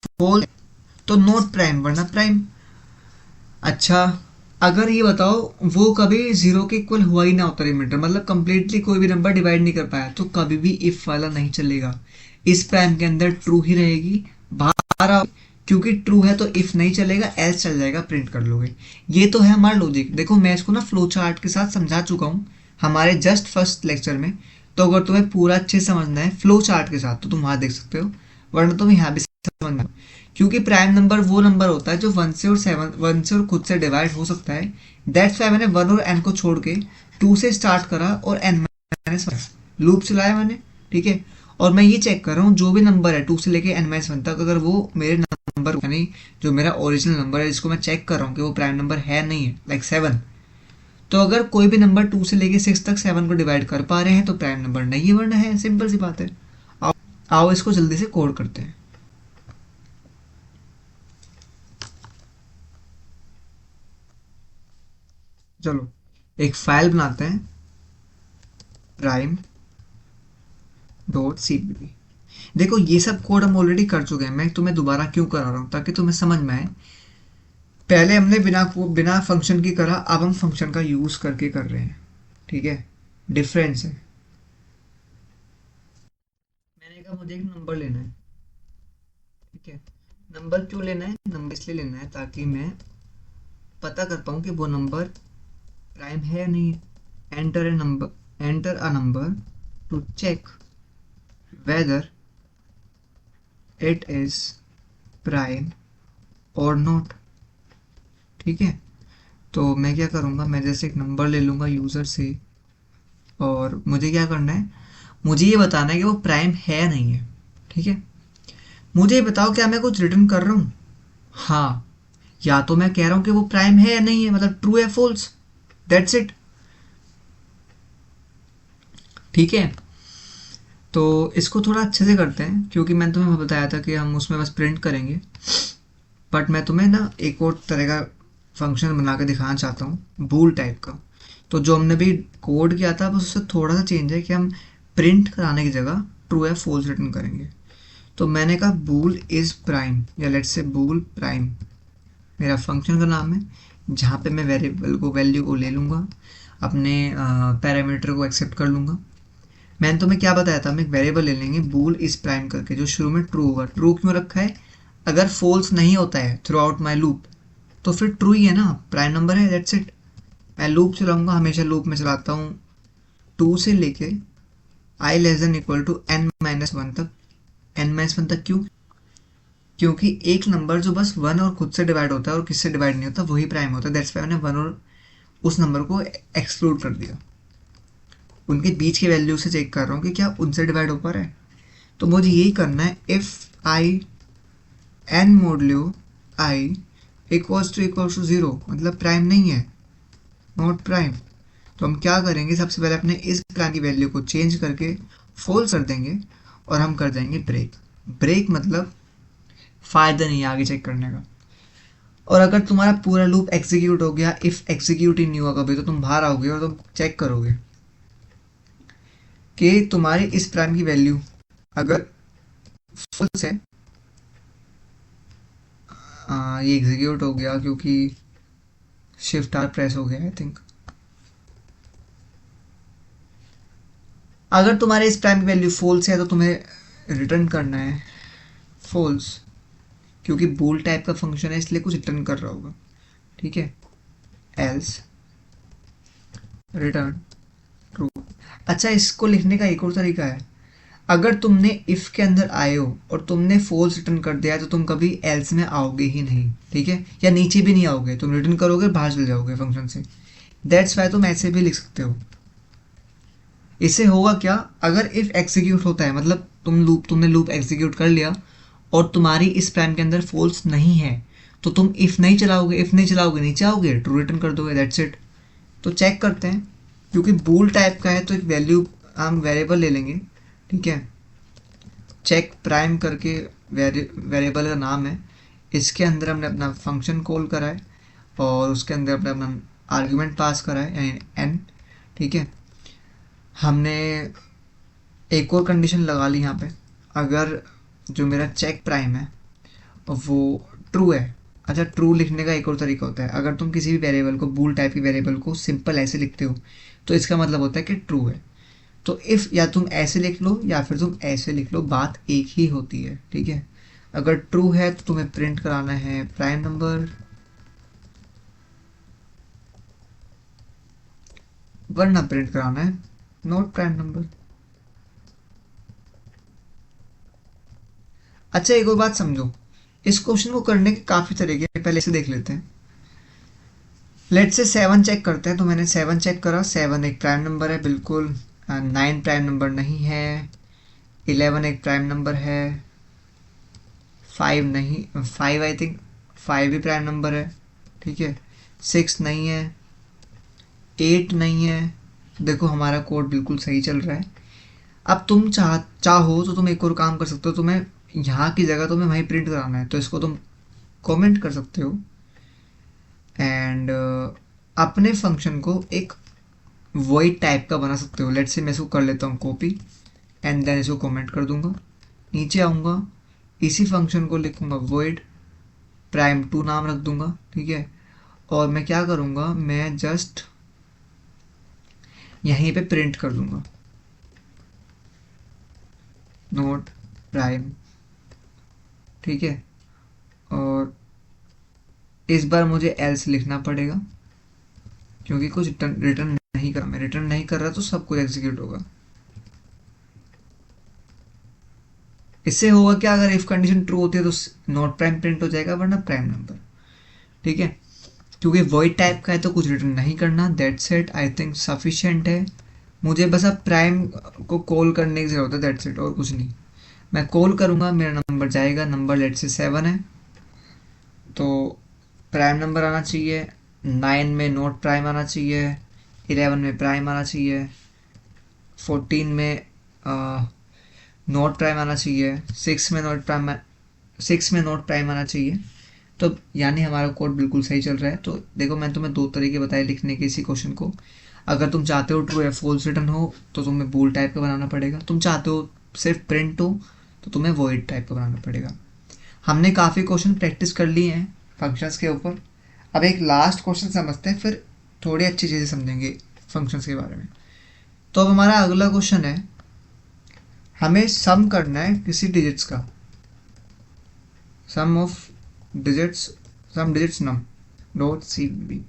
फॉल्स तो नॉट प्राइम, वरना प्राइम। अच्छा, अगर ये बताओ वो कभी 0 के इक्वल हुआ ही ना होता रिमाइंडर, मतलब कंप्लीटली कोई भी नंबर डिवाइड नहीं कर पाया, तो कभी भी इफ वाला नहीं चलेगा। इस प्राइम के अंदर ट्रू ही रहेगी, बाहर आओ, क्योंकि ट्रू है तो इफ नहीं चलेगा, एल्स चल जाएगा, प्रिंट कर लोगे। ये तो है हमारा लॉजिक। देखो मैं इसको ना फ्लो चार्ट के साथ समझा चुका हूँ हमारे जस्ट फर्स्ट लेक्चर में, तो अगर तुम्हें पूरा अच्छे समझना है फ्लो चार्ट के साथ तो तुम वहां देख सकते हो, वरना तुम यहाँ भी समझना। क्योंकि प्राइम नंबर वो नंबर होता है जो 1 से और खुद से डिवाइड हो सकता है। दैट्स वाई मैंने 1 और n को छोड़ के 2 से स्टार्ट करा और n-1 लूप चलाया मैंने। ठीक है, और मैं ये चेक कर रहा हूँ जो भी नंबर है 2 से लेके n-1 तक, अगर वो मेरे नंबर यानी जो मेरा ओरिजिनल नंबर है जिसको मैं चेक कर रहा हूँ कि वो प्राइम नंबर है नहीं है, लाइक 7, तो अगर कोई भी नंबर 2 से लेके 6 तक 7 को डिवाइड कर पा रहे हैं तो प्राइम नंबर नहीं है, वरना है। सिंपल सी बात है। आओ इसको जल्दी से कोड करते हैं। चलो एक फाइल बनाते हैं, prime.cpp। देखो ये सब कोड हम ऑलरेडी कर चुके हैं, मैं तुम्हें दोबारा क्यों करा रहा हूँ, ताकि तुम्हें समझ में आए। पहले हमने बिना फंक्शन की करा, अब हम फंक्शन का यूज करके कर रहे हैं, ठीक है, डिफरेंस है। मैंने कहा मुझे एक नंबर लेना है, ठीक है। नंबर क्यों लेना है? नंबर इसलिए लेना है ताकि मैं पता कर पाऊँ कि वो नंबर प्राइम है या नहीं है। Enter a number to check whether it is prime और नॉट, ठीक है। तो मैं क्या करूँगा, मैं जैसे एक नंबर ले लूँगा यूज़र से, और मुझे क्या करना है, मुझे ये बताना है कि वो प्राइम है या नहीं है, ठीक है। मुझे ये बताओ क्या मैं कुछ रिटर्न कर रहा हूँ? हाँ, या तो मैं कह रहा हूँ कि वो प्राइम है या नहीं है, मतलब ट्रू है फॉल्स, दैट्स इट, ठीक है। तो इसको थोड़ा अच्छे से करते हैं, क्योंकि मैंने तुम्हें बताया था कि हम उसमें बस प्रिंट करेंगे, बट मैं तुम्हें ना एक और तरह का फंक्शन बना के दिखाना चाहता हूँ, बूल टाइप का। तो जो हमने भी कोड किया था बस उससे थोड़ा सा चेंज है कि हम प्रिंट कराने की जगह ट्रू या फॉल्स रिटर्न करेंगे। तो मैंने कहा बूल इज़ प्राइम, या लेट्स से बूल प्राइम मेरा फंक्शन का नाम है, जहाँ पे मैं वेरिएबल को वैल्यू को ले लूँगा, अपने पैरामीटर को एक्सेप्ट कर लूँगा। मैंने तुम्हें क्या बताया था, हम एक वेरिएबल ले लेंगे बूल इज़ प्राइम करके, जो शुरू में ट्रू होगा। ट्रू क्यों रखा है? अगर फॉल्स नहीं होता है थ्रू आउट माई लूप तो फिर ट्रू ही है ना, प्राइम नंबर है, दैट्स इट। मैं लूप चलाऊंगा, हमेशा लूप में चलाता हूँ 2 से लेके i less than equal to n-1 तक। n-1 तक क्यों? क्योंकि एक नंबर जो बस 1 और खुद से डिवाइड होता है और किससे डिवाइड नहीं होता वही प्राइम होता है, दैट्स वाई मैंने 1 और उस नंबर को एक्सक्लूड कर दिया। उनके बीच के वैल्यू से चेक कर रहा हूँ कि क्या उनसे डिवाइड हो पा रहा है। तो मुझे यही करना है, if I n modulo i equals to 0, मतलब प्राइम नहीं है, नॉट प्राइम। तो हम क्या करेंगे, सबसे पहले अपने इस प्राइम की वैल्यू को चेंज करके फॉल्स कर देंगे, और हम कर देंगे ब्रेक। ब्रेक मतलब फ़ायदा नहीं है आगे चेक करने का। और अगर तुम्हारा पूरा लूप एग्जीक्यूट हो गया, इफ़ एग्जीक्यूट ही नहीं हुआ कभी, तो तुम बाहर आओगे और तुम चेक करोगे कि तुम्हारी इस प्राइम की वैल्यू अगर फॉल्स है, ये एग्जीक्यूट हो गया क्योंकि शिफ्ट आर प्रेस हो गया आई थिंक। अगर तुम्हारे इस प्राइम की वैल्यू फॉल्स है तो तुम्हें रिटर्न करना है फॉल्स, क्योंकि बूल टाइप का फंक्शन है इसलिए कुछ रिटर्न कर रहा होगा, ठीक है। Else return true. अच्छा, इसको लिखने का एक और तरीका है, अगर तुमने इफ़ के अंदर आए हो और तुमने फॉल्स रिटर्न कर दिया तो तुम कभी एल्स में आओगे ही नहीं, ठीक है, या नीचे भी नहीं आओगे, तुम रिटर्न करोगे बाहर चले जाओगे फंक्शन से। दैट्स वाई तुम ऐसे भी लिख सकते हो। इससे होगा क्या, अगर इफ़ एग्जीक्यूट होता है, मतलब तुमने लूप एग्जीक्यूट कर लिया और तुम्हारी इस प्राइम के अंदर फॉल्स नहीं है, तो तुम इफ़ नहीं चलाओगे, नीचे आओगे, ट्रू रिटर्न कर दोगे, दैट्स इट। तो चेक करते हैं, क्योंकि बूल टाइप का है तो एक वैल्यू हम वेरिएबल ले लेंगे, ठीक है। चेक प्राइम करके वेरिएबल का नाम है, इसके अंदर हमने अपना फंक्शन कॉल करा है और उसके अंदर अपना आर्ग्यूमेंट पास करा है यानी n, ठीक है। हमने एक और कंडीशन लगा ली यहाँ पे, अगर जो मेरा चेक प्राइम है वो ट्रू है। अच्छा, ट्रू लिखने का एक और तरीका होता है, अगर तुम किसी भी वेरिएबल को, बूल टाइप की वेरिएबल को सिंपल ऐसे लिखते हो तो इसका मतलब होता है कि ट्रू है। तो इफ़ या तुम ऐसे लिख लो या फिर तुम ऐसे लिख लो, बात एक ही होती है, ठीक है। अगर ट्रू है तो तुम्हें प्रिंट कराना है प्राइम नंबर, वरना प्रिंट कराना है नॉट प्राइम नंबर। अच्छा, एक और बात समझो, इस क्वेश्चन को करने के काफ़ी तरीके हैं, पहले इसे देख लेते हैं। लेट से 7 चेक करते हैं, तो मैंने 7 चेक करा, 7 एक प्राइम नंबर है बिल्कुल, 9 प्राइम नंबर नहीं है, 11 एक प्राइम नंबर है, 5 नहीं, 5 आई थिंक 5 भी प्राइम नंबर है, ठीक है। 6 नहीं है, 8 नहीं है। देखो हमारा कोड बिल्कुल सही चल रहा है। अब तुम चाहो तो तुम एक और काम कर सकते हो, तुम्हें यहाँ की जगह तुम्हें वहीं प्रिंट कराना है तो इसको तुम कमेंट कर सकते हो एंड अपने फंक्शन को एक वॉइड टाइप का बना सकते हो। लेट्स से मैं इसको कर लेता हूँ कॉपी एंड देन इसको कमेंट कर दूंगा, नीचे आऊँगा, इसी फंक्शन को लिखूंगा वॉइड prime2 नाम रख दूंगा, ठीक है। और मैं क्या करूँगा, मैं जस्ट यहीं पे प्रिंट कर दूंगा नोट प्राइम, ठीक है। और इस बार मुझे एल्स लिखना पड़ेगा क्योंकि कुछ रिटर्न नहीं कर, मैं रिटर्न नहीं कर रहा तो सब कुछ एग्जीक्यूट होगा। इससे होगा क्या, अगर इफ कंडीशन ट्रू होती है तो नॉट प्राइम प्रिंट हो जाएगा वरना प्राइम नंबर, ठीक है। क्योंकि वॉइड टाइप का है तो कुछ रिटर्न नहीं करना। That's it, I think sufficient है। मुझे बस अब प्राइम को कॉल करने की जरूरत है, दैट्स इट, और कुछ नहीं। मैं कॉल करूँगा, मेरा नंबर जाएगा, नंबर लेट से 7 है तो प्राइम नंबर आना चाहिए, 9 में नॉट प्राइम आना चाहिए, 11 में प्राइम आना चाहिए, 14 में नॉट प्राइम आना चाहिए, 6 में नॉट प्राइम आना चाहिए। तो यानी हमारा कोड बिल्कुल सही चल रहा है। तो देखो मैंने तुम्हें 2 तरीके बताए लिखने के इसी क्वेश्चन को। अगर तुम चाहते हो ट्रू या फॉल्स रिटर्न हो तो तुम्हें बूल टाइप का बनाना पड़ेगा, तुम चाहते हो सिर्फ प्रिंट हो तो तुम्हें वॉइड टाइप का बनाना पड़ेगा। हमने काफ़ी क्वेश्चन प्रैक्टिस कर लिए हैं फंक्शंस के ऊपर। अब एक लास्ट क्वेश्चन समझते हैं, फिर थोड़ी अच्छी चीज़ें समझेंगे फंक्शंस के बारे में। तो अब हमारा अगला क्वेश्चन है, हमें सम करना है किसी डिजिट्स का, sum of digits, sum digits num dot C B.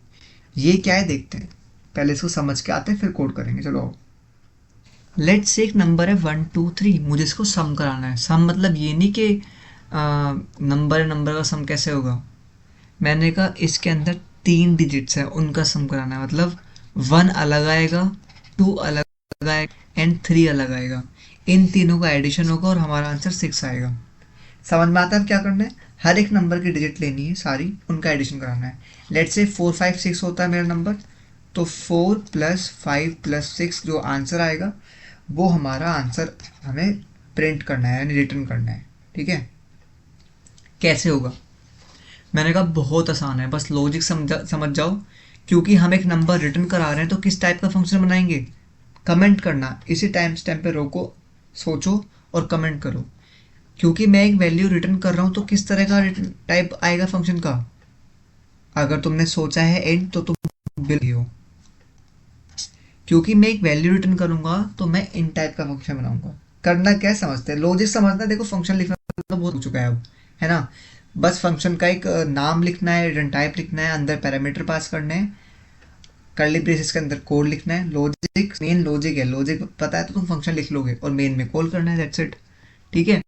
ये क्या है देखते हैं, पहले इसको समझ के आते हैं फिर कोड करेंगे। चलो आओ। लेट्स से एक नंबर है 1 2 3, मुझे इसको सम कराना है। सम मतलब ये नहीं कि नंबर का सम कैसे होगा, मैंने कहा इसके अंदर 3 डिजिट्स है उनका सम कराना है। मतलब 1 अलग आएगा, 2 अलग आएगा एंड 3 अलग आएगा। इन तीनों का एडिशन होगा और हमारा आंसर 6 आएगा। समझ में आता है अब क्या करना है, हर एक नंबर की डिजिट लेनी है सारी, उनका एडिशन कराना है। लेट्स से 4 5 6 होता है मेरा नंबर, तो 4 + 5 + 6 जो आंसर आएगा वो हमारा आंसर हमें प्रिंट करना है यानी रिटर्न करना है, ठीक है। कैसे होगा, मैंने कहा बहुत आसान है, बस लॉजिक समझ जाओ। क्योंकि हम एक नंबर रिटर्न करा रहे हैं तो किस टाइप का फंक्शन बनाएंगे, कमेंट करना, इसी टाइम स्टैम्प पे रोको, सोचो और कमेंट करो। क्योंकि मैं एक वैल्यू रिटर्न कर रहा हूँ तो किस तरह का रिटर्न टाइप आएगा फंक्शन का, अगर तुमने सोचा है एंड तो तुम बिल्कुल हो। क्योंकि मैं एक वैल्यू रिटर्न करूंगा तो मैं इन टाइप का फंक्शन बनाऊंगा। करना क्या समझते हैं, लॉजिक समझना। देखो फंक्शन लिखना तो बहुत हो चुका है अब, है ना। बस फंक्शन का एक नाम लिखना है, रिटर्न टाइप लिखना है, अंदर पैरामीटर पास करने हैं, कर्ली ब्रेसेस के अंदर कोड लिखना है। लॉजिक मेन लॉजिक है, लॉजिक पता है तो तुम फंक्शन लिख लोगे और मेन में कॉल करना है, दैट्स इट, ठीक है।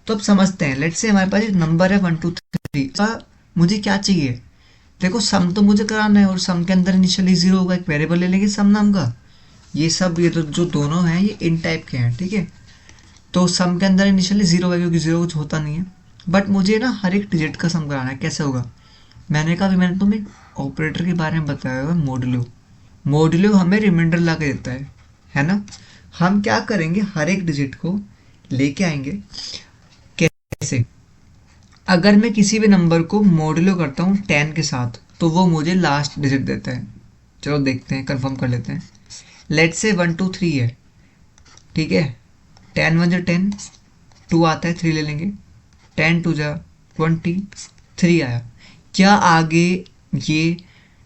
तो अब समझते हैं। लेट्स से हमारे पास एक नंबर है 1 2 3, मुझे क्या चाहिए, देखो सम तो मुझे कराना है और सम के अंदर इनिशियली 0 होगा, एक वेरिएबल ले लेंगे सम नाम का। ये सब ये तो जो दोनों हैं ये इन टाइप के हैं, ठीक है। तो सम के अंदर इनिशियली 0 है क्योंकि 0 कुछ होता नहीं है। बट मुझे ना हर एक डिजिट का सम कराना है, कैसे होगा, मैंने कहा मैंने तुम्हें एक ऑपरेटर के बारे में बताया हुआ, मॉड्यूलो। मॉड्यूलो हमें रिमाइंडर ला के देता है ना। हम क्या करेंगे, हर एक डिजिट को लेके आएंगे। कैसे, अगर मैं किसी भी नंबर को मॉड्यूलो करता हूँ 10 के साथ तो वो मुझे लास्ट डिजिट देता है। चलो देखते हैं, कंफर्म कर लेते हैं। लेट्स से 1 2 3 है, ठीक है। 10 1 = 10, 2 आता है 3 ले लेंगे, 10 2 = 20, 3 आया। क्या आगे ये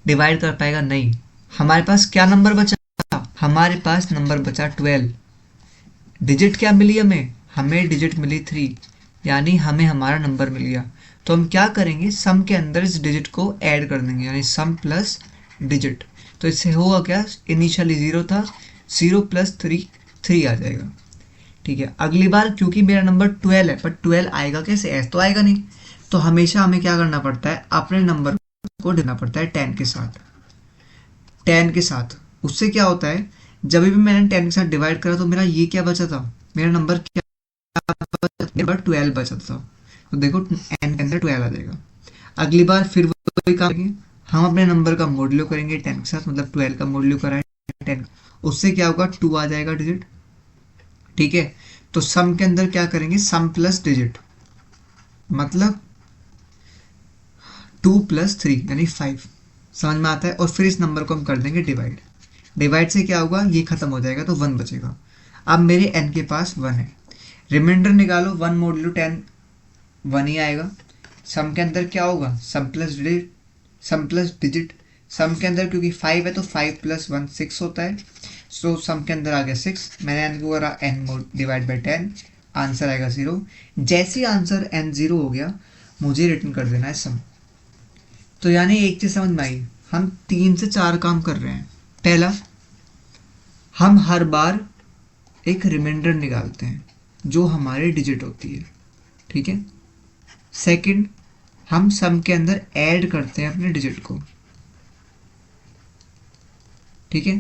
डिवाइड कर पाएगा, नहीं। हमारे पास क्या नंबर बचा, हमारे पास नंबर बचा 12। डिजिट क्या मिली हमें डिजिट मिली 3, यानी हमें हमारा नंबर मिल गया। तो हम क्या करेंगे, सम के अंदर इस डिजिट को ऐड कर देंगे, यानी सम प्लस डिजिट। तो इससे होगा क्या, इनिशियली 0 था, 0 + 3 3 आ जाएगा, ठीक है। अगली बार क्योंकि मेरा नंबर 12 है, पर 12 आएगा कैसे, ऐसे तो आएगा नहीं। तो हमेशा हमें क्या करना पड़ता है, अपने नंबर को देना पड़ता है 10 के साथ। 10 के साथ उससे क्या होता है, जब भी मैंने 10 के साथ डिवाइड करा तो मेरा ये क्या बचा था, मेरा नंबर क्या बार 12 बचा था, तो देखो n के अंदर 12 आ जाएगा। अगली बार फिर वही काम करेंगे, हम अपने नंबर का मॉड्यूलो करेंगे 10 के साथ, मतलब 12 का मॉड्यूलो करा है 10, उससे क्या होगा 2 आ जाएगा डिजिट। ठीक है, तो सम के अंदर क्या करेंगे, सम प्लस डिजिट, मतलब 2 + 3 यानी 5, समझ में आता है। और फिर इस नंबर को हम कर देंगे डिवाइड, डिवाइड से क्या होगा, ये खत्म हो जाएगा तो 1 बचेगा। अब मेरे n के पास 1 है, रिमाइंडर निकालो, 1 मॉड्यूलो 10 1 ही आएगा। सम के अंदर क्या होगा, सम प्लस डिजिट, सम प्लस डिजिट, सम के अंदर क्योंकि 5 है तो 5 + 1 6 होता है, सो सम के अंदर आ गया 6, मैंने n को करा n डिवाइड बाई 10, आंसर आएगा 0। जैसे आंसर n 0 हो गया, मुझे रिटर्न कर देना है सम। तो यानी एक चीज समझ में आई, हम 3 से 4 काम कर रहे हैं। पहला, हम हर बार एक रिमाइंडर निकालते हैं जो हमारी डिजिट होती है, ठीक है। सेकंड, हम सम के अंदर ऐड करते हैं अपने डिजिट को, ठीक है।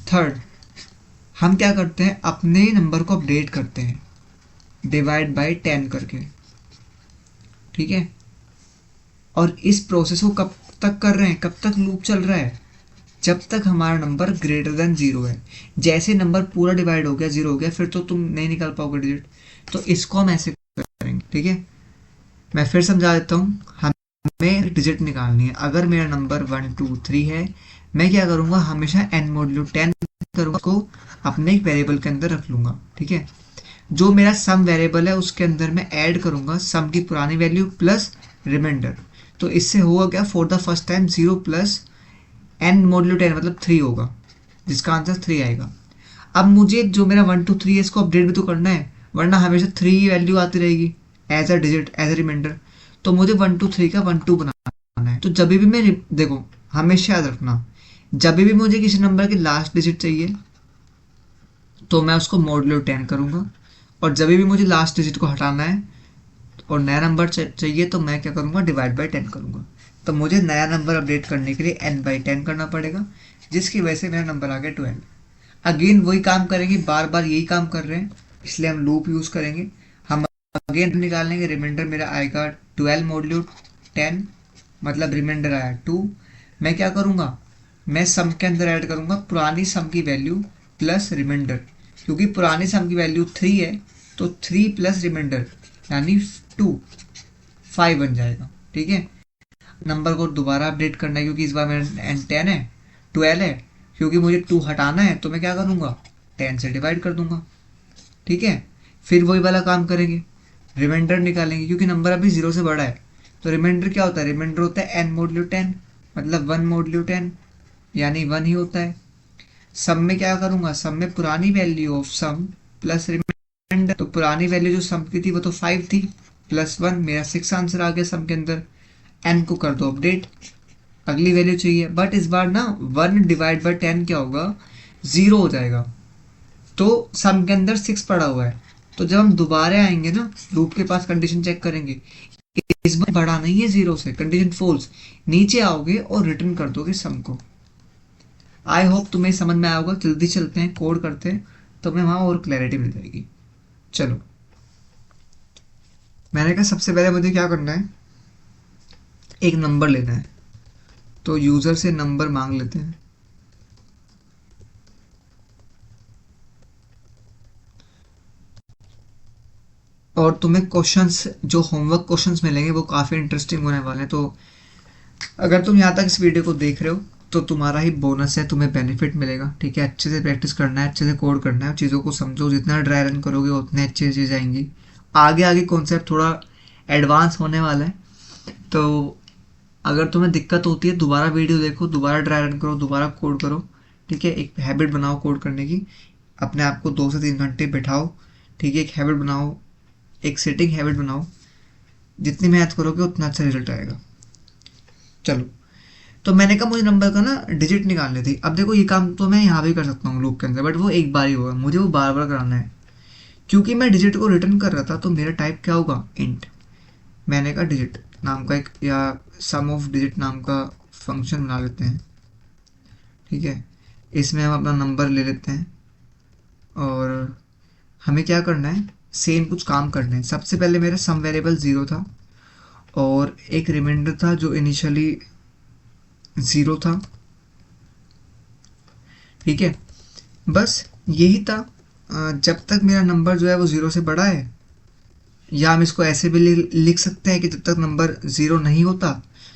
थर्ड, हम क्या करते हैं, अपने नंबर को अपडेट करते हैं डिवाइड बाय 10 करके, ठीक है। और इस प्रोसेस को कब तक कर रहे हैं, कब तक लूप चल रहा है, जब तक हमारा नंबर ग्रेटर देन 0 है। जैसे नंबर पूरा डिवाइड हो गया 0 हो गया, फिर तो तुम नहीं निकाल पाओगे डिजिट, तो इसको हम ऐसे करेंगे, ठीक है। मैं फिर समझा देता हूँ, हमें डिजिट निकालनी है। अगर मेरा नंबर 1 2 3 है, मैं क्या करूँगा, हमेशा n मॉड्यूलो 10 करूँगा, को अपने एक वेरिएबल के अंदर रख लूँगा, ठीक है। जो मेरा सम वेरिएबल है उसके अंदर मैं ऐड करूँगा सम की पुरानी वैल्यू प्लस रिमाइंडर। तो इससे होगा क्या, for the first time 0 + n modulo 10 मतलब 3 होगा, जिसका आंसर 3 आएगा। अब मुझे जो मेरा 1 2 3 है इसको अपडेट भी तो करना है, वरना हमेशा 3 की वैल्यू आती रहेगी as a digit, as a reminder. तो मुझे 1 2 3 का 1 2 बनाना है। तो जब भी मैं, देखो हमेशा याद रखना, जब भी मुझे किसी नंबर की लास्ट डिजिट चाहिए तो मैं उसको मॉड्यूलो 10 करूँगा, और जब भी मुझे लास्ट डिजिट को हटाना है और नया नंबर चाहिए तो मैं क्या करूँगा, डिवाइड बाय 10 करूँगा। तो मुझे नया नंबर अपडेट करने के लिए n/10 करना पड़ेगा, जिसकी वजह से मेरा नंबर आ गया 12। अगेन वही काम करेंगे, बार बार यही काम कर रहे हैं, इसलिए हम लूप यूज़ करेंगे। हम अगेन निकालने के, रिमाइंडर मेरा आएगा 12 मॉड्यूलो 10, मतलब रिमाइंडर आया 2। मैं क्या करूँगा, मैं सम के अंदर ऐड करूँगा पुरानी सम की वैल्यू प्लस रिमाइंडर, क्योंकि पुरानी सम की वैल्यू 3 है, तो 3 + रिमाइंडर यानी 2 5 बन जाएगा, ठीक है। नंबर को दोबारा अपडेट करना है, क्योंकि इस बार मेरा n 10 है, 12 है, क्योंकि मुझे 2 हटाना है, तो मैं क्या करूँगा, 10 से डिवाइड कर दूंगा, ठीक है। फिर वही वाला काम करेंगे, रिमाइंडर निकालेंगे, क्योंकि नंबर अभी 0 से बड़ा है। तो रिमाइंडर क्या होता है, रिमाइंडर होता है n मॉड्यूलो 10, मतलब 1 मॉड्यूलो 10 यानी 1 ही होता है। सम में क्या करूँगा, सम में पुरानी value of sum plus reminder, तो पुरानी वैल्यू जो सम की थी वो तो 5 थी, +1 मेरा 6 आंसर आ गया सम के अंदर। n को कर दो अपडेट, अगली वैल्यू चाहिए, बट इस बार ना 1 डिवाइड बाय 10 क्या होगा, 0 हो जाएगा। तो सम के अंदर 6 पड़ा हुआ है, तो जब हम दोबारा आएंगे ना लूप के पास, कंडीशन चेक करेंगे, इस बार बड़ा नहीं है 0 से, कंडीशन फॉल्स, नीचे आओगे और रिटर्न कर दोगे सम को। आई होप तुम्हें समझ में आया होगा। जल्दी चलते हैं, कोड करते हैं, तो हमें वहां और क्लैरिटी मिल जाएगी। चलो, मैंने कहा सबसे पहले मुझे क्या करना है, एक नंबर लेना है, तो यूजर से नंबर मांग लेते हैं। और तुम्हें क्वेश्चंस, जो होमवर्क क्वेश्चंस मिलेंगे वो काफ़ी इंटरेस्टिंग होने वाले हैं। तो अगर तुम यहाँ तक इस वीडियो को देख रहे हो तो तुम्हारा ही बोनस है, तुम्हें बेनिफिट मिलेगा, ठीक है। अच्छे से प्रैक्टिस करना है, अच्छे से कोड करना है, चीज़ों को समझो, जितना ड्राई रन करोगे उतने अच्छी चीज़ आएंगी। आगे आगे कॉन्सेप्ट थोड़ा एडवांस होने वाला है, तो अगर तुम्हें दिक्कत होती है दोबारा वीडियो देखो, दोबारा ड्राई रन करो, दोबारा कोड करो, ठीक है। एक हैबिट बनाओ कोड करने की, अपने आप को 2 से 3 घंटे बैठाओ, ठीक है। एक हैबिट बनाओ, एक सेटिंग हैबिट बनाओ, जितनी मेहनत करोगे उतना अच्छा रिजल्ट आएगा। चलो, तो मैंने कहा मुझे नंबर का ना डिजिट निकालनी थी। अब देखो ये काम तो मैं यहाँ भी कर सकता हूँ लूप के अंदर, बट वो एक बार ही होगा, मुझे वो बार बार कराना है, क्योंकि मैं डिजिट को रिटर्न कर रहा था। तो मेरा टाइप क्या होगा, इंट। मैंने कहा डिजिट नाम का एक, या सम ऑफ डिजिट नाम का फंक्शन बना लेते हैं, ठीक है। इसमें हम अपना नंबर ले लेते हैं, और हमें क्या करना है, सेम कुछ काम करने हैं। सबसे पहले मेरा सम वेरिएबल 0 था और एक रिमाइंडर था जो इनिशियली 0 था, ठीक है। बस यही था। जब तक मेरा नंबर जो है वो 0 से बड़ा है, या हम इसको ऐसे भी लिख सकते हैं कि जब तक नंबर 0 नहीं होता,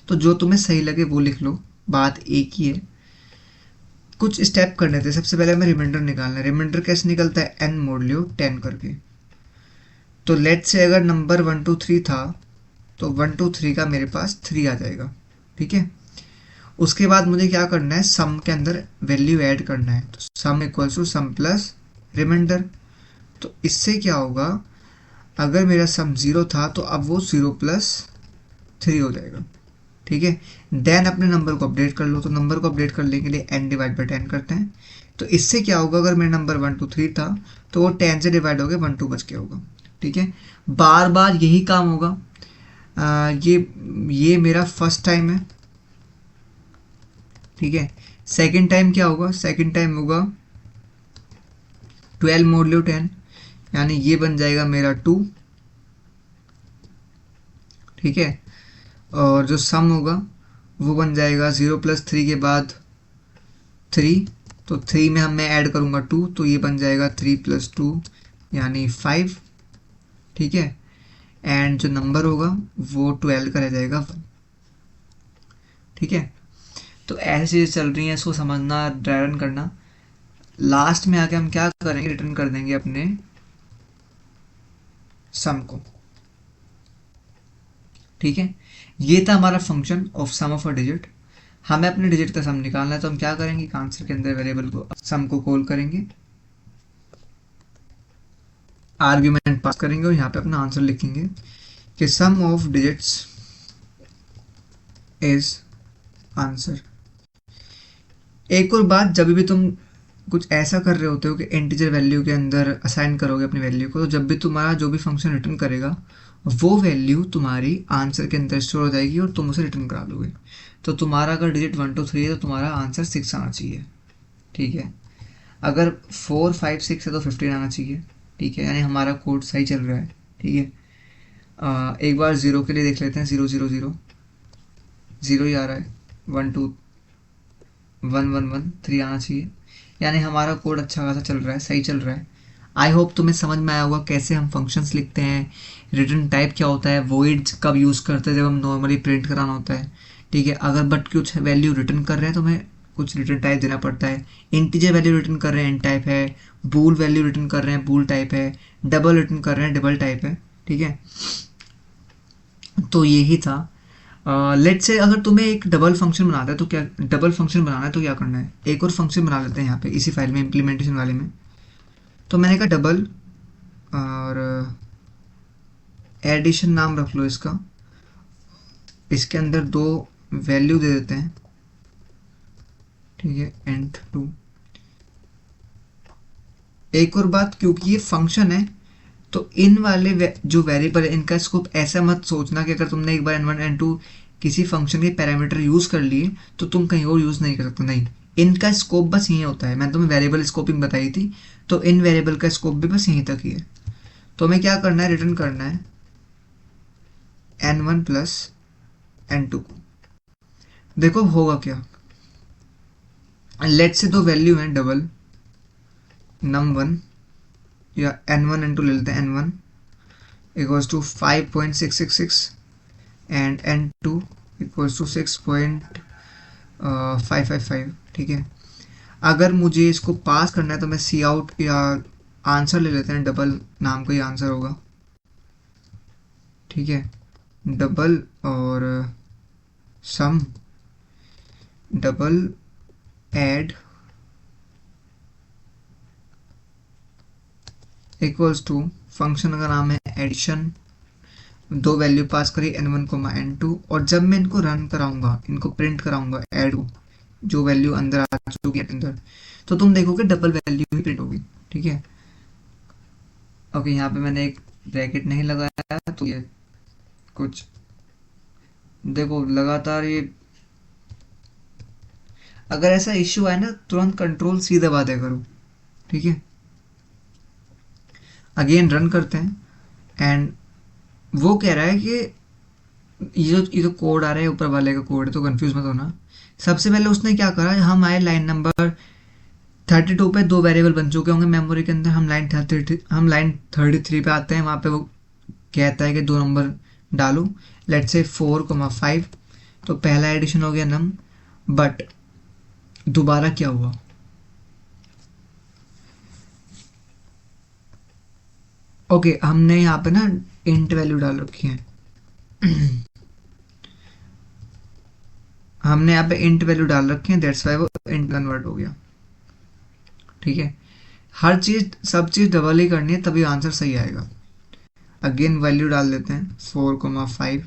तो जो तुम्हें सही लगे वो लिख लो, बात एक ही है। कुछ स्टेप करने थे। सबसे पहले हमें रिमाइंडर निकालना है। रिमाइंडर कैसे निकलता है? n मोड़ लियो 10 करके। तो लेट से अगर नंबर 1 2 3 था तो 1 2 3 का मेरे पास 3 आ जाएगा, ठीक है। उसके बाद मुझे क्या करना है, सम के अंदर वैल्यू ऐड करना है। तो sum equals to sum plus reminder. तो इससे क्या होगा, अगर मेरा सम 0 था तो अब वो 0 प्लस 3 हो जाएगा, ठीक है। देन अपने नंबर को अपडेट कर लो। तो नंबर को अपडेट करने के लिए n डिवाइड बाई 10 करते हैं। तो इससे क्या होगा, अगर मेरा नंबर 1 2 3 था तो वो 10 से डिवाइड हो गया, 1 2 बच के होगा, ठीक है। बार बार यही काम होगा। ये मेरा फर्स्ट टाइम है, ठीक है। सेकंड टाइम क्या होगा, सेकंड टाइम होगा 12 मोड़ लो 10, यानी ये बन जाएगा मेरा 2, ठीक है। और जो सम होगा वो बन जाएगा 0 प्लस 3 के बाद 3। तो 3 में मैं ऐड करूँगा 2, तो ये बन जाएगा 3 प्लस 2 यानी 5, ठीक है। एंड जो नंबर होगा वो 12 का रह जाएगा 1, ठीक है। तो ऐसी चीज़ें चल रही हैं, इसको समझना, ड्राई रन करना। लास्ट में आके हम क्या करेंगे, रिटर्न कर देंगे अपने सम को, ठीक है। ये था हमारा function of sum of a digit. हमें अपने डिजिट का सम निकालना है, तो हम क्या करेंगे, आंसर के अंदर वेरिएबल को सम को कॉल करेंगे, आर्ग्यूमेंट पास करेंगे और यहाँ पे अपना आंसर लिखेंगे कि सम ऑफ डिजिट्स इज आंसर। एक और बात, जब भी तुम कुछ ऐसा कर रहे होते हो कि इंटीजर वैल्यू के अंदर असाइन करोगे अपनी वैल्यू को, तो जब भी तुम्हारा जो भी फंक्शन रिटर्न करेगा वो वैल्यू तुम्हारी आंसर के अंदर स्टोर हो जाएगी और तुम उसे रिटर्न करा लोगे। तो तुम्हारा अगर डिजिट 1 2 3 है तो तुम्हारा आंसर 6 आना चाहिए, ठीक है। अगर 4 5 6 है तो 15 आना चाहिए, ठीक है। यानी हमारा कोड सही चल रहा है, ठीक है। एक बार 0 के लिए देख लेते हैं, 0 0 0 0 ही आ रहा है, 1 2 1 1 1 3 आना चाहिए। यानी हमारा कोड अच्छा खासा चल रहा है, सही चल रहा है। आई होप तुम्हें समझ में आया होगा कैसे हम फंक्शंस लिखते हैं, रिटर्न टाइप क्या होता है, वॉइड कब यूज़ करते हैं जब हम नॉर्मली प्रिंट कराना होता है, ठीक है। अगर बट कुछ वैल्यू रिटर्न कर रहे हैं तो हमें कुछ रिटर्न टाइप देना पड़ता है। इंटीजर वैल्यू रिटर्न कर रहे हैं, एन टाइप है। बूल वैल्यू रिटर्न कर रहे हैं, बूल टाइप है। डबल रिटर्न कर रहे हैं, डबल टाइप है, ठीक है। तो यही था। लेट से अगर तुम्हें एक डबल फंक्शन बनाना है तो क्या, डबल फंक्शन बनाना है तो क्या करना है, एक और फंक्शन बना लेते हैं यहाँ पे इसी फाइल में, इम्प्लीमेंटेशन वाले में। तो मैंने कहा डबल, और एडिशन नाम रख लो इसका। इसके अंदर 2 वैल्यू दे देते हैं, ठीक है, एंड 2। एक और बात, क्योंकि ये फंक्शन है तो इन वाले जो वेरिएबल है इनका स्कोप ऐसा मत सोचना कि अगर तुमने एक बार n1 n2 किसी फंक्शन के पैरामीटर यूज कर लिए तो तुम कहीं और यूज नहीं कर सकते, नहीं। इनका स्कोप बस यही होता है। मैंने तुम्हें वेरिएबल स्कोपिंग बताई थी, तो इन वेरिएबल का स्कोप भी बस यहीं तक ही है। तो हमें क्या करना है, रिटर्न करना है n1 प्लस n2 को। देखो होगा क्या, लेट से 2 वैल्यू हैं डबल, num1 या n1 n2 ले लेते हैं, n1 equals to 5.666 and n2 equals to 6.555, ठीक है। अगर मुझे इसको पास करना है तो मैं सी आउट या आंसर ले लेते हैं, डबल नाम का ही आंसर होगा, ठीक है। डबल और sum double add equals to, function का नाम है एडिशन। 2 वैल्यू पास करी n1 को n2, और जब मैं इनको रन कराऊंगा, इनको प्रिंट कराऊंगा ऐड को, जो वैल्यू अंदर आ चुकी है अंदर, तो तुम देखोगे डबल वैल्यू ही प्रिंट होगी, ठीक है। ओके, यहाँ पे मैंने एक ब्रैकेट नहीं लगाया तो ये कुछ देखो लगातार ये, अगर ऐसा इश्यू आए ना तुरंत कंट्रोल सी दबा दिया करो, ठीक है। अगेन रन करते हैं एंड वो कह रहा है कि ये जो कोड आ रहा है ऊपर वाले का कोड है, तो कंफ्यूज मत होना। सबसे पहले उसने क्या करा, हम आए लाइन नंबर 32 पे, दो वेरिएबल बन चुके होंगे मेमोरी के अंदर। हम लाइन 33 पे आते हैं, वहाँ पे वो कहता है कि दो नंबर डालो, लेट से 4,5। तो पहला एडिशन हो गया नम, बट दोबारा क्या हुआ, ओके हमने यहाँ पे ना इंट वैल्यू डाल रखी है। हमने यहाँ पे इंट वैल्यू डाल रखी है, दैट्स वाई वो इंट कन्वर्ट हो गया। ठीक है, हर चीज़ सब चीज़ डबल ही करनी है तभी आंसर सही आएगा। अगेन वैल्यू डाल देते हैं 4,5।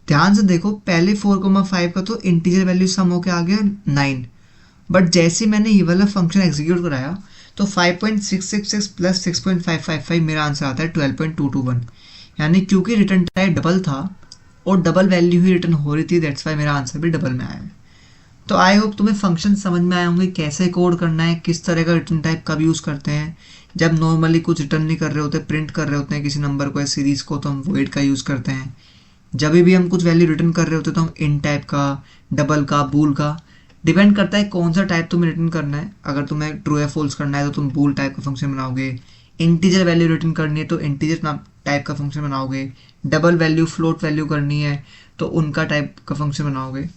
ध्यान से देखो, पहले 4,5 का तो इंटीजर वैल्यू सम होके आ गया 9, बट जैसे मैंने ये वाला फंक्शन एग्जीक्यूट कराया तो 5.666 प्लस 6.555 मेरा आंसर आता है 12.221। यानी क्योंकि रिटर्न टाइप डबल था और डबल वैल्यू ही रिटर्न हो रही थी, दैट्स वाई मेरा आंसर भी डबल में आया है। तो आई होप तुम्हें फंक्शन समझ में आए होंगे, कैसे कोड करना है, किस तरह का रिटर्न टाइप कब यूज़ करते हैं। जब नॉर्मली कुछ रिटर्न नहीं कर रहे होते, प्रिंट कर रहे होते हैं किसी नंबर को या सीरीज़ को, तो हम वॉइड का यूज़ करते हैं। जब भी हम कुछ वैल्यू रिटर्न कर रहे होते तो हम इन टाइप का, डबल का, बूल का, डिपेंड करता है कौन सा टाइप तुम्हें रिटर्न करना है। अगर तुम्हें ट्रू या फॉल्स करना है तो तुम बूल टाइप का फंक्शन बनाओगे, इंटीजर वैल्यू रिटर्न करनी है तो इंटीजर टाइप का फंक्शन बनाओगे, डबल वैल्यू फ्लोट वैल्यू करनी है तो उनका टाइप का फंक्शन बनाओगे।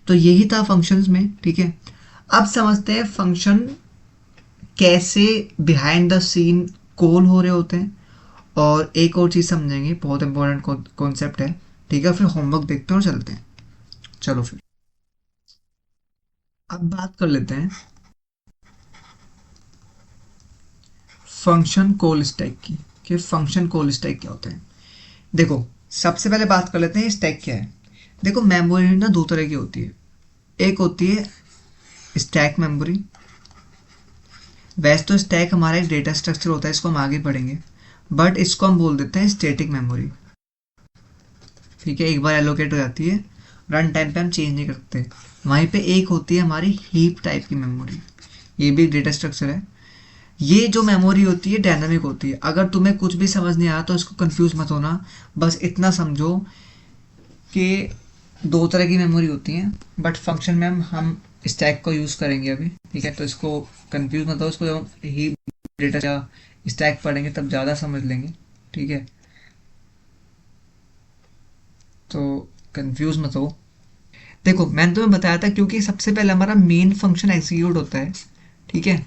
तो यही था फंक्शंस में। ठीक है, अब समझते हैं फंक्शन कैसे बिहाइंड द सीन कॉल हो रहे होते हैं, और एक और चीज़ समझेंगे, बहुत इंपॉर्टेंट कॉन्सेप्ट है। ठीक है, फिर होमवर्क देखते हैं और चलते हैं। चलो फिर अब बात कर लेते हैं फंक्शन कॉल स्टैक की, कि फंक्शन कॉल स्टैक क्या होता है। देखो सबसे पहले बात कर लेते हैं स्टैक क्या है। देखो मेमोरी ना दो तरह की होती है, एक होती है स्टैक मेमोरी। वैसे तो स्टैक हमारा एक डेटा स्ट्रक्चर होता है, इसको हम आगे पढ़ेंगे, बट इसको हम बोल देते हैं स्टैटिक मेमोरी। ठीक है, एक बार एलोकेट हो जाती है, रन टाइम पे हम चेंज नहीं करते। वहीं पे एक होती है हमारी हीप टाइप की मेमोरी, ये भी डेटा स्ट्रक्चर है। ये जो मेमोरी होती है डायनामिक होती है। अगर तुम्हें कुछ भी समझ नहीं आया तो इसको कंफ्यूज मत होना, बस इतना समझो कि दो तरह की मेमोरी होती हैं, बट फंक्शन में हम स्टैक को यूज़ करेंगे अभी। ठीक है, तो इसको कंफ्यूज मत हो, इसको जब हम हीप डेटा या स्टैक पढ़ेंगे तब ज़्यादा समझ लेंगे। ठीक है, तो कंफ्यूज मत हो। देखो मैंने तुम्हें बताया था, क्योंकि सबसे पहले हमारा मेन फंक्शन एग्जीक्यूट होता है। ठीक है,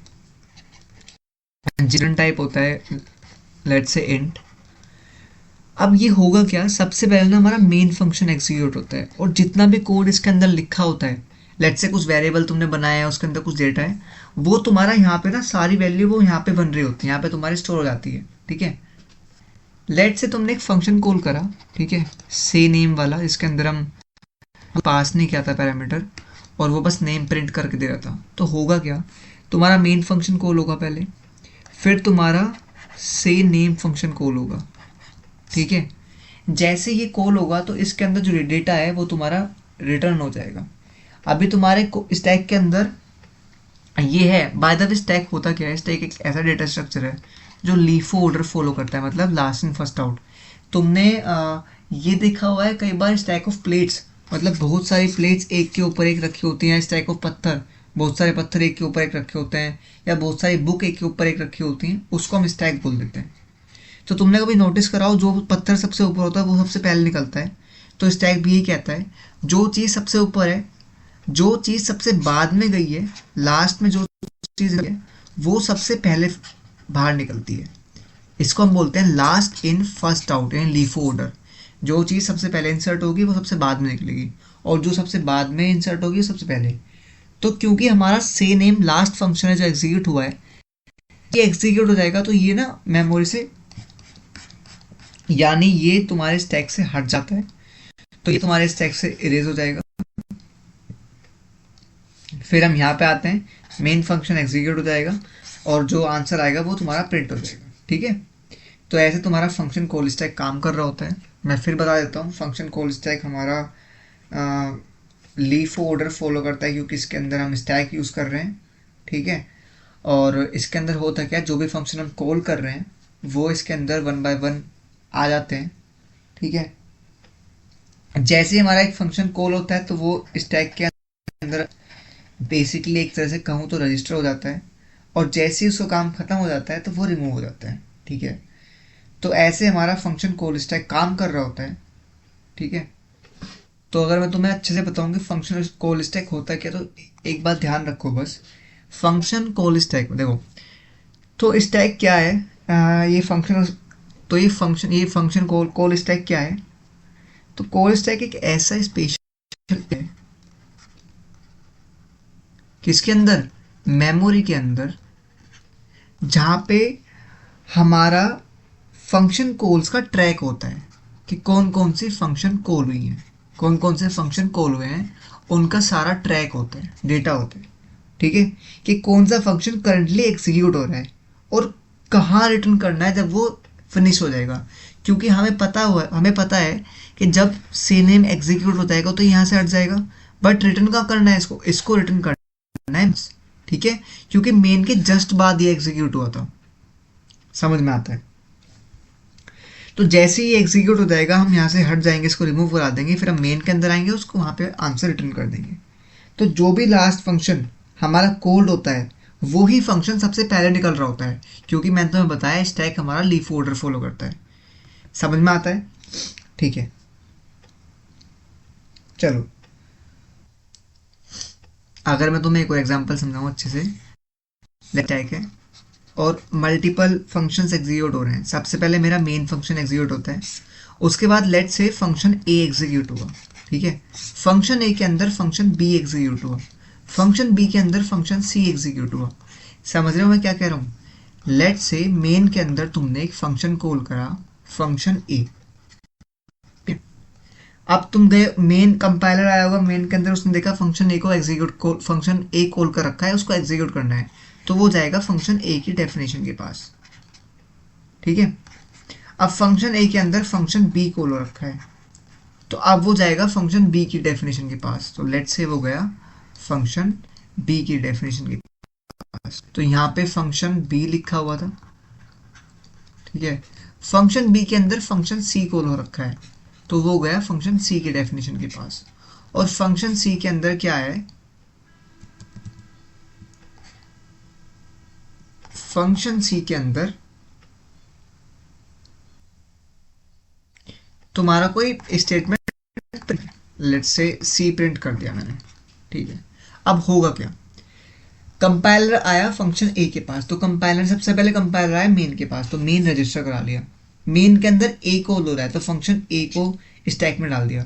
रिटर्न टाइप होता है लेट्स से इंट। अब ये होगा क्या, सबसे पहले ना हमारा मेन फंक्शन एग्जीक्यूट होता है, और जितना भी कोड इसके अंदर लिखा होता है, लेट्स से कुछ वेरिएबल तुमने बनाया है, उसके अंदर कुछ डेटा है, वो तुम्हारा यहाँ पे ना सारी वैल्यू वो यहाँ पे बन रही होती है, यहाँ पे तुम्हारी स्टोर हो जाती है। ठीक है, लेट्स से तुमने एक फंक्शन कॉल करा, ठीक है, से नेम वाला, इसके अंदर हम पास नहीं किया था पैरामीटर, और वो बस नेम प्रिंट करके दे रहा था। तो होगा क्या, तुम्हारा मेन फंक्शन कॉल होगा पहले, फिर तुम्हारा से नेम फंक्शन कॉल होगा। ठीक है, जैसे ये कॉल होगा तो इसके अंदर जो डेटा है वो तुम्हारा रिटर्न हो जाएगा। अभी तुम्हारे स्टैक के अंदर ये है, बाय द वे स्टैक होता क्या है, स्टैक एक ऐसा डेटा स्ट्रक्चर है जो लीफो ऑर्डर फॉलो करता है, मतलब लास्ट इन फर्स्ट आउट। तुमने ये देखा हुआ है कई बार, स्टैक ऑफ प्लेट्स, मतलब बहुत सारी प्लेट्स एक के ऊपर एक रखी होती हैं, स्टैक ऑफ पत्थर, बहुत सारे पत्थर एक के ऊपर एक रखे होते हैं, या बहुत सारी बुक एक के ऊपर एक रखी होती हैं, उसको हम स्टैक बोल देते हैं। तो तुमने कभी नोटिस कराओ, जो पत्थर सबसे ऊपर होता है वो सबसे पहले निकलता है, तो स्टैक भी यही कहता है, जो चीज़ सबसे ऊपर है, जो चीज़ सबसे बाद में गई है, लास्ट में जो चीज़ है वो सबसे पहले बाहर निकलती है। इसको हम बोलते हैं लास्ट इन फर्स्ट आउट, यानी लीफो ऑर्डर। जो चीज़ सबसे पहले इंसर्ट होगी वो सबसे बाद में निकलेगी, और जो सबसे बाद में इंसर्ट होगी वो सबसे पहले। तो क्योंकि हमारा से नेम लास्ट फंक्शन है जो एग्जीक्यूट हुआ है, ये एग्जीक्यूट हो जाएगा, तो ये ना मेमोरी से, यानी ये तुम्हारे स्टैक से हट जाता है, तो ये तुम्हारे स्टैक से इरेज हो जाएगा। फिर हम यहाँ पे आते हैं, मेन फंक्शन एग्जीक्यूट हो जाएगा, और जो आंसर आएगा वो तुम्हारा प्रिंट हो जाएगा। ठीक है, तो ऐसे तुम्हारा फंक्शन कॉल स्टैक काम कर रहा होता है। मैं फिर बता देता हूँ, फंक्शन कॉल स्टैक हमारा लीफो ऑर्डर फॉलो करता है, क्योंकि इसके अंदर हम स्टैक यूज़ कर रहे हैं। ठीक है, और इसके अंदर होता क्या है, जो भी फंक्शन हम कॉल कर रहे हैं, वो इसके अंदर वन बाय वन आ जाते हैं। ठीक है, जैसे ही हमारा एक फंक्शन कॉल होता है तो वो स्टैक के अंदर बेसिकली एक तरह से कहूँ तो रजिस्टर हो जाता है, और जैसे ही उसका काम खत्म हो जाता है तो वो रिमूव हो जाता है। ठीक है, तो ऐसे हमारा फंक्शन कॉल स्टैक काम कर रहा होता है। ठीक है, तो अगर मैं तुम्हें अच्छे से बताऊँ कि फंक्शन कॉल स्टैक होता है क्या, तो एक बात ध्यान रखो बस। फंक्शन कॉल स्टैक देखो, तो स्टैक क्या है, ये फंक्शन, तो ये फंक्शन कॉल कॉल स्टैक क्या है, तो कॉल स्टैक एक ऐसा स्पेशल है किसके अंदर, मेमोरी के अंदर, जहाँ पे हमारा फंक्शन कॉल्स का ट्रैक होता है कि कौन कौन सी फंक्शन कॉल हुई हैं, कौन कौन से फंक्शन कॉल हुए हैं, उनका सारा ट्रैक होता है, डेटा होता है। ठीक है, कि कौन सा फंक्शन करंटली एग्जीक्यूट हो रहा है और कहाँ रिटर्न करना है जब वो फिनिश हो जाएगा। क्योंकि हमें पता है कि जब सी नेम एग्जीक्यूट हो जाएगा तो यहाँ से हट जाएगा, बट रिटर्न कहाँ करना है, इसको इसको रिटर्न करना है। ठीक है, क्योंकि मेन के जस्ट बाद ये एग्जीक्यूट हुआ था। समझ में आता है? तो जैसे ही एग्जीक्यूट हो जाएगा हम यहाँ से हट जाएंगे, इसको रिमूव करा देंगे, फिर हम मेन के अंदर आएंगे, उसको वहाँ पे आंसर रिटर्न कर देंगे। तो जो भी लास्ट फंक्शन हमारा कोल्ड होता है वो ही फंक्शन सबसे पहले निकल रहा होता है, क्योंकि मैंने तुम्हें बताया स्टैक हमारा लीफ ऑर्डर फॉलो करता है। समझ में आता है? ठीक है, चलो अगर मैं तुम्हें एक और एग्जांपल समझाऊँ अच्छे से, स्टैक है और मल्टीपल फंक्शंस एग्जीक्यूट हो रहे हैं। सबसे पहले मेरा मेन फंक्शन एग्जीक्यूट होता है, उसके बाद लेट से फंक्शन ए एग्जीक्यूट हुआ। ठीक है, फंक्शन ए के अंदर फंक्शन बी एग्जीक्यूट हुआ, फंक्शन बी के अंदर फंक्शन सी एग्जीक्यूट हुआ। समझ रहे हो मैं क्या कह रहा हूँ? लेट से मेन के अंदर तुमने एक फंक्शन कॉल करा, फंक्शन ए। अब तुम गए मेन, कंपाइलर आया होगा मेन के अंदर, उसने देखा फंक्शन ए को एग्जीक्यूट, फंक्शन ए कॉल कर रखा है, उसको एग्जीक्यूट करना है, तो वो जाएगा फंक्शन ए की डेफिनेशन के पास। ठीक है, अब फंक्शन ए के अंदर फंक्शन बी कॉल हो रखा है, तो अब वो जाएगा फंक्शन बी की डेफिनेशन के पास। तो लेट से वो गया फंक्शन बी की डेफिनेशन के पास, तो यहाँ पे फंक्शन बी लिखा हुआ था। ठीक है, फंक्शन बी के अंदर फंक्शन सी कॉल हो रखा है, तो वो गया फंक्शन सी की डेफिनेशन के पास। और फंक्शन सी के अंदर क्या है, फंक्शन सी के अंदर तुम्हारा कोई statement, let's say C print कर दिया मैंने। ठीक है, अब होगा क्या, कंपाइलर आया फंक्शन ए के पास, तो कंपाइलर सबसे पहले कंपाइलर आया मेन के पास, तो मेन रजिस्टर करा लिया, मेन के अंदर ए कॉल हो रहा है तो फंक्शन ए को स्टैक में डाल दिया।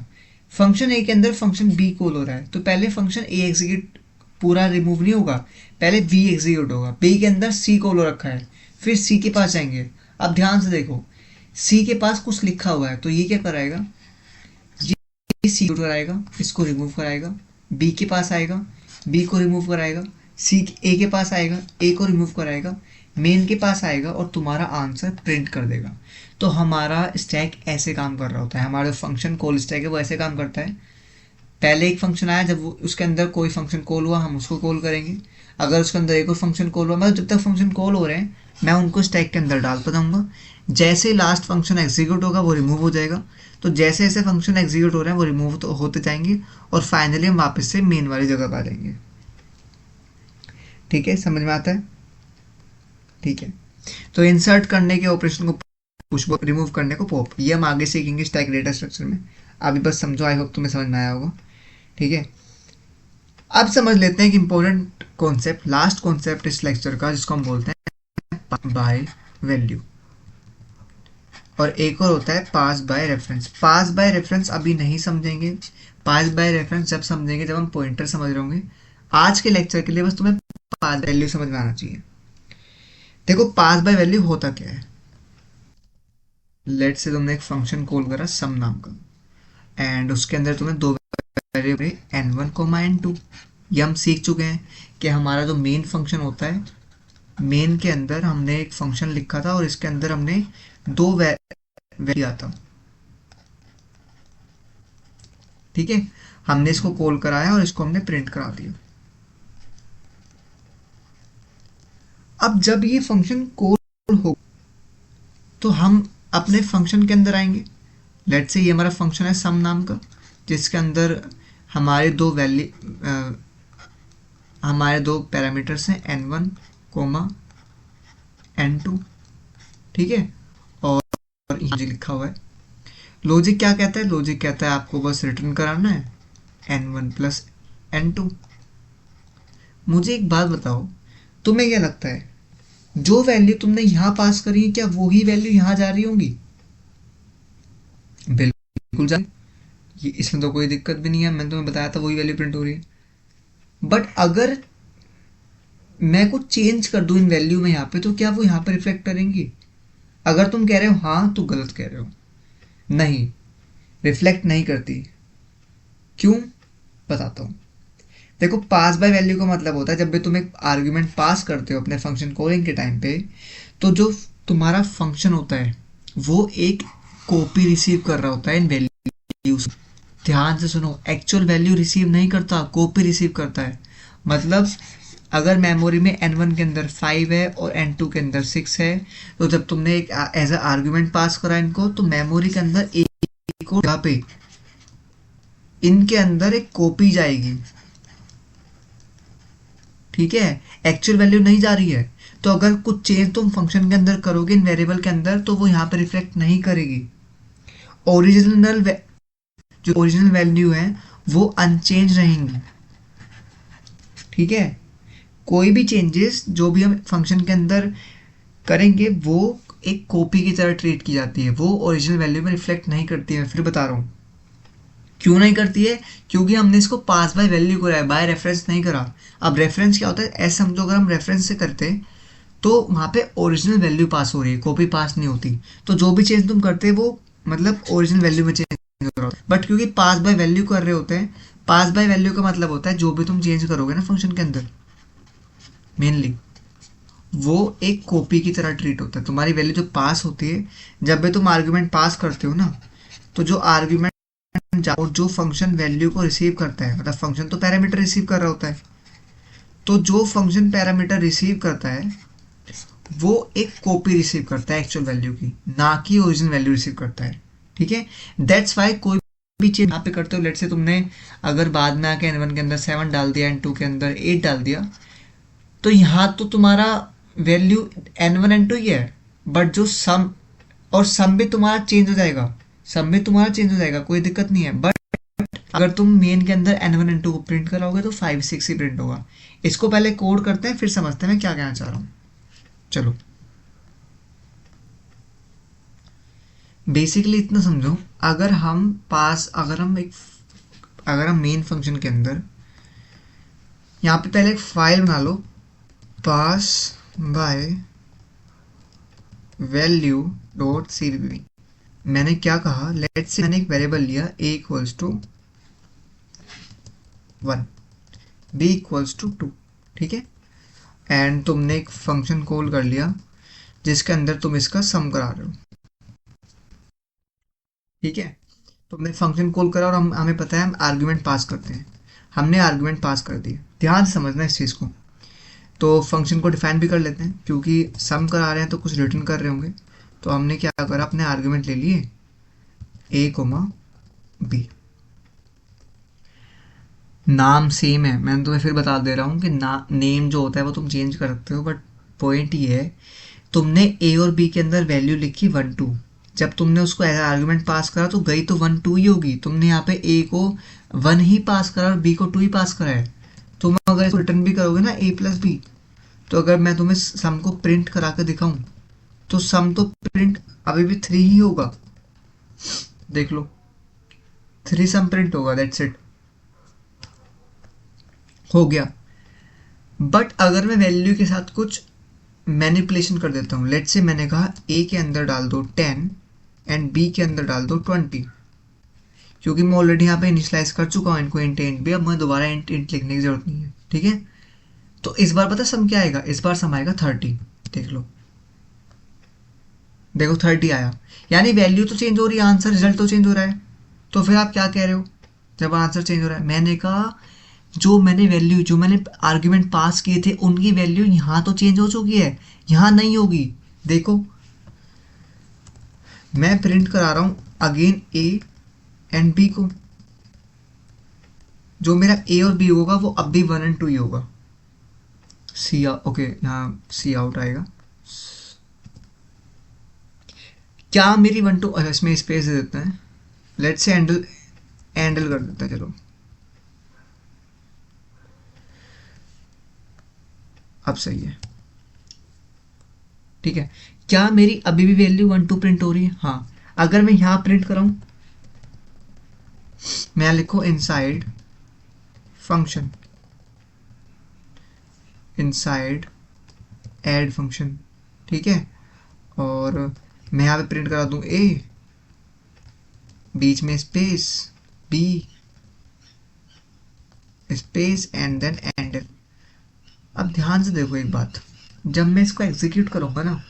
फंक्शन ए के अंदर फंक्शन बी कॉल हो रहा है, तो पहले फंक्शन ए एग्जीक्यूट पूरा रिमूव नहीं होगा, पहले बी एग्जीक्यूट होगा। बी के अंदर सी कॉल हो रखा है, फिर सी के पास जाएंगे। अब ध्यान से देखो, सी के पास कुछ लिखा हुआ है, तो ये क्या कराएगा, ये सी कराएगा, इसको रिमूव कराएगा, बी के पास आएगा, बी को रिमूव कराएगा, सी ए के पास आएगा, ए को रिमूव कराएगा, मेन के पास आएगा और तुम्हारा आंसर प्रिंट कर देगा। तो हमारा स्टैक ऐसे काम कर रहा होता है, हमारा फंक्शन कॉल स्टैक है वो ऐसे काम करता है। पहले एक फंक्शन आया, जब उसके अंदर कोई फंक्शन कॉल हुआ हम उसको कॉल करेंगे, अगर उसके अंदर एक और फंक्शन कॉल हुआ, मतलब जब तक फंक्शन कॉल हो रहे हैं मैं उनको स्टैक के अंदर डालता जाऊँगा। जैसे लास्ट फंक्शन एग्जीक्यूट होगा वो रिमूव हो जाएगा, तो जैसे जैसे फंक्शन एग्जीक्यूट हो रहे हैं वो रिमूव तो होते जाएंगे और फाइनली हम वापस से मेन वाली जगह पर आ जाएंगे। ठीक है, समझ में आता है? ठीक है, तो इंसर्ट करने के ऑपरेशन को पुश, रिमूव करने को पॉप, ये हम आगे सीखेंगे स्टैक डेटा स्ट्रक्चर में। अभी बस समझो, आई होप तुम्हें समझ में आया होगा। ठीक है, अब समझ लेते हैं कि इंपॉर्टेंट कॉन्सेप्ट, लास्ट कॉन्सेप्ट इस लेक्चर का, जिसको हम बोलते हैं बाय वैल्यू, और एक और होता है pass by reference. Pass by reference अभी नहीं समझेंगे, पास बाय रेफरेंस जब समझेंगे जब हम पॉइंटर समझ रहे होंगे। आज के लेक्चर के लिए बस तुम्हें पास वैल्यू समझ में आना चाहिए। देखो पास बाय वैल्यू होता क्या है, लेट से तुमने एक फंक्शन कॉल करा सम नाम का, एंड उसके अंदर तुम्हें दो वेरिएबल n1 कोमा n2, ये हम सीख चुके हैं कि हमारा जो मेन फंक्शन होता है, मेन के अंदर हमने एक फंक्शन लिखा था और इसके अंदर हमने दो वैल्यू आता। ठीक है, हमने इसको कॉल कराया और इसको हमने प्रिंट करा दिया। अब जब ये फंक्शन कॉल हो, तो हम अपने फंक्शन के अंदर आएंगे। लेट्स से ये हमारा फंक्शन है सम नाम का, जिसके अंदर हमारे दो पैरामीटर्स हैं n1 कोमा n2, ठीक है। और यहाँ लिखा हुआ है लॉजिक क्या कहता है, लॉजिक कहता है आपको बस रिटर्न कराना है n1 प्लस n2। मुझे एक बात बताओ, तुम्हें क्या लगता है जो वैल्यू तुमने यहाँ पास करी है क्या वही वैल्यू यहाँ जा रही होंगी? बिल्कुल जा, ये इसमें तो कोई दिक्कत भी नहीं है, मैंने तुम्हें बताया था वही वैल्यू प्रिंट हो रही है। बट अगर मैं कुछ चेंज कर दूं इन वैल्यू में यहाँ पे, तो क्या वो यहाँ पे रिफ्लेक्ट करेंगी? अगर तुम कह रहे हो हाँ तो गलत कह रहे हो, नहीं रिफ्लेक्ट नहीं करती। क्यों, बताता हूँ। देखो पास बाय वैल्यू का मतलब होता है जब भी तुम एक आर्ग्यूमेंट पास करते हो अपने फंक्शन कॉलिंग के टाइम पे, तो जो तुम्हारा फंक्शन होता है वो एक कॉपी रिसीव कर रहा होता है इन वैल्यूज। ध्यान से सुनो, एक्चुअल वैल्यू रिसीव नहीं करता, कॉपी रिसीव करता है। मतलब अगर मेमोरी में n1 के अंदर 5 है और n2 के अंदर 6 है, तो जब तुमने एक एज अ आर्ग्यूमेंट पास करा इनको, तो मेमोरी के अंदर एक जगह पे इनके अंदर एक कॉपी जाएगी, ठीक है, एक्चुअल वैल्यू नहीं जा रही है। तो अगर कुछ चेंज तुम फंक्शन के अंदर करोगे इन वेरिएबल के अंदर, तो वो यहाँ पे रिफ्लेक्ट नहीं करेगी। जो ओरिजिनल वैल्यू है वो अनचेंज रहेंगी, ठीक है। कोई भी चेंजेस जो भी हम फंक्शन के अंदर करेंगे वो एक कॉपी की तरह ट्रीट की जाती है, वो ओरिजिनल वैल्यू में रिफ्लेक्ट नहीं करती है। मैं फिर बता रहा हूँ क्यों नहीं करती है, क्योंकि हमने इसको पास बाय वैल्यू करा है, बाय रेफरेंस नहीं करा। अब रेफरेंस क्या होता है, ऐसे समझो अगर हम रेफरेंस से करते तो वहाँ पे ओरिजिनल वैल्यू पास हो रही है, कॉपी पास नहीं होती। तो जो भी चेंज तुम करते वो मतलब ओरिजिनल वैल्यू में चेंज हो रहा होता है। बट क्योंकि पास बाय वैल्यू कर रहे होते हैं, पास बाय वैल्यू का मतलब होता है जो भी तुम चेंज करोगे ना फंक्शन के अंदर, मेनली वो एक कॉपी की तरह ट्रीट होता है। तुम्हारी वैल्यू जो पास होती है, जब भी तुम आर्ग्यूमेंट पास करते हो ना, तो जो आर्ग्यूमेंट और जो फंक्शन वैल्यू को रिसीव करता है, मतलब फंक्शन तो पैरामीटर रिसीव कर रहा होता है, तो जो फंक्शन पैरामीटर रिसीव करता है वो एक कॉपी रिसीव करता है एक्चुअल वैल्यू की, ना कि ओरिजिनल वैल्यू रिसीव करता है, ठीक है। दैट्स वाई कोई भी चीज यहाँ पे करते हो, लेट से तुमने अगर बाद में आके n1 के अंदर 7 डाल दिया, n2 के अंदर 8 डाल दिया, तो यहाँ तो तुम्हारा वैल्यू n1 n2 ही है, बट जो सम और सम भी तुम्हारा चेंज हो जाएगा, सम भी तुम्हारा चेंज हो जाएगा, कोई दिक्कत नहीं है। बट अगर तुम मेन के अंदर n1 n2 को प्रिंट कराओगे तो 5 6 ही प्रिंट होगा। इसको पहले कोड करते हैं फिर समझते हैं मैं क्या कहना चाह रहा हूँ। चलो बेसिकली इतना समझो, अगर हम मेन फंक्शन के अंदर यहाँ पे पहले एक फाइल बना लो, पास बाय वैल्यू डॉट cpp। मैंने क्या कहा, लेट्स से मैंने एक वेरिएबल लिया a equals to 1, b equals to 2, ठीक है। एंड तुमने एक फंक्शन कॉल कर लिया जिसके अंदर तुम इसका सम करा रहे हो, ठीक है। तुमने फंक्शन कॉल करा और हमें पता है हम आर्ग्यूमेंट पास करते हैं, हमने आर्ग्यूमेंट पास कर दिए। ध्यान से समझना इस चीज़ को। तो फंक्शन को डिफाइन भी कर लेते हैं, क्योंकि सम करा रहे हैं तो कुछ रिटर्न कर रहे होंगे। तो हमने क्या करा, अपने आर्ग्यूमेंट ले लिए a कोमा b, नाम सेम है। मैंने तुम्हें फिर बता दे रहा हूँ कि नेम जो होता है वो तुम चेंज कर सकते हो, बट पॉइंट ये है तुमने a और b के अंदर वैल्यू लिखी 1 2, जब तुमने उसको एज आर्गुमेंट पास करा तो गई तो 1 2 ही होगी। तुमने यहाँ पे a को 1 ही पास करा और b को 2 ही पास करा है। तुम अगर इसको रिटर्न भी करोगे ना a प्लस b, तो अगर मैं तुम्हें सम को प्रिंट करा के दिखाऊं तो सम तो प्रिंट अभी भी 3 ही होगा। देख लो 3 सम प्रिंट होगा, दैट्स इट, हो गया। बट अगर मैं वैल्यू के साथ कुछ मैनिपुलेशन कर देता हूँ, लेट्स से मैंने कहा a के अंदर डाल दो 10 एंड b के अंदर डाल दो 20, क्योंकि मैं ऑलरेडी यहाँ पे इनिशियलाइज कर चुका हूँ इनको इंट भी, अब मैं दोबारा इंट लिखने की जरूरत नहीं है, ठीक है। तो इस बार पता सम क्या आएगा, इस बार सम आएगा 30। देख लो, देखो 30 आया, यानी वैल्यू तो चेंज हो रही है, आंसर रिजल्ट तो चेंज हो रहा है। तो फिर आप क्या कह रहे हो जब आंसर चेंज हो रहा है? मैंने कहा जो मैंने आर्ग्यूमेंट पास किए थे उनकी वैल्यू यहाँ तो चेंज हो चुकी है, यहाँ नहीं होगी। देखो मैं प्रिंट करा रहा हूँ अगेन ए एंड बी को। जो मेरा ए और बी होगा वो अब भी 1 एंड 2 ही होगा। सी ओके, यहाँ सी आउट आएगा। क्या मेरी 1 2, अच्छा इसमें स्पेस दे देते हैं, लेट से हैंडल कर देते हैं, चलो अब सही है, ठीक है। क्या मेरी अभी भी वैल्यू 1 2 प्रिंट हो रही है? हाँ। अगर मैं यहाँ प्रिंट कराऊँ, मैं लिखो inside function, inside add function, ठीक है। और मैं यहाँ पे प्रिंट करा दूँ ए, बीच में space, B space and then end. अब ध्यान से देखो एक बात, जब मैं इसको एग्जीक्यूट करूँगा ना,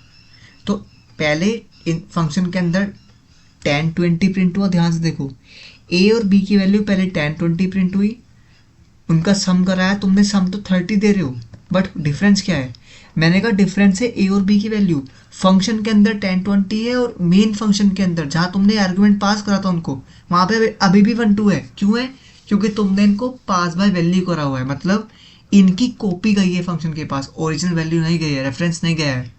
तो पहले इन फंक्शन के अंदर 10 20 प्रिंट हुआ। ध्यान से देखो, ए और बी की वैल्यू पहले 10 20 प्रिंट हुई, उनका सम कराया तुमने, सम तो 30 दे रहे हो, बट डिफरेंस क्या है? मैंने कहा डिफरेंस है ए और बी की वैल्यू। फंक्शन के अंदर 10 20 है और मेन फंक्शन के अंदर जहाँ तुमने आर्गुमेंट पास करा था उनको, वहाँ पे अभी भी 1 2 है। क्यों है? क्योंकि तुमने इनको पास बाय वैल्यू करा हुआ है, मतलब इनकी कॉपी गई है फंक्शन के पास, ओरिजिनल वैल्यू नहीं गई है, रेफरेंस नहीं गया है।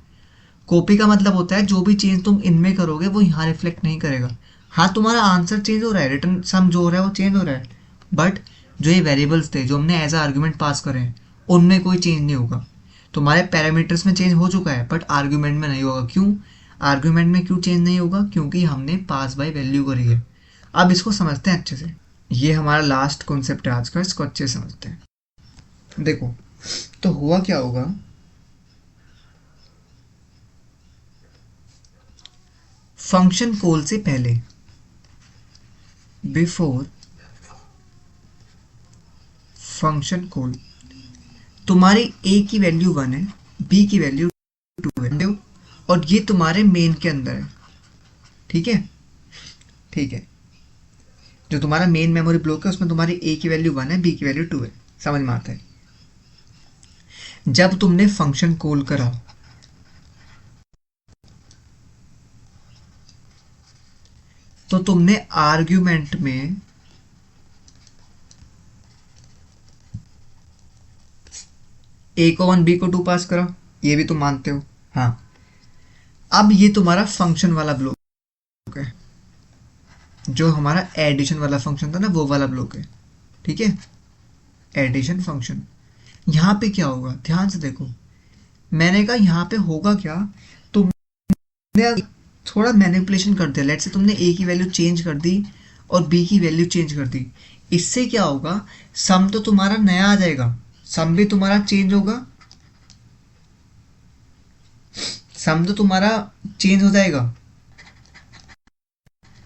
कॉपी का मतलब होता है जो भी चेंज तुम इनमें करोगे वो यहाँ रिफ्लेक्ट नहीं करेगा। हाँ, तुम्हारा आंसर चेंज हो रहा है, रिटर्न सम जो हो रहा है वो चेंज हो रहा है, बट जो ये वेरिएबल्स थे जो हमने एज अ आर्ग्यूमेंट पास करे हैं उनमें कोई चेंज नहीं होगा। तुम्हारे पैरामीटर्स में चेंज हो चुका है बट आर्ग्यूमेंट में नहीं होगा। क्यों आर्ग्यूमेंट में क्यों चेंज नहीं होगा? क्योंकि हमने पास बाय वैल्यू करी है। अब इसको समझते हैं अच्छे से, ये हमारा लास्ट कॉन्सेप्ट है आज का, इसको अच्छे से समझते हैं। देखो तो हुआ क्या होगा, फंक्शन कॉल से पहले, बिफोर फंक्शन कॉल, तुम्हारी ए की वैल्यू 1 है, बी की वैल्यू 2 है, और ये तुम्हारे मेन के अंदर है, ठीक है। ठीक है, जो तुम्हारा मेन मेमोरी ब्लॉक है उसमें तुम्हारी ए की वैल्यू 1 है, बी की वैल्यू 2 है। समझ में आता है? जब तुमने फंक्शन कॉल करा, तो तुमने आर्ग्यूमेंट में ए को 1 बी को 2 पास करा, ये भी तुम मानते हो। हाँ, अब ये तुम्हारा फंक्शन वाला ब्लॉक है, जो हमारा एडिशन वाला फंक्शन था ना वो वाला ब्लॉक है, ठीक है, एडिशन फंक्शन। यहाँ पे क्या होगा, ध्यान से देखो, मैंने कहा यहाँ पे होगा क्या, तुमने थोड़ा मैनिपुलेशन कर दिया। लेट से तुमने ए की वैल्यू चेंज कर दी और बी की वैल्यू चेंज कर दी, इससे क्या होगा, सम तो तुम्हारा नया आ जाएगा, सम भी तुम्हारा चेंज होगा, सम तो तुम्हारा चेंज हो जाएगा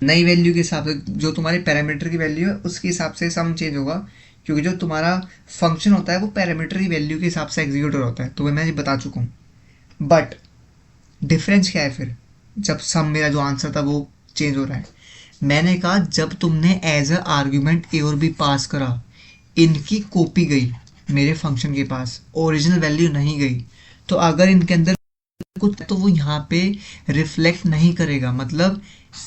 नई वैल्यू के हिसाब से, जो तुम्हारे पैरामीटर की वैल्यू है उसके हिसाब से सम चेंज होगा, क्योंकि जो तुम्हारा फंक्शन होता है वो पैरामीटर की वैल्यू के हिसाब से एग्जीक्यूट होता है, तो मैं ये बता चुका हूँ। बट डिफरेंस क्या है फिर, जब सम मेरा जो आंसर था वो चेंज हो रहा है, मैंने कहा जब तुमने एज अ आर्ग्यूमेंट ए और बी पास करा, इनकी कॉपी गई मेरे फंक्शन के पास, ओरिजिनल वैल्यू नहीं गई, तो अगर इनके अंदर कुछ तो वो यहाँ पे रिफ्लेक्ट नहीं करेगा, मतलब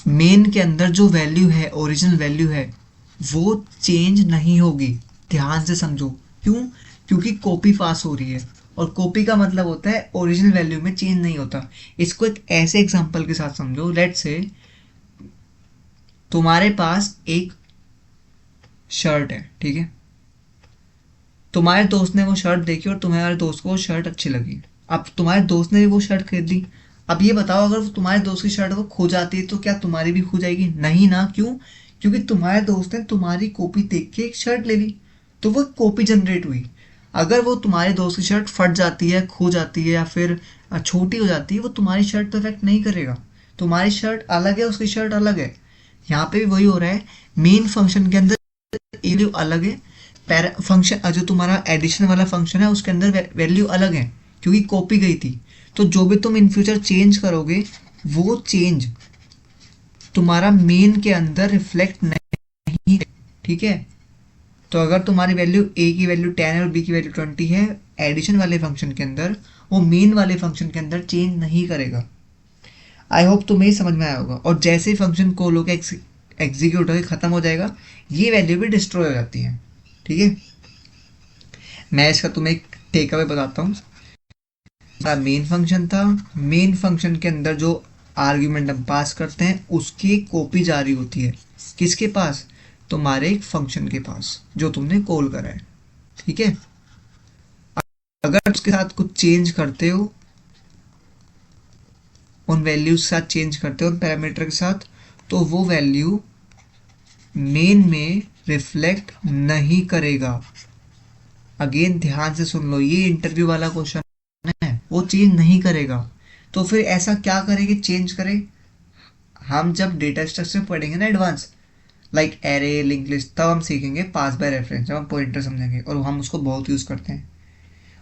मेन के अंदर जो वैल्यू है, ओरिजिनल वैल्यू है, वो चेंज नहीं होगी। ध्यान से समझो, क्यों? क्योंकि कॉपी पास हो रही है, और कॉपी का मतलब होता है ओरिजिनल वैल्यू में चेंज नहीं होता। इसको एक ऐसे एग्जांपल के साथ समझो, लेट्स से तुम्हारे पास एक शर्ट है, ठीक है, तुम्हारे दोस्त ने वो शर्ट देखी और तुम्हारे दोस्त को वो शर्ट अच्छी लगी, अब तुम्हारे दोस्त ने भी वो शर्ट खरीद ली। अब ये बताओ, अगर तुम्हारे दोस्त की शर्ट वो खो जाती है तो क्या तुम्हारी भी खो जाएगी? नहीं ना। क्यों? क्योंकि तुम्हारे दोस्त ने तुम्हारी कॉपी देख के एक शर्ट ले ली, तो वो कॉपी जनरेट हुई। अगर वो तुम्हारे दोस्त की शर्ट फट जाती है, खो जाती है या फिर छोटी हो जाती है, वो तुम्हारी शर्ट पर इफेक्ट नहीं करेगा। तुम्हारी शर्ट अलग है, उसकी शर्ट अलग है। यहाँ पे भी वही हो रहा है, मेन फंक्शन के अंदर वैल्यू अलग है, फंक्शन जो तुम्हारा एडिशन वाला फंक्शन है उसके अंदर वैल्यू अलग है, क्योंकि कॉपी गई थी। तो जो भी तुम इन फ्यूचर चेंज करोगे वो चेंज तुम्हारा मेन के अंदर रिफ्लेक्ट नहीं, ठीक है। तो अगर तुम्हारी वैल्यू ए की वैल्यू 10 है और बी की वैल्यू 20 है, एडिशन वाले फंक्शन के अंदर वो मेन वाले फंक्शन के अंदर चेंज नहीं करेगा। आई होप तुम्हें समझ में आया होगा। और जैसे ही फंक्शन कॉल होकर एग्जीक्यूट होकर ख़त्म हो जाएगा, ये वैल्यू भी डिस्ट्रॉय हो जाती है। ठीक है, मैं इसका तुम्हें एक टेक अवे बताता हूँ। मेन फंक्शन था, मेन फंक्शन के अंदर जो आर्ग्यूमेंट हम पास करते हैं उसकी कॉपी जारी होती है किसके पास, तुम्हारे एक फंक्शन के पास जो तुमने कॉल करा है। ठीक है, अगर उसके साथ कुछ चेंज करते हो, उन वैल्यूज के साथ चेंज करते हो उन पैरामीटर के साथ, तो वो वैल्यू मेन में रिफ्लेक्ट नहीं करेगा। अगेन ध्यान से सुन लो, ये इंटरव्यू वाला क्वेश्चन है, वो चेंज नहीं करेगा। तो फिर ऐसा क्या करेगी चेंज करे, हम जब डेटा स्ट्रक्चर पढ़ेंगे ना advance, like array link list, तब हम सीखेंगे पास बाय रेफरेंस, जब हम पॉइंटर समझेंगे और हम उसको बहुत यूज़ करते हैं।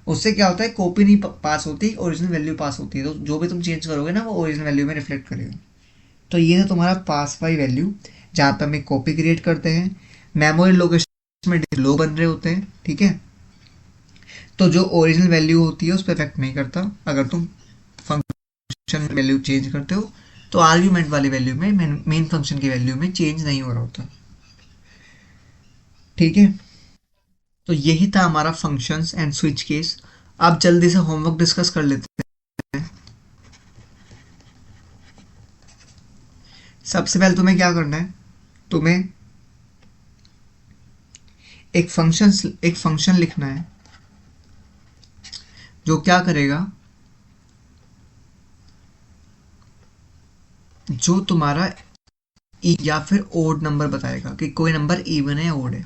उससे क्या होता है, कॉपी नहीं पास होती, ओरिजिनल वैल्यू पास होती है। तो जो भी तुम चेंज करोगे ना वो ओरिजिनल वैल्यू में रिफ्लेक्ट करेगा। तो ये है तुम्हारा पास बाय वैल्यू, जहाँ पे हम एक कॉपी क्रिएट करते हैं। मेमोरी लोकेशन में लो बन रहे होते हैं। ठीक है, तो जो ओरिजिनल वैल्यू होती है उस पर इफेक्ट नहीं करता। अगर तुम फंक्शन वैल्यू चेंज करते हो तो आर्ग्यूमेंट वाली वैल्यू में, मेन फंक्शन की वैल्यू में चेंज नहीं हो रहा होता। ठीक है, तो यही था हमारा फंक्शंस एंड स्विच केस। अब जल्दी से होमवर्क डिस्कस कर लेते हैं। सबसे पहले तुम्हें क्या करना है, तुम्हें एक फंक्शन लिखना है जो क्या करेगा, जो तुम्हारा या फिर ओड नंबर बताएगा कि कोई नंबर इवन है या ओड है।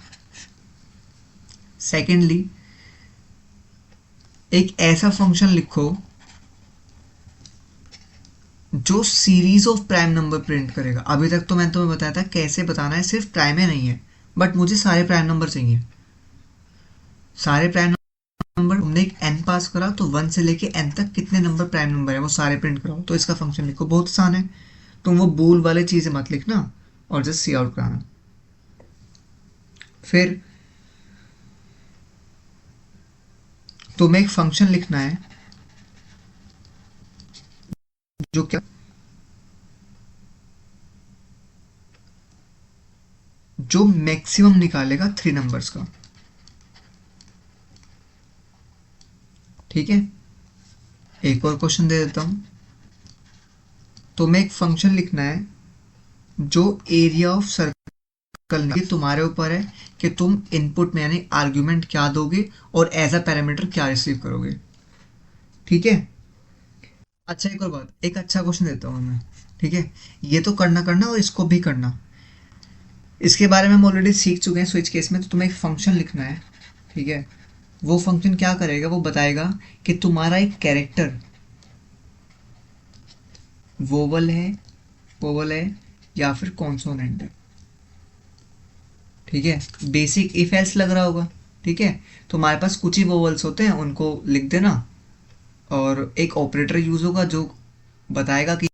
सेकेंडली, एक ऐसा फंक्शन लिखो जो series of prime number print करेगा। अभी तक तो मैंने तुम्हें बताया था कैसे बताना है, सिर्फ प्राइम ही नहीं है, बट मुझे सारे प्राइम नंबर चाहिए। सारे प्राइम नंबर, हमने एक एन पास करा तो 1 से लेके एन तक कितने नंबर प्राइम नंबर है वो सारे प्रिंट कराओ। तो इसका फंक्शन लिखो, बहुत आसान है। तुम वो बूल वाले चीज़ें मत लिखना और जस्ट सी आउट कराना। फिर तुम्हें एक फंक्शन लिखना है जो क्या, जो मैक्सिमम निकालेगा 3 नंबर्स का। ठीक है, एक और क्वेश्चन दे देता हूं। तुम्हें एक फंक्शन लिखना है जो एरिया ऑफ सर्कल, ये तुम्हारे ऊपर है कि तुम इनपुट में यानी आर्ग्यूमेंट क्या दोगे और एज अ पैरामीटर क्या रिसीव करोगे। ठीक है, अच्छा एक और बात, एक अच्छा क्वेश्चन देता हूँ मैं। ठीक है, ये तो करना करना और इसको भी करना, इसके बारे में हम ऑलरेडी सीख चुके हैं स्विच केस में। तो तुम्हें एक फंक्शन लिखना है। ठीक है, वो फंक्शन क्या करेगा, वो बताएगा कि तुम्हारा एक कैरेक्टर वोवल है या फिर कॉन्सोनेंट है। ठीक है, बेसिक इफ एल्स लग रहा होगा। ठीक है, तुम्हारे पास कुछ ही वोवल्स होते हैं, उनको लिख देना और एक ऑपरेटर यूज होगा जो बताएगा कि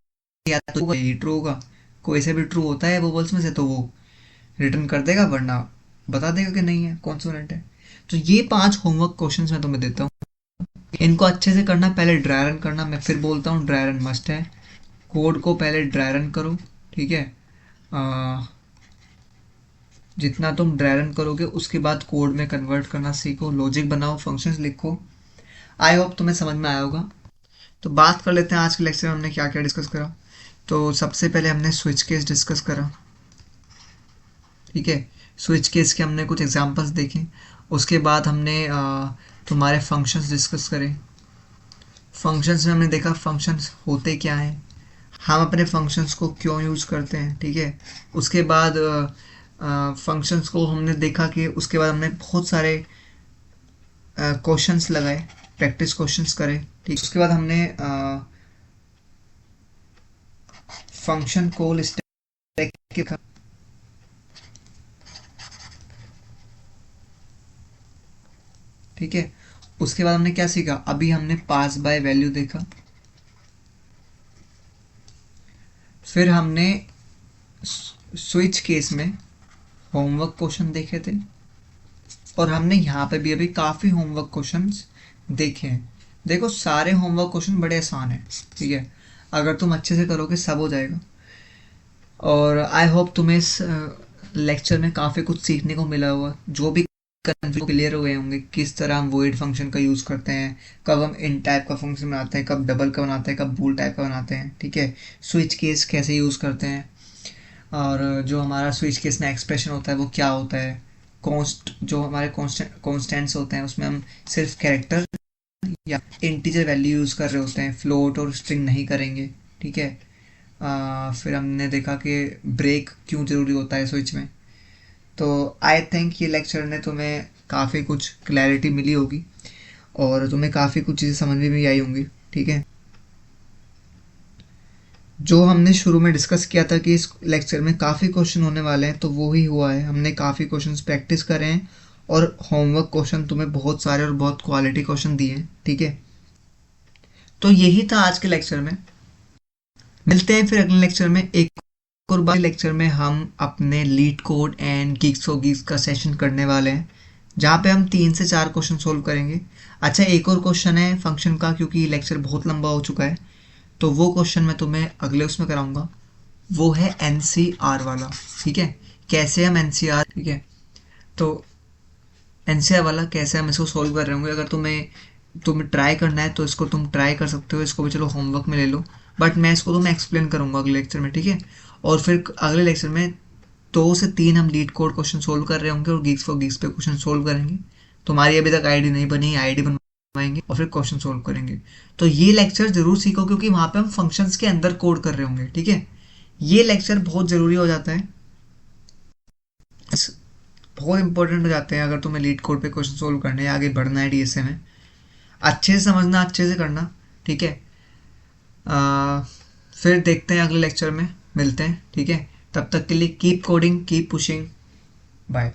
या तो यही ट्रू होगा, कोई से भी ट्रू होता है वोवल्स में से तो वो रिटर्न कर देगा, वरना बता देगा कि नहीं है, कॉन्सोनेंट है। तो ये 5 होमवर्क क्वेश्चंस मैं तुम्हें देता हूँ, इनको अच्छे से करना। पहले ड्राई रन करना, मैं फिर बोलता हूँ ड्राई रन मस्ट है। कोड को पहले ड्राई रन करो। ठीक है, जितना तुम ड्राई रन करोगे उसके बाद कोड में कन्वर्ट करना सीखो, लॉजिक बनाओ, फंक्शंस लिखो। आई होप तुम्हें समझ में आया होगा। तो बात कर लेते हैं आज के लेक्चर में हमने क्या क्या डिस्कस करा। तो सबसे पहले हमने स्विच केस डिस्कस करा। ठीक है, स्विच केस के हमने कुछ एग्जांपल्स देखे। उसके बाद हमने तुम्हारे फंक्शंस डिस्कस करें। फंक्शंस में हमने देखा फंक्शंस होते क्या हैं, हम अपने फंक्शंस को क्यों यूज़ करते हैं। ठीक है, उसके बाद फंक्शंस को हमने देखा कि उसके बाद हमने बहुत सारे क्वेश्चंस लगाए, प्रैक्टिस क्वेश्चंस करे। ठीक, उसके बाद हमने फंक्शन कॉल स्टैक के, ठीक है, उसके बाद हमने क्या सीखा, अभी हमने पास बाय वैल्यू देखा। फिर हमने स्विच केस में होमवर्क क्वेश्चन देखे थे और हमने यहाँ पे भी अभी काफ़ी होमवर्क क्वेश्चंस देखे हैं। देखो सारे होमवर्क क्वेश्चन बड़े आसान हैं। ठीक है, अगर तुम अच्छे से करोगे सब हो जाएगा। और आई होप तुम्हें इस लेक्चर में काफ़ी कुछ सीखने को मिला होगा, जो भी कंफ्यूज क्लियर हुए होंगे किस तरह हम वॉइड फंक्शन का यूज़ करते हैं, कब हम इन टाइप का फंक्शन बनाते हैं, कब डबल का बनाते हैं, कब बूल टाइप का बनाते हैं, ठीक है, स्विच केस कैसे यूज़ करते हैं, और जो हमारा स्विच केस में एक्सप्रेशन होता है वो क्या होता है, कॉन्स्ट जो हमारे कॉन्स्टेंट्स होते हैं उसमें हम सिर्फ कैरेक्टर या इंटीजर वैल्यू यूज़ कर रहे होते हैं, फ्लोट और स्ट्रिंग नहीं करेंगे, ठीक है। फिर हमने देखा कि ब्रेक क्यों ज़रूरी होता है स्विच में। तो आई थिंक ये लेक्चर ने तुम्हें काफ़ी कुछ क्लैरिटी मिली होगी और तुम्हें काफ़ी कुछ चीज़ें समझ में भी आई होंगी, ठीक है। जो हमने शुरू में डिस्कस किया था कि इस लेक्चर में काफ़ी क्वेश्चन होने वाले हैं, तो वो ही हुआ है। हमने काफ़ी क्वेश्चंस प्रैक्टिस करे हैं और होमवर्क क्वेश्चन तुम्हें बहुत सारे और बहुत क्वालिटी क्वेश्चन दिए हैं, ठीक है। तो यही था आज के लेक्चर में। मिलते हैं फिर अगले लेक्चर में। एक और बार लेक्चर में हम अपने leet code and Geeks for Geeks का सेशन करने वाले हैं, जहाँ पे हम 3 से 4 क्वेश्चन सोल्व करेंगे। अच्छा, एक और क्वेश्चन है फंक्शन का, क्योंकि लेक्चर बहुत लंबा हो चुका है, तो वो क्वेश्चन मैं तुम्हें अगले उसमें कराऊंगा। वो है एनसीआर वाला, ठीक है, कैसे हम एनसीआर, ठीक है, तो एनसीआर वाला कैसे हम इसको सोल्व कर रहे होंगे। अगर तुम्हें ट्राई करना है तो इसको तुम ट्राई कर सकते हो, इसको भी चलो होमवर्क में ले लो, बट मैं इसको तुम्हें एक्सप्लेन करूंगा अगले लेक्चर में, ठीक है। और फिर अगले लेक्चर में 2 से 3 हम लीड कोड क्वेश्चन सोल्व कर रहे होंगे और गीक्स फॉर गीक्स पे क्वेश्चन सोल्व करेंगे। तुम्हारी अभी तक आईडी नहीं बनी, आईडी बनवाएंगे और फिर क्वेश्चन सोल्व करेंगे। तो ये लेक्चर जरूर सीखो, क्योंकि वहाँ पे हम फंक्शंस के अंदर कोड कर रहे होंगे, ठीक है। ये लेक्चर बहुत ज़रूरी हो जाता है, बहुत इंपॉर्टेंट हो जाते हैं अगर तुम्हें लीड कोड पे क्वेश्चन सोल्व करने हैं, आगे बढ़ना है डीएसए में। अच्छे से समझना, अच्छे से करना, ठीक है। फिर देखते हैं अगले लेक्चर में, मिलते हैं, ठीक है। तब तक के लिए keep coding, keep pushing, bye.